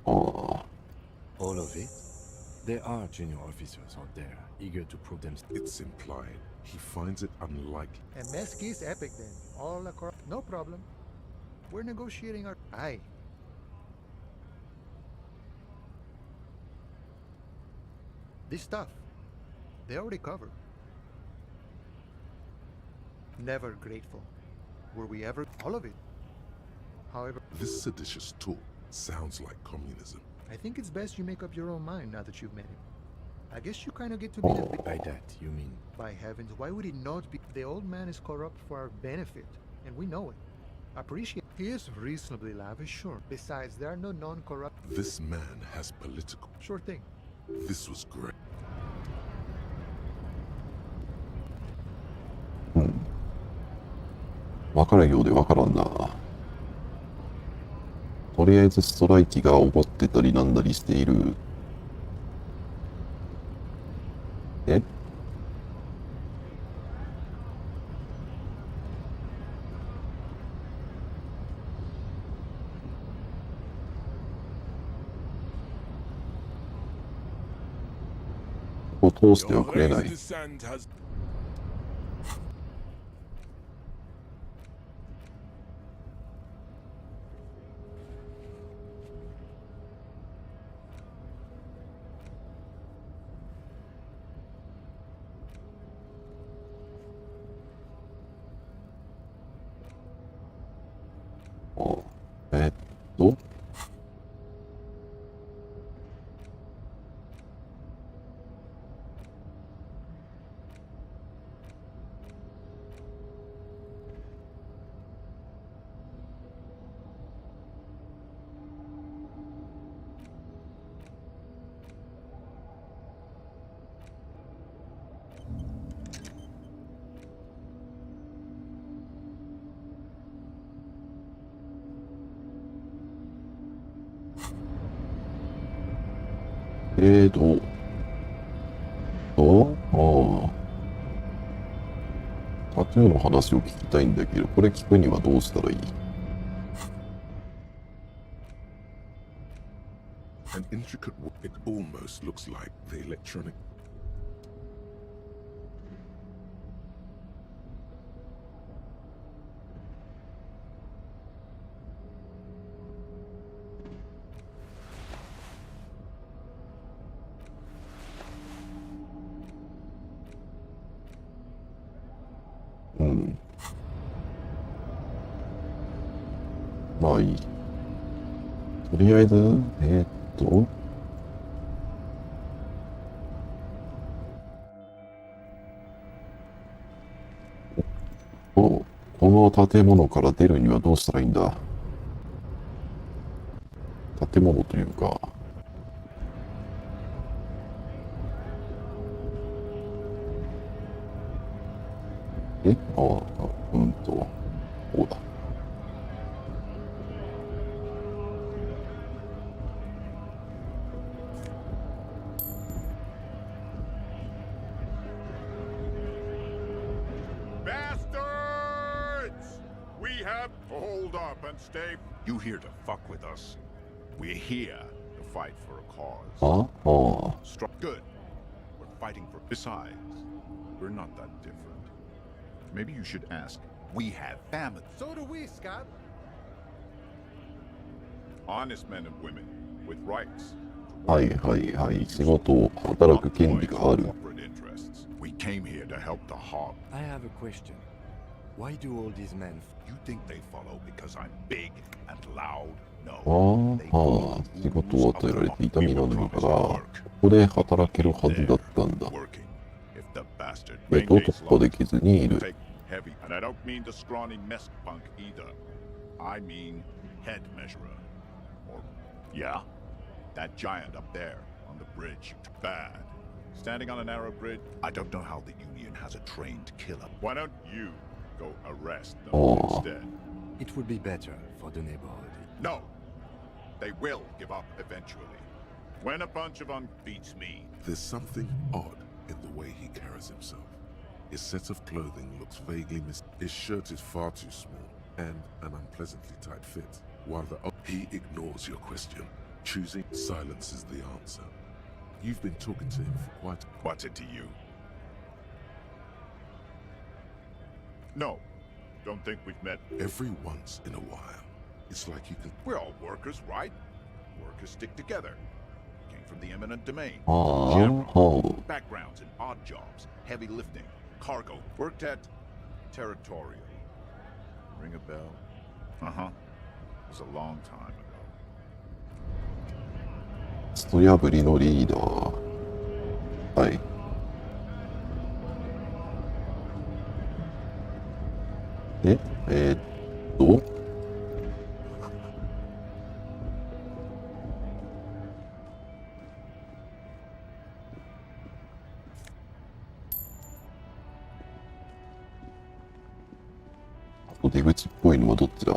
Ah. All of it? There are junior officers out there, eager to prove themselves. It's implied. He finds it unlikely. And Mesqui's epic then. All across. No problem. We're negotiating our... Aye. This stuff, they already covered. Never grateful. Were we ever... All of it. However... This seditious talk sounds like communism. I think it's best you make up your own mind now that you've met him. I guess you kind of get to be the... By that, you mean? By heavens, why would he not be? The old man is corrupt for our benefit, and we know it. Appreciate. He is reasonably lavish, sure. Besides, there are no non-corrupt... This man has political... Sure thing. This was great. わからんようでわからんな。とりあえずストライキが起こってたりなんだりしている。え？ここ通してはくれない。 Your あ、えーっと、どうタトゥーの話を聞きたいんだけど、これ聞くにはどうしたらいい？ An intricate it almost looks like the electronic. Hmm. まあいい。とりあえず、この建物から出るにはどうしたらいいんだ？建物というか、こうだ。Bastards! We have hold up and stay. You here to fuck with us? We're here to fight for a cause. Good. We're fighting for. Besides, we're not that different. Maybe you should ask. We have family. So do we, Scott. Honest men and women with rights. はいはいはい。仕事を働く権利がある。Corporate interests. We came here to help the hog. I have a question. Why do all these men? You think they follow because I'm big and loud? 仕事を与えられていた身なのだから、ここで働けるはずだったんだ。突破できずにいる。Heavy, and I don't mean the scrawny mess punk either. I mean head measurer. Or, yeah, that giant up there on the bridge. Bad. Standing on a narrow bridge. I don't know how the Union has a trained killer. Why don't you go arrest them instead? It would be better for the neighborhood. No, they will give up eventually. When a bunch of beats me. There's something odd in the way he carries himself. His set of clothing looks vaguely His shirt is far too small and an unpleasantly tight fit, while he ignores your question, choosing silence is the answer. You've been talking to him for quite. What's it to you? No, don't think we've met. Every once in a while, it's like you can. We're all workers, right? Workers stick together. Came from the eminent domain. Backgrounds in odd jobs, heavy lifting, cargo. Worked at Territorial. Ring a bell? Uh-huh. It was a long time ago. スト破りのリーダー。はい。出口っぽいのはどっちだ？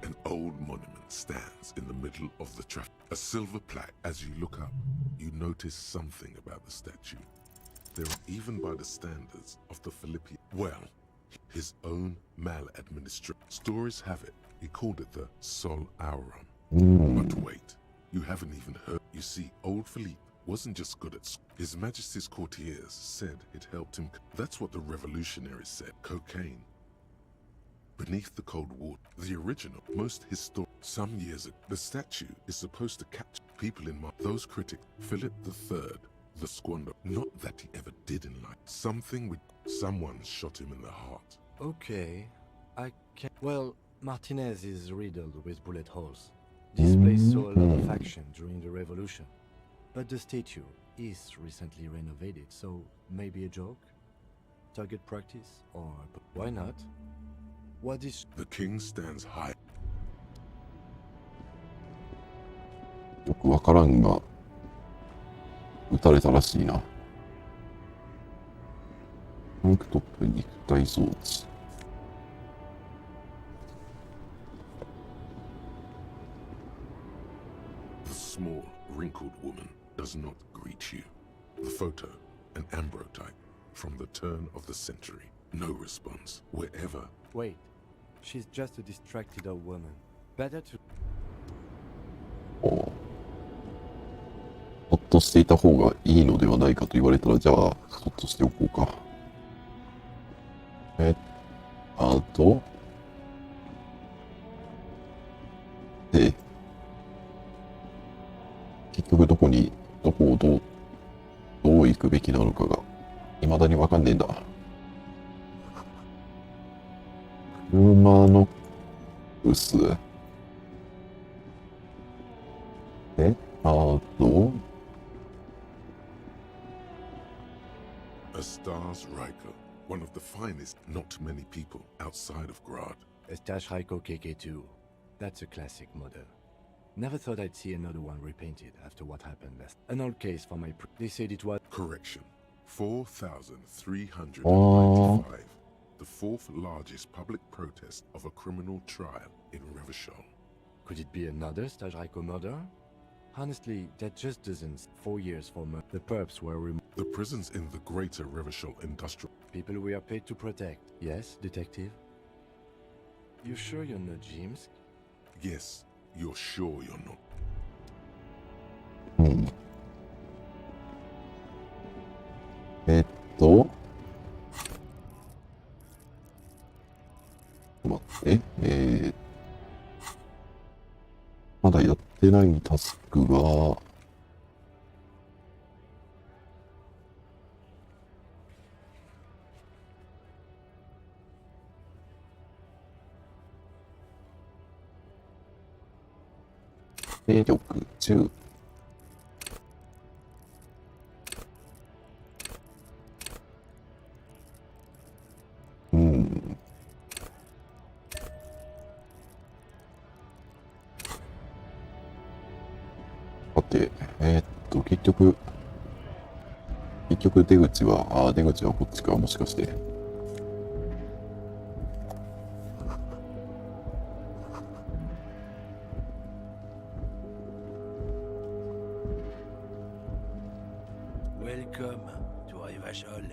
An old monument stands in the middle of the traffic. A silver plaque. As you look up, you notice something about the statue. There are even by the standards of the Philippian. Well, his own maladministration. Stories have it. He called it the Sol Aurum. But wait, you haven't even heard. You see, old Philippe wasn't just good at school. His Majesty's courtiers said it helped him. That's what the revolutionaries said. Cocaine. Beneath the cold water, the original, most historic. Some years ago, the statue is supposed to capture people in mind. Those critics, Philip III, the squander. Not that he ever did in life. Something with someone shot him in the heart. Okay, I can. Well, Martinez is riddled with bullet holes. This place saw a lot of action during the revolution. But the statue is recently renovated, so maybe a joke? Target practice? Or why not? What is... The king stands high. よくわからんが、撃たれたらしいな。タンクトップ肉体装置。The small, wrinkled woman does not greet you. The photo, an ambrotype from the turn of the century. No response, wherever. Wait, she's just a distracted old woman. Better to... ほっとしていた方がいいのではないかと言われたら、じゃあ、ほっとしておこうか。あと、結局どこをどう行くべきなのかが、未だにわかんねえんだ。車の薄あと、A star's Riker, one of the finest, not many people outside of Grad. Estash Raiko KK2. That's a classic model. Never thought I'd see another one repainted after what happened last. An old case for my... They said it was... Correction. 4,395. The fourth largest public protest of a criminal trial in Revachol. Could it be another Staj Raiko murder? Honestly, that just doesn't... 4 years for murder. The perps were removed. The prisons in the greater Revachol industrial... People we are paid to protect. Yes, detective? You sure you're not James? Yes, you're sure you're not. 待って、まだやってないタスクが、勢力10。さて、結局出口はこっちか、もしかして。Welcome to Revachol.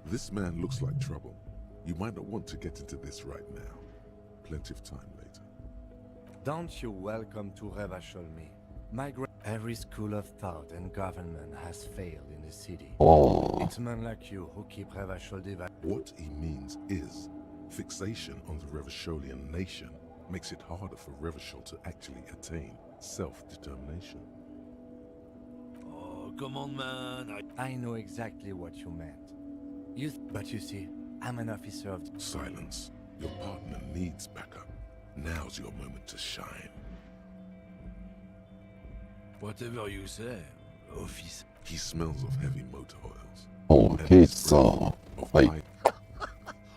This man looks like trouble. You might not want to get into this right now. Plenty of time later. Don't you welcome to Revachol me. Every school of thought and government has failed in the city. It's men like you who keep Revachol divided. What he means is, fixation on the Revacholian nation makes it harder for Revachol to actually attain self-determination. Oh, come on, man. I know exactly what you meant. But you see, I'm an officer of... Silence. Your partner needs backup. Now's your moment to shine. Whatever you say, office. He smells of heavy motor oils. Okay, so... Right.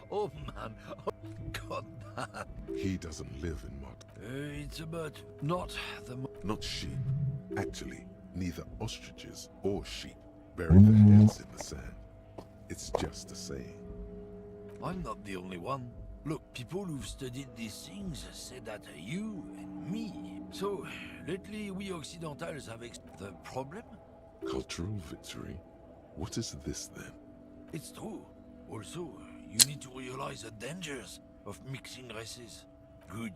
Oh, man. Oh, God, man. He doesn't live in mud. It's about not the... Not sheep. Actually, neither ostriches or sheep bury their heads in the sand. It's just a saying. I'm not the only one. Look, people who've studied these things say that you and me. So, lately we Occidentals have the problem? Cultural victory? What is this then? It's true. Also, you need to realize the dangers of mixing races. Good.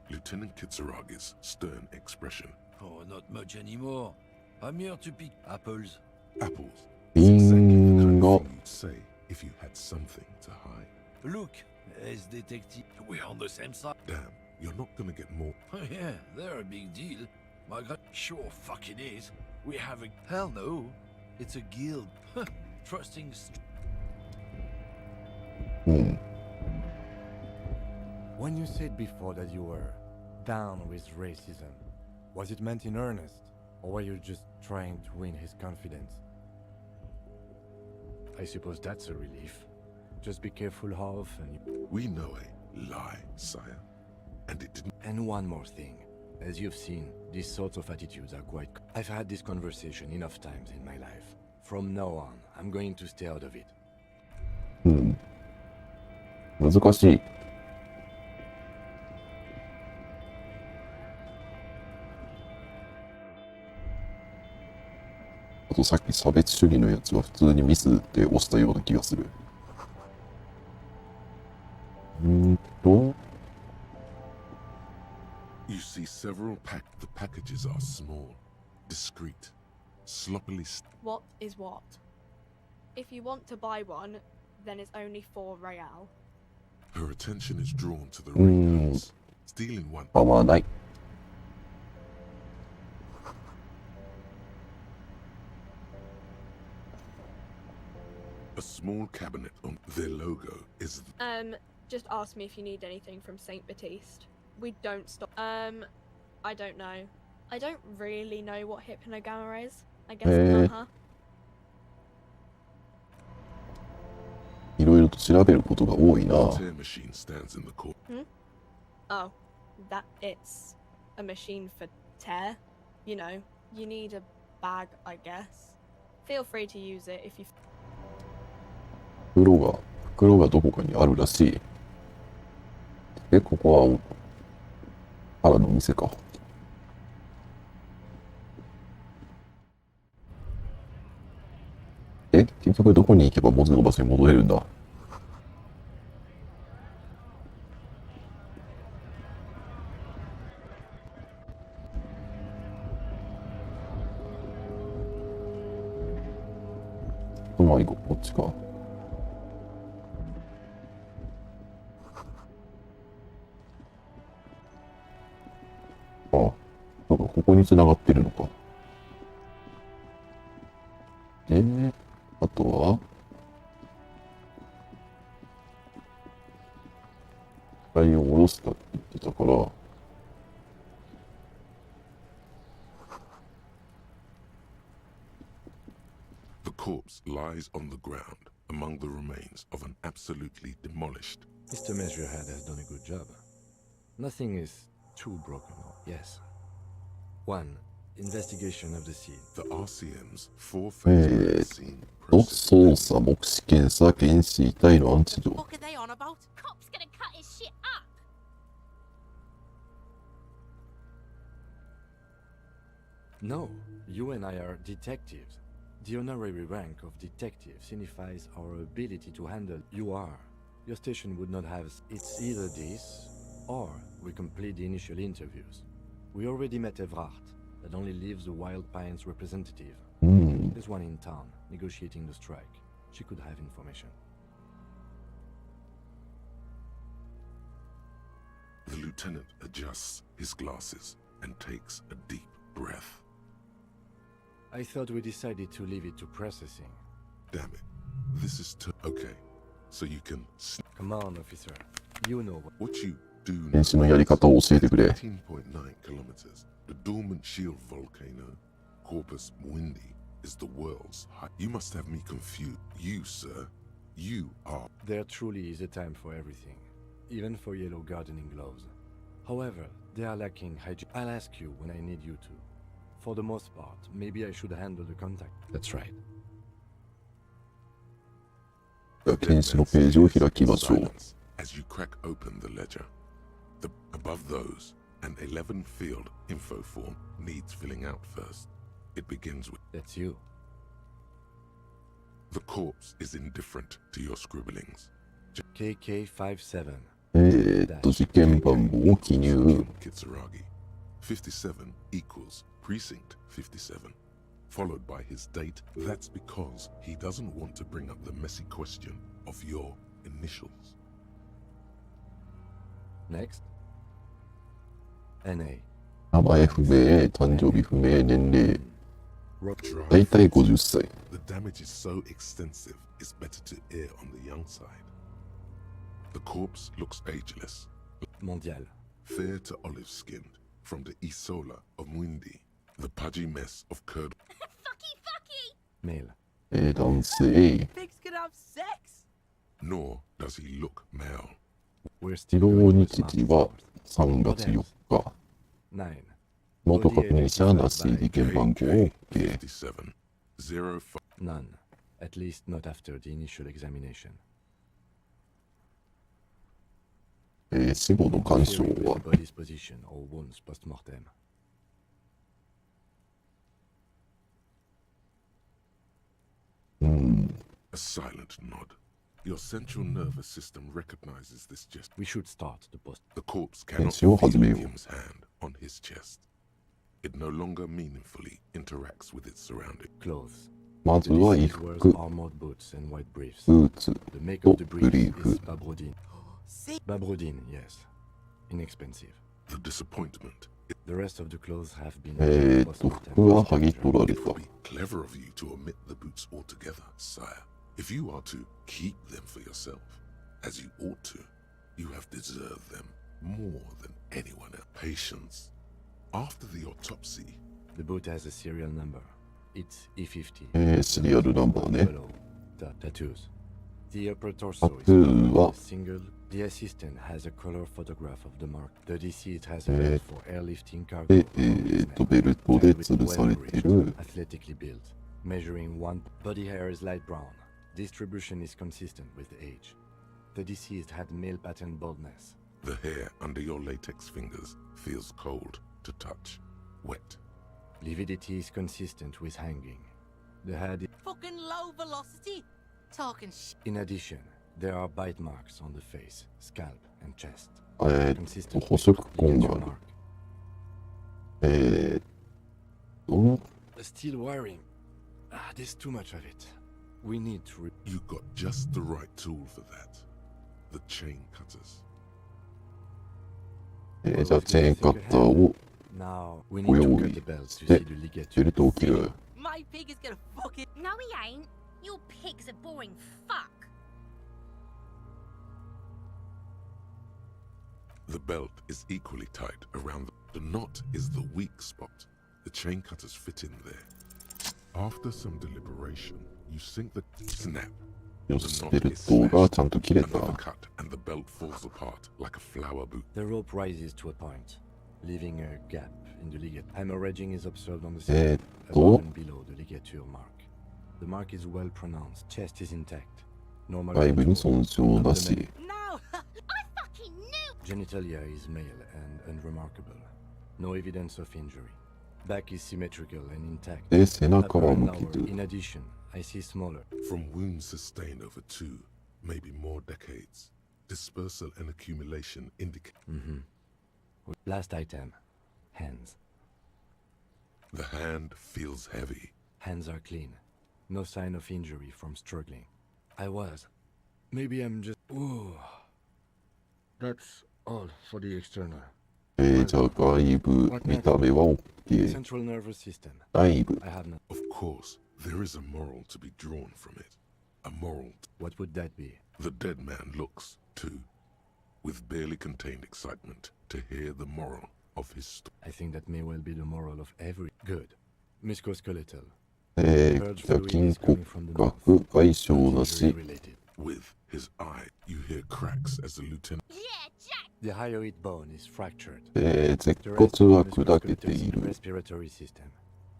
Lieutenant Kitsuragi's stern expression. Oh, not much anymore. I'm here to pick apples. Apples? It's exactly the kind of thing you'd say if you had something to hide. Look, As detective, we're on the same side. Damn, you're not gonna get more. Oh yeah, they're a big deal. My god, sure fucking is. We have a... Hell no. It's a guild. Trusting... When you said before that you were down with racism, was it meant in earnest? Or were you just trying to win his confidence? I suppose that's a relief. Just be careful how often you... We know a lie, sire. And it didn't... And one more thing. As you've seen, these sorts of attitudes are quite... I've had this conversation enough times in my life. From now on, I'm going to stay out of it. 難しい。あとさっき差別主義のやつは普通にミスで押したような気がする。You see several the packages are small, discreet, sloppily... What is what? If you want to buy one, then it's only 4 real. Her attention is drawn to the ring. Stealing one. 合わない。A small cabinet on their logo is... Just ask me if you need anything from St. Baptiste. We don't stop. I don't know. I don't really know what hypnogamma is. I guess huh? いろいろと調べることが多いな。machine stands in the court. Oh, that it's a machine for tear. You know, you need a bag, I guess. Feel free to use it if you... 袋がどこかにあるらしい。ここは原の店か。結局どこに行けば文字の場所に戻れるんだ。こっちか。なんかここに繋がってるのか。あとは機械を下ろしたって言ってたから、The corpse lies on the ground among the remains of an absolutely demolished... Mr. Measurehead has done a good job. Nothing is too broken, yes. 1. Investigation of the scene. The RCM's 4-phase scene process. 捜査、目視検査、検視、遺体の安置所。What are they on about? Cop's gonna cut his shit up. No, you and I are detectives. The honorary rank of detective signifies our ability to handle. You are. Your station would not have. It's either this, or we complete the initial interviews. We already met Evrard, that only leaves the Wild Pines representative. There's one in town, negotiating the strike. She could have information. The lieutenant adjusts his glasses and takes a deep breath. I thought we decided to leave it to processing. Damn it. This is okay. So you can... Come on, officer. You know what you do know. 検視のやり方を教えてくれ。18.9 kilometers. The dormant shield volcano, Corpus Mundi, is the world's high... You must have me confused. You, sir. You are... There truly is a time for everything. Even for yellow gardening gloves. However, they are lacking hygiene. I'll ask you when I need you to. For the most part, maybe I should handle the contact. That's right. 検視のページを開きましょう。 As you crack open the ledger, above those, an 11-field info form needs filling out first. It begins with... That's you. The corpse is indifferent to your scribblings. KK57. 事件番号を記入。 Kitsuragi. 57 equals precinct 57, followed by his date. That's because he doesn't want to bring up the messy question of your initials. Next. NA. 名前不明、誕生日不明、年齢。だいたい50歳。The damage is so extensive, it's better to err on the young side. The corpse looks ageless. Mondial. Fair to olive-skinned, from the Isola of Muindi, the pudgy mess of curd. Male. 男性。 Pigs can have sex. Nor does he look male. We're 死亡日時は3月4日。 9. 元確認者なし、事件番号 OK。 57 05 None. At least not after the initial examination. 死後の鑑賞 Interfering with は the body's position or wounds post-mortem. うん。 A silent nod. Your central nervous system recognizes this gesture. We should start the post. The corpse 検 cannot 視を feel 始めよう。 Kim's hand on his chest. It no longer meaningfully interacts with its surroundings. Clothes. まずは衣 Deceased wears 服、 armored boots and white briefs. ブーツ The make と of the ブ briefs リーフ is。Babrodine. Babrodine, yes. Inexpensive. The disappointment. The rest of the clothes have been 服は剥ぎ取られ It た would。be clever of you to omit the boots altogether, sire. If you are to keep them for yourself, as you ought to, you have deserved them more than anyone else. Patience. After the autopsy, The boot has a serial number. It's E50. シリアルナンバーね。 Below. Tattoos. The upper タ torso ト is ゥーは single. The assistant has a color photograph of the mark. The deceased has a belt for airlifting cargo. で、ベルトで吊るされてる。 Athletically built. Measuring one. Body hair is light brown. Distribution is consistent with age. The deceased had male pattern baldness. the hair under your latex fingers feels cold to touch, wet. Lividity is consistent with hanging. The head. Fucking low velocity. Talking shit. In addition, there are bite marks on the face, scalp, and chest. 捕食痕がある。Steel wiring. There's too much of it. We need to. You got just the right tool for that. The chain cutters. じゃあチェーンカッターを Now, we ご need 用 to 意 cut the belt し to て see the ligature. ベルトを切る。 My pig is gonna fucking. No, he ain't. Your pig's a boring fuck. The belt is equally tight around the knot is the weak spot. The chain cutters fit in there. After some deliberation, you sink the snap. よし、ベルトがちゃんと切れた。 Another cut and the belt falls apart like a flower boot. The rope rises to a point, leaving a gap in the ligate. Hemorrhaging is observed on the side, above and below the ligature mark. The mark is well pronounced. Chest is intact. Normal. 外部に損傷なし。 No, I fucking knew. Genitalia is male and unremarkable. No evidence of injury. Back is symmetrical and intact. で、背中 Upper は and 無傷。 lower. In addition, I see smaller. From wounds sustained over 2, maybe more decades, dispersal and accumulation indicate. Last item. Hands. The hand feels heavy. Hands are clean. No sign of injury from struggling. I was. Maybe I'm just. Ooh. That's all for the external. じゃあ外部、見た目は OK。 Central nervous system. 内部。 I have not. Of course, there is a moral to be drawn from it. A moral. What would that be? The dead man looks, too, with barely contained excitement to hear the moral of his story. I think that may well be the moral of every. Good. Musculoskeletal. じゃあ筋骨格、外傷なし。 With his eye, you hear cracks as the lieutenant. The hyoid bone is fractured. 舌骨は砕けている。 Respiratory system.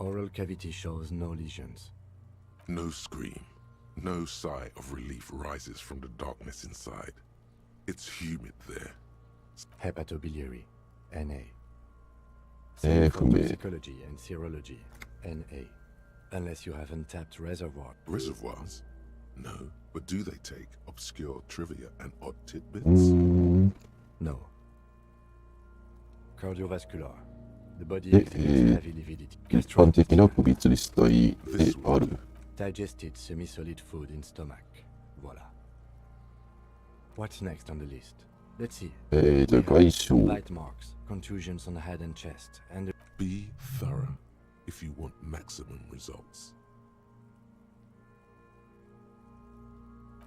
Oral cavity shows no lesions. No scream, no sigh of relief rises from the darkness inside. It's humid there. Hepatobiliary. NA. 不明。 Toxicology and serology. NA. Unless you have untapped reservoir. Reservoirs? No, but do they take obscure trivia and odd tidbits? No. Cardiovascular. The body で、 exhibits heavy lividity. 一般的な首吊り死体である。 Digested semi-solid food in stomach. Voila. What's next on the list? Let's see. じゃあ外傷。 Bite marks, contusions on the head and chest, and Be thorough if you want maximum results.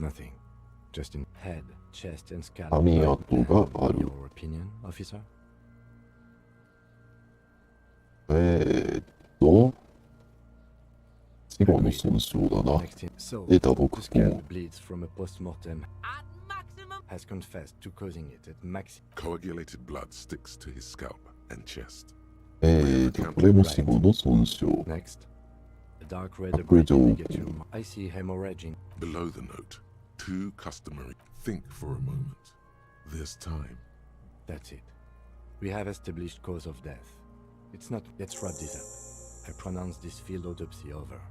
nothing. Just in head, chest, and scalp. 髪跡がある。 Your opinion, officer? 死後の損傷だな。 So, 出た僕 the scalp も。 bleeds from a post-mortem. Has confessed to causing it at maximum. Coagulated blood sticks to his scalp and chest. これも死後の損傷。 Next. A dark red 白状 abrasion gets you. I see hemorrhaging. Below the note, too customary. Think for a moment. There's time. That's it. We have established cause of death. It's not. Let's wrap this up. I pronounce this field autopsy over.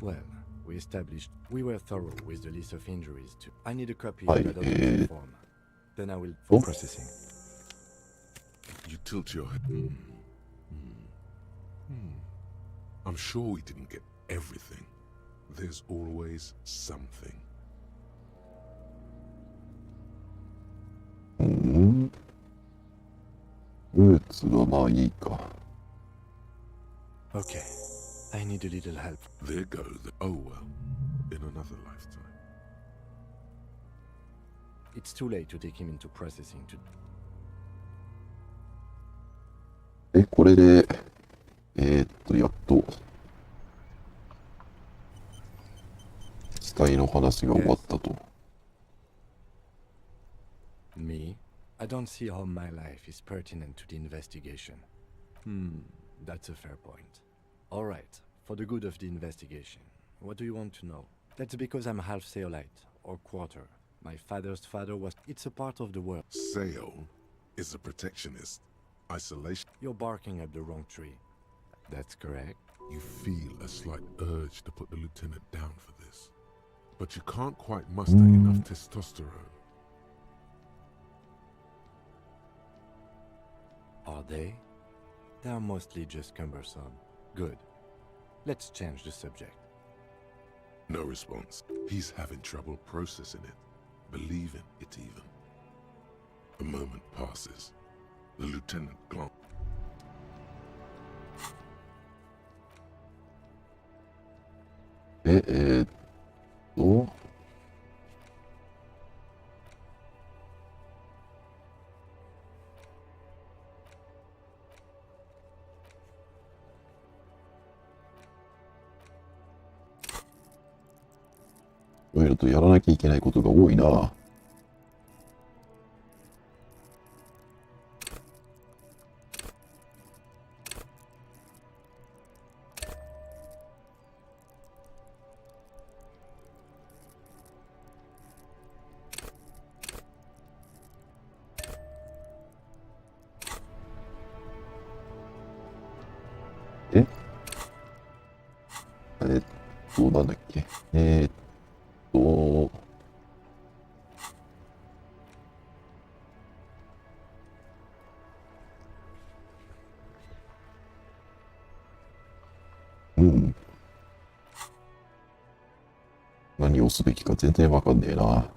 Well, we established we were thorough with the list of injuries too. I need a copy of that autopsy form. Then I will for processing. You tilt your head. I'm sure we didn't get everything. There's always something. ルーツはまあいいか。 Okay. I need a little help. There go the. Oh well. In another lifetime. It's too late to take him into processing to. これで、やっと、死体の話が終わったと。 Me? I don't see how my life is pertinent to the investigation. That's a fair point. All right, for the good of the investigation, what do you want to know? That's because I'm half Seolite, or quarter. My father's father was... It's a part of the world. Seol is a protectionist. Isolation. You're barking up the wrong tree. That's correct. You feel a slight urge to put the lieutenant down for this. But you can't quite muster enough testosterone. Are they? They are mostly just cumbersome. Good. Let's change the subject. No response. He's having trouble processing it, believing it even. A moment passes. The lieutenant glances. いろいろとやらなきゃいけないことが多いな。なんだっけ。何をすべきか全然わかんねえな。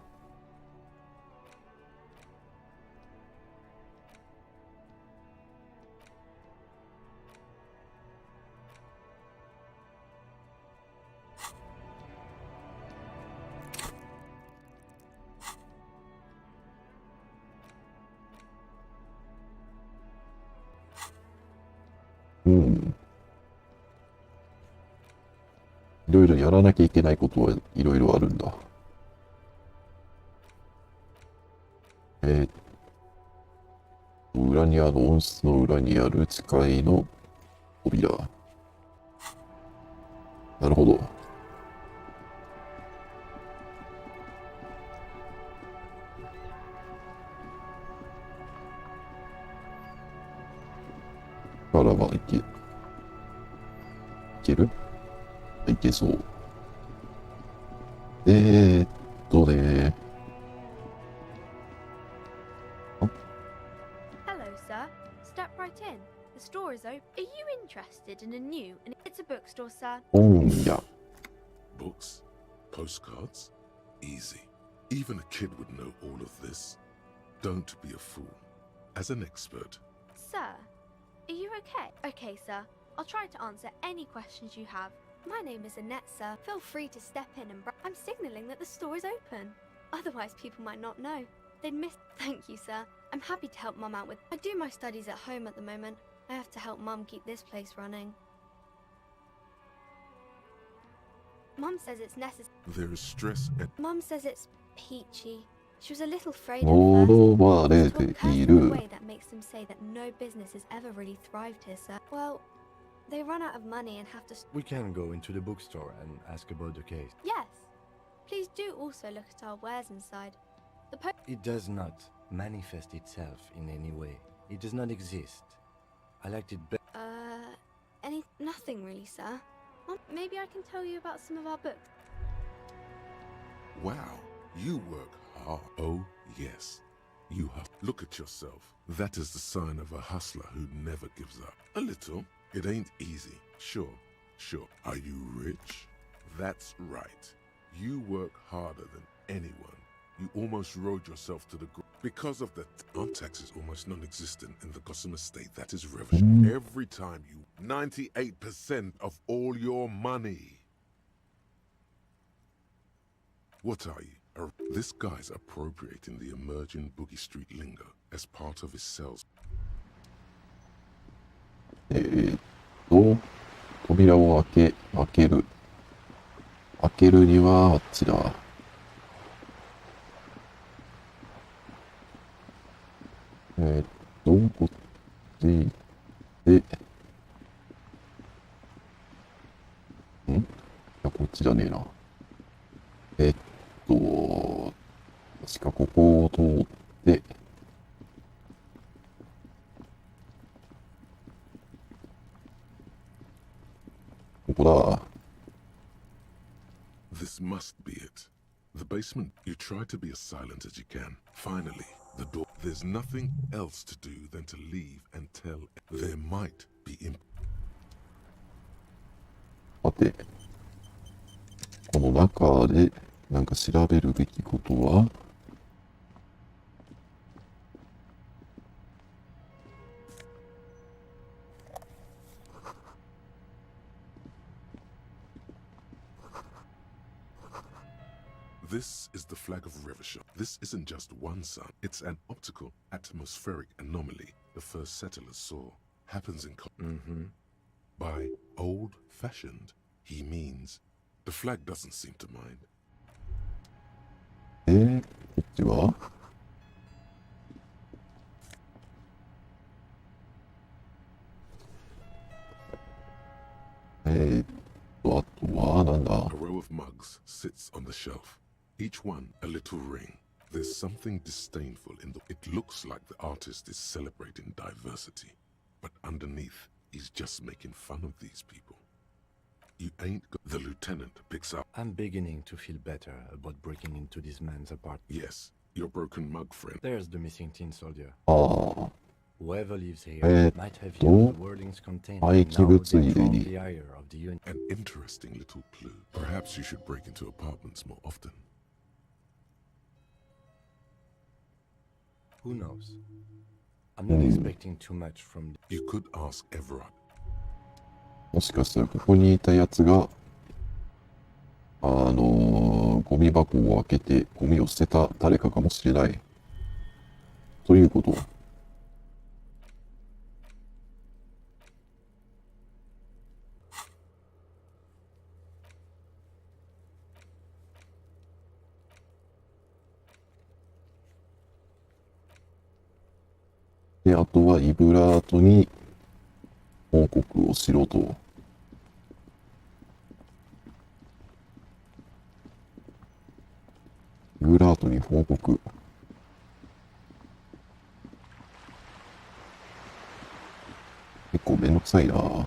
いろいろやらなきゃいけないことはいろいろあるんだ。裏に温室の裏にある地下の扉。なるほど。からはいける？いけそう。ね。Hello, sir. Step right in. The store is open. Are you interested in a new? And it's a bookstore, sir. 本屋。 Books? Postcards? Easy. Even a kid would know all of this. Don't be a fool. As an expert, Sir, are you okay? Okay, sir. I'll try to answer any questions you have. My name is Annette, sir. Feel free to step in and I'm signalling that the store is open. Otherwise, people might not know. They'd miss. Thank you, sir. I'm happy to help Mum out with. I do my studies at home at the moment. I have to help Mum keep this place running. Mum says it's necessary. there is stress and Mum says it's peachy. She was a little afraid at first. 呪われ It's to て a curse い in a る。 way that makes them say that no business has ever really thrived here, sir. Well, they run out of money and have to. We can go into the bookstore and ask about the case. Yes. Please do also look at our wares inside. The It does not manifest itself in any way. It does not exist. I liked it better. Nothing really, sir. Mum, maybe I can tell you about some of our books. wow, you work hard. Oh, yes. You have. Look at yourself. That is the sign of a hustler who never gives up. A little. It ain't easy. Sure. Are you rich? That's right. You work harder than anyone. You almost rode yourself to the ground. Because of the tax is almost non-existent in the Gotham estate. That is revolutionary. Every time you 98% of all your money. What are you? This guy's appropriating the emerging Boogie Street lingo as part of his sales. 扉を開ける。開けるにはあっちだ。こっち行って、いや、こっちじゃねえな。確かここを通って、ここだ。This must be it. The basement. You try to be as silent as you can. Finally, the door. There's nothing else to do than to leave and tell. There might be. 待て。この中でなんか調べるべきことはThis is the flag of Revachol. This isn't just one sun. It's an optical atmospheric anomaly the first settlers saw. Happens in... By old-fashioned, he means the flag doesn't seem to mind. こっちはあとはなんだ A row of mugs sits on the shelf. Each one a little ring. There's something disdainful in the... It looks like the artist is celebrating diversity. But underneath, he's just making fun of these people. You ain't got... The lieutenant picks up... I'm beginning to feel better about breaking into this man's apartment. Yes, your broken mug friend. There's the missing tin soldier. ああ Whoever lives here might have used the wordings contained in now they drawn the ire of the unit. An interesting little clue. Perhaps you should break into apartments more often. Who knows? I'm not expecting too much from... You could ask Everard. もしかしたらここにいたやつがゴミ箱を開けてゴミを捨てた誰かかもしれないということはで、あとはイブラートに報告をしろと。イブラートに報告。結構めんどくさいな。っ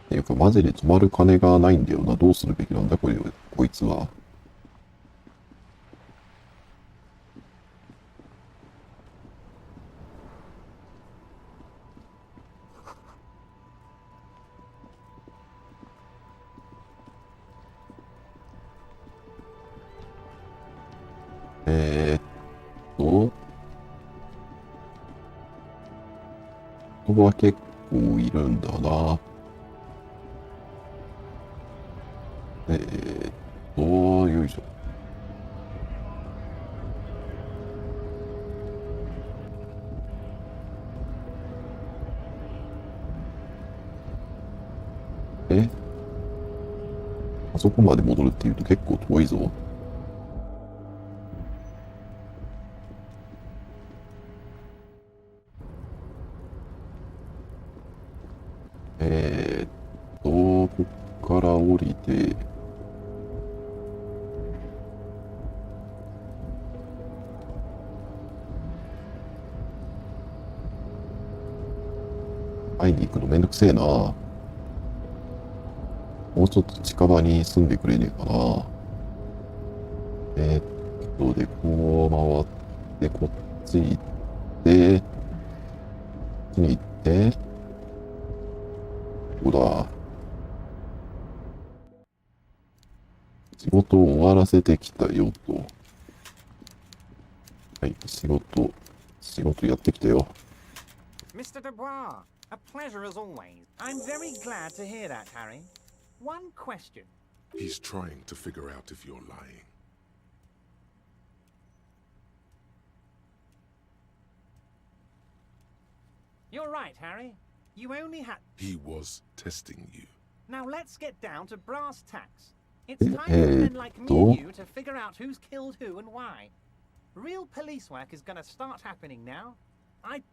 ていうかマジで止まる金がないんだよな。どうするべきなんだこいつは。人は結構いるんだな。よいしょ。あそこまで戻るっていうと結構遠いぞ。こっから降りて、会いに行くのめんどくせえな。もうちょっと近場に住んでくれねえかな。で、こう回って、こっち行って、こっちに行って、ここだ。仕事を終わらせてきたよと。はい、仕事やってきたよ。Mr. Dubois, a pleasure as always. I'm very glad to hear that, Harry. One question. He's trying to figure out if you're lying. You're right, Harry. You only had... He was testing you. Now let's get down to brass tacks. It's time for men like me and you to figure out who's killed who and why. Real police work is gonna start happening now.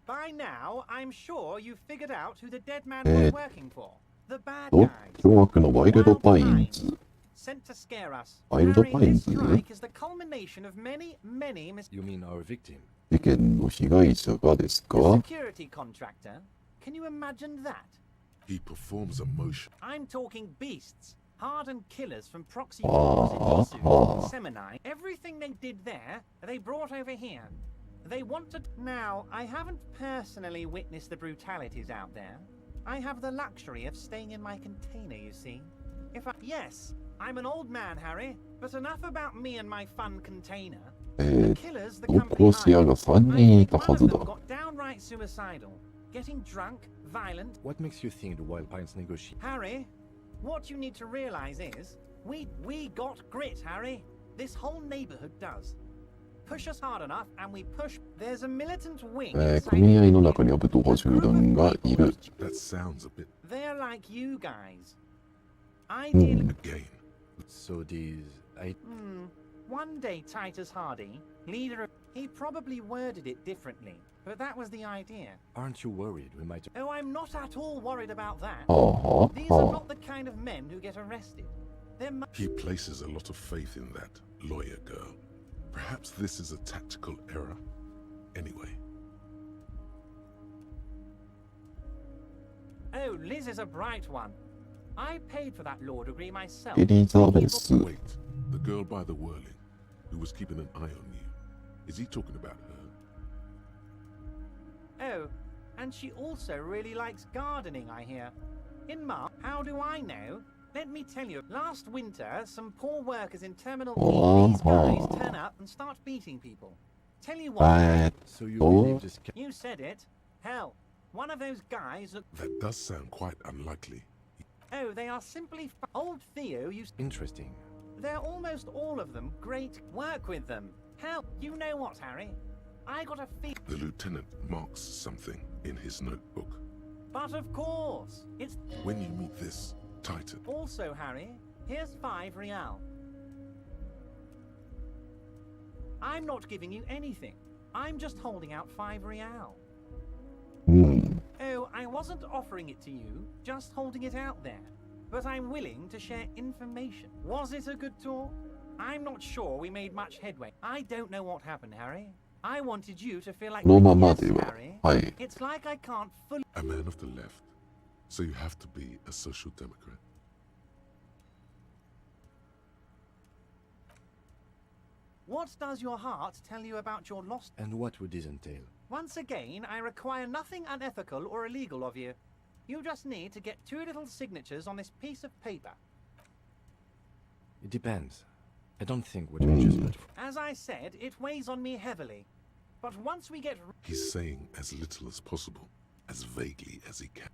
By now, I'm sure you've figured out who the dead man was working for. The bad guys. 凶悪のワイルドパインズ。 Sent to scare us. ワイルドパインズ Strike is the culmination of many You mean our victim? 事件の被害者がですか security contractor. Can you imagine that? He performs a motion. I'm talking beasts. Hardened killers from proxy wars in Elysium, Seminai. Everything they did there, they brought over here. They wanted... Now, I haven't personally witnessed the brutalities out there. I have the luxury of staying in my container, you see. Yes, I'm an old man, Harry, but enough about me and my fun container. The killers, the company hired, I think one of them got downright suicidal. Getting drunk, violent... What makes you think the Wild Pines negotiate? Harry, what you need to realize is, we got grit, Harry. This whole neighborhood does. Push us hard enough, and we push. There's a militant wing. 組合の中には武闘派集団がいる。 That sounds a bit... They're like you guys. Ideally... Again. So these... One day Titus Hardy, leader of... He probably worded it differently, but that was the idea. Aren't you worried we might... Oh, I'm not at all worried about that. Uh-huh. These are not the kind of men who get arrested. He places a lot of faith in that lawyer girl. Perhaps this is a tactical error. Anyway. Oh, Liz is a bright one. I paid for that law degree myself. Elizabeth. Wait, the girl by the whirling, who was keeping an eye on you. Is he talking about her? Oh, and she also really likes gardening, I hear. In March, how do I know? Let me tell you, last winter, some poor workers in Terminal B, these guys turn up and start beating people. Tell you what, so you believe this... You said it. Hell, one of those guys... That does sound quite unlikely. Oh, they are simply... Old Theo used... Interesting. They're almost all of them great. Work with them. Hell, you know what, Harry? I got a feel... The lieutenant marks something in his notebook. But of course, it's... When you meet this Titan... Also, Harry, here's 5 real. I'm not giving you anything. I'm just holding out 5 real. Oh, I wasn't offering it to you, just holding it out there. But I'm willing to share information. Was it a good talk? I'm not sure we made much headway. I don't know what happened, Harry. I wanted you to feel like... Yes, Harry. It's like I can't fully... A man of the left. So you have to be a social democrat. What does your heart tell you about your lost... And what would this entail? Once again, I require nothing unethical or illegal of you. You just need to get 2 little signatures on this piece of paper. It depends. I don't think what we just... As I said, it weighs on me heavily. But once we get... He's saying as little as possible. as vaguely as he can.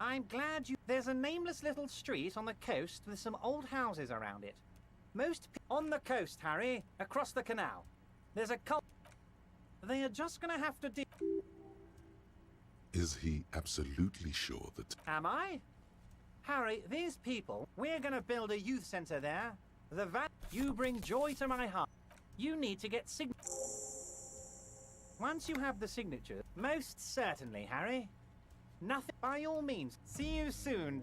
I'm glad you. There's a nameless little street on the coast with some old houses around it. On the coast, Harry, across the canal. There's a cult. They are just gonna have to Is he absolutely sure that... Am I? Harry, these people, we're gonna build a youth center there. You bring joy to my heart. You need to get Once you have the signature, most certainly, Harry. Nothing by all means. See you soon,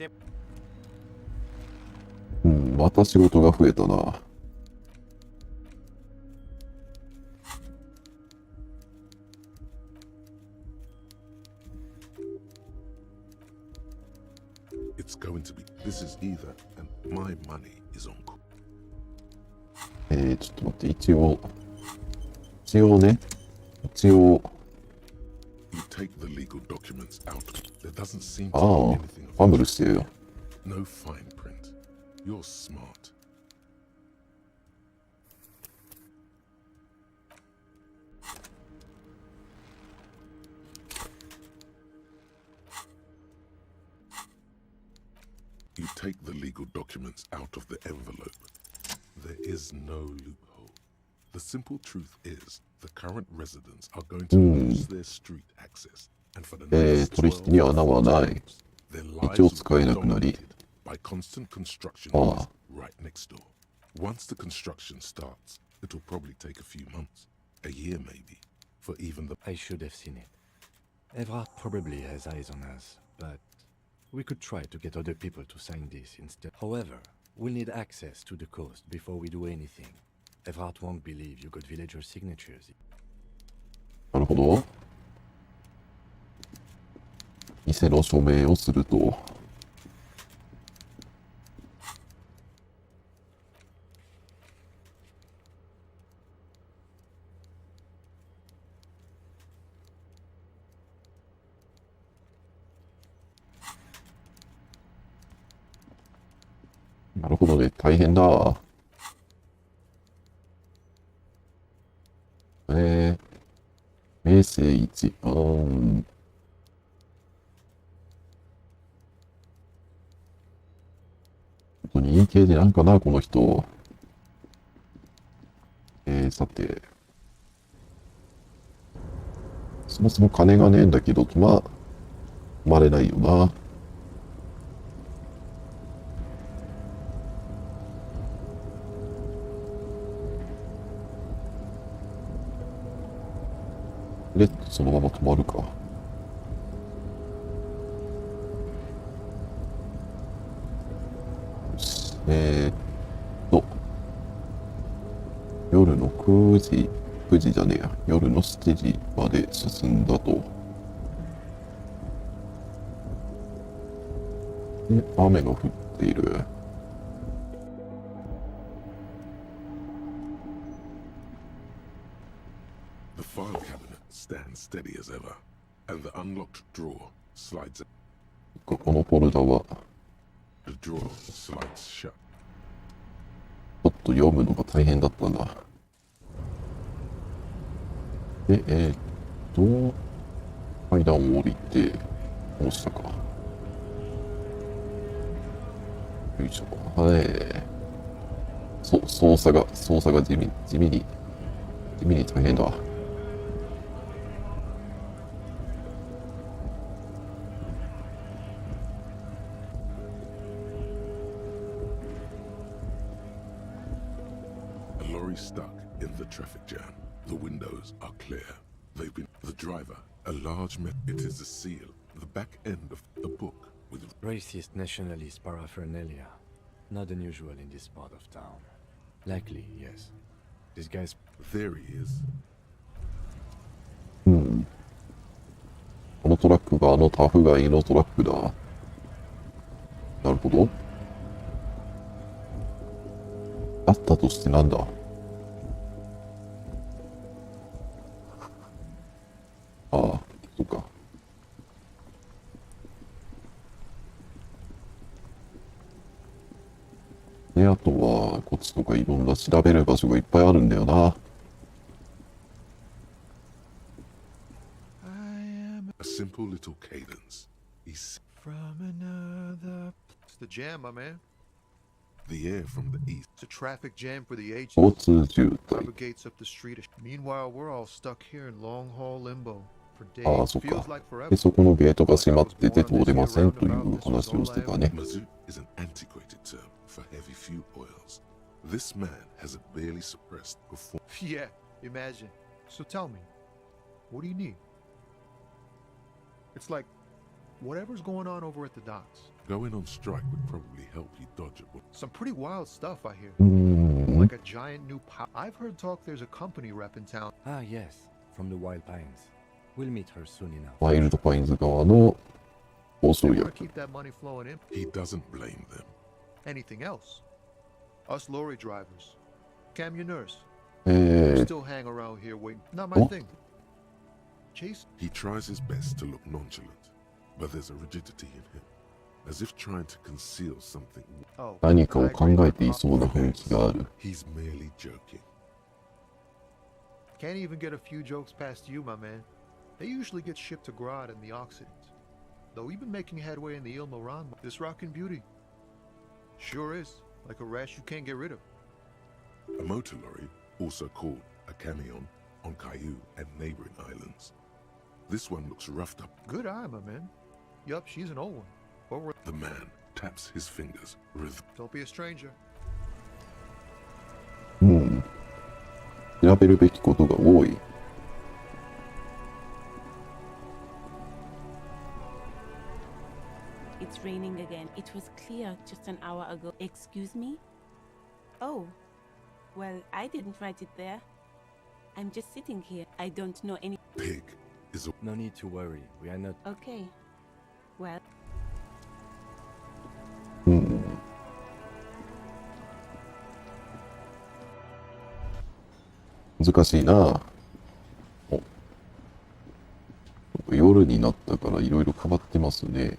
また仕事が増えたな。It's going to be... This is either, and my money is on... ちょっと待って、一応ね、You take the legal documents out. There doesn't seem to be anything of ファンブルしてるよ。No fine print. You're smart. You take the legal documents out of the envelope. There is no loophole. The simple truth is, the current residents are going to lose their street access, and for the next 取引には穴はない。 their 一応 lives 使えなくなり。 by constant construction noise right next door. Once the construction starts, it'll probably take a few months, a year maybe, for even the... I should have seen it. Evrard probably has eyes on us, but we could try to get other people to sign this instead. However, we'll need access to the coast before we do anything. Evrard won't believe you got villager signatures. なるほど。店の署名をすると。なるほどね、大変だ。明生一。本当にいい刑事なんかな、この人。さて。そもそも金がねえんだけど、止まれないよな。で、そのまま止まるか。よし。夜の9時じゃねえや。夜の7時まで進んだと。で、雨が降っている。The file cabinet stands steady as ever, and the unlocked drawer slides... このフォルダは、 The drawer slides shut. ちょっと読むのが大変だったな。で、階段を降りて、どうしたか。よいしょ。はい。操作が地味に大変だ。A lorry stuck in the traffic jam. The windows are clear. They've been... The driver, a large... It is a seal. The back end of a book with... Racist nationalist paraphernalia. Not unusual in this part of town. Likely, yes. This guy's... There he is. このトラックがタフガイのトラックだ。なるほど。だったとしてなんだ。ああ、そうか。で、あとは、こっちとかいろんな調べる場所がいっぱいあるんだよな。I simple little cadence. He's From another. It's the jam, my man. the air from the east. It's a traffic jam for the ages. 交通渋滞。 Rubber gates up the street. Meanwhile, we're all stuck here in long haul limbo for ああ、 days. そっ Feels か like。forever. で、そこのゲートが閉まってて通れませんという話をしてたね。 Mazu is an antiquated term for heavy fuel oils. This man has a barely suppressed performance. Yeah, imagine. So tell me, what do you need? It's like whatever's going on over at the docks. Going on strike would probably help you dodge it. Some pretty wild stuff, I hear. うーん。 Like a giant new power. I've heard talk there's a company rep in town. Ah, yes, from the Wild Pines. We'll meet her soon enough. ワイルドパインズ側の交渉 They want to 役。 keep that money flowing in. He doesn't blame them. Anything else? Us lorry drivers. Cam, your nurse. え Still hang around here waiting. Not my Oh. thing. Chase? He tries his best to look nonchalant, but there's a rigidity in him, as if trying to conceal something. Oh. 何かを考えていそうな雰囲気がある。 He's merely joking. Can't even get a few jokes past you, my man. They usually get shipped to Grodd and the Occidents. Though we've been making headway in the Il Moran. This rockin' beauty. Sure is. Like a rash you can't get rid of. A motor lorry, also called a camion, on Caillou and neighboring islands. This one looks roughed up. Good eye, my man. Yup, she's an old one. But we're... The man taps his fingers. Don't be a stranger. うん。調べるべきことが多い。 It's raining again. It was clear just an hour ago. Excuse me? Oh. Well, I didn't write it there. I'm just sitting here. I don't know any... Pig is a... No need to worry. We are not... Okay. Well... うん。難しいな。お。夜になったからいろいろ変わってますね。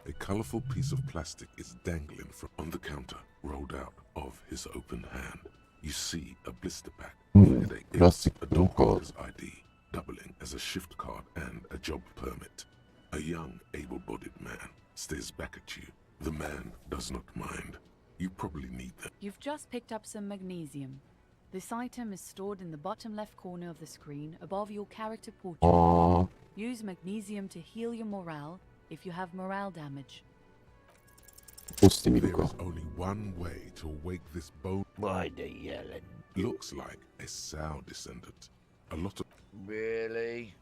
A colorful piece of plastic is dangling from on the counter, rolled out of his open hand. You see a blister pack of headache, plastic a dog dog card. walker's ID, doubling as a shift card and a job permit. A young, able-bodied man stares back at you. The man does not mind. You probably need them. You've just picked up some magnesium. This item is stored in the bottom left corner of the screen above your character portrait. ああ。 Use magnesium to heal your morale if you have morale damage. 押してみる There か。 is only one way to awake this bone. Why the yelling? Looks like a Sao descendant. A lot of... Really?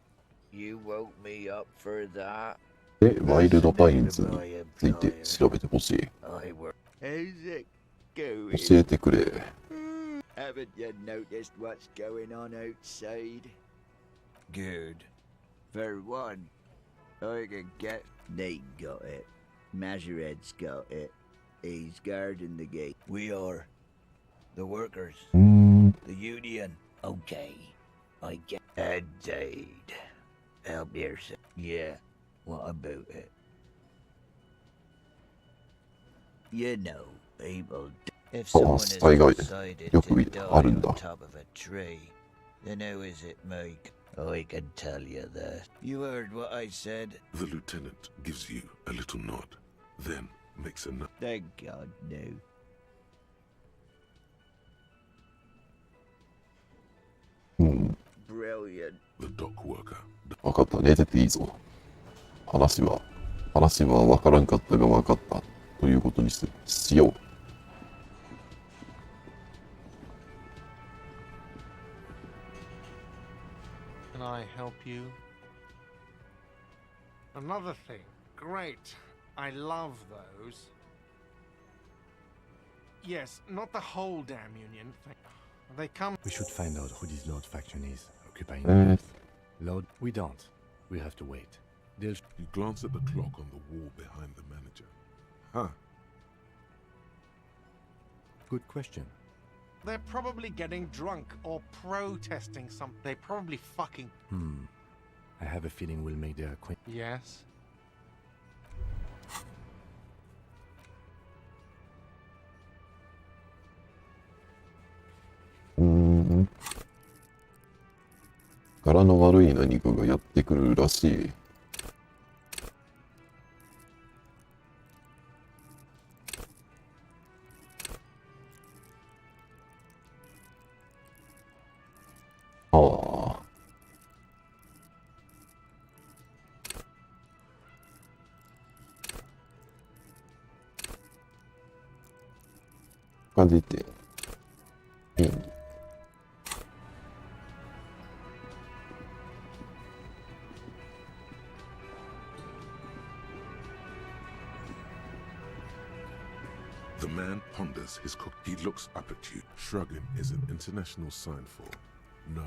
You woke me up for that? で、ワイルドパインズについて調べてほしい。 I work. How's it going? 教えてくれ。 Haven't you noticed what's going on outside? Good. For one, I can get... They got it. Majoret's got it. He's guarding the gate. We are. The workers. うーん。 The union. Okay. I get... Indeed. Help yourself. Yeah. What about it? You know, people... If someone has 災害 decided よ to く die あるんだ。 on top of a tree, then how is it, Mike? I can tell you that. You heard what I said? The lieutenant gives you a little nod, then makes a nut. Thank God, no. うん。 Brilliant. The dock worker. わかった。寝てていいぞ。話はわからんかったがわかったということにしよう。 Can I help you? Another thing. Great. I love those. Yes, not the whole damn union thing. They come... We should find out who this Lord faction is, occupying the Eh. Earth. Lord, we don't. We have to wait. They'll... You glance at the clock on the wall behind the manager. Huh. Good question. They're probably getting drunk or protesting something. They probably fucking... I have a feeling we'll make their acquaintance. Yes? 柄の悪い何かがやってくるらしい。ああ。感じていい。The man ponders his cook. He looks up at you. Shrugging is an international sign for no.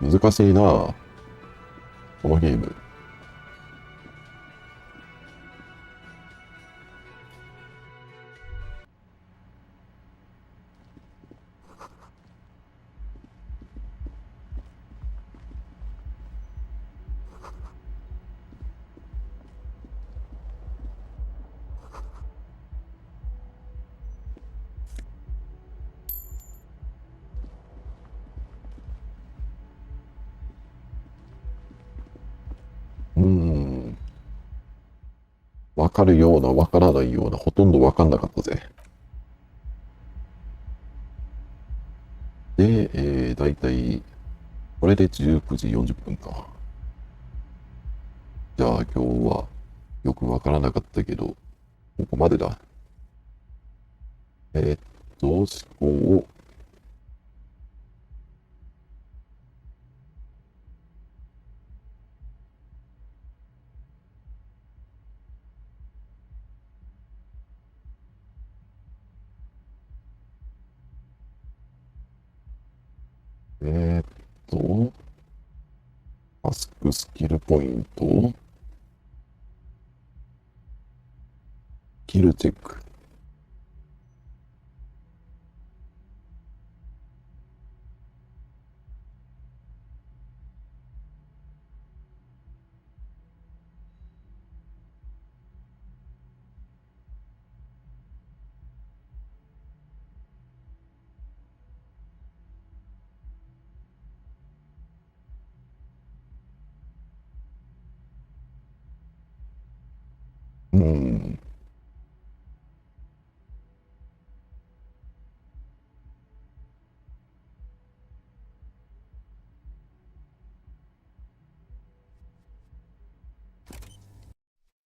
難しいなこのゲーム。わかるような、わからないような、ほとんどわかんなかったぜ。で、だいたい、これで19時40分か。じゃあ今日はよくわからなかったけど、ここまでだ。思考を、タスクスキルポイント、スキルチェック。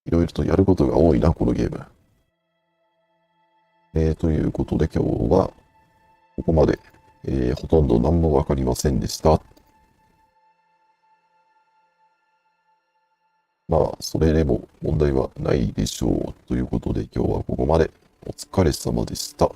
いろいろとやることが多いな、このゲーム。ということで今日はここまで、ほとんど何もわかりませんでした。まあ、それでも問題はないでしょう。ということで今日はここまで。お疲れ様でした。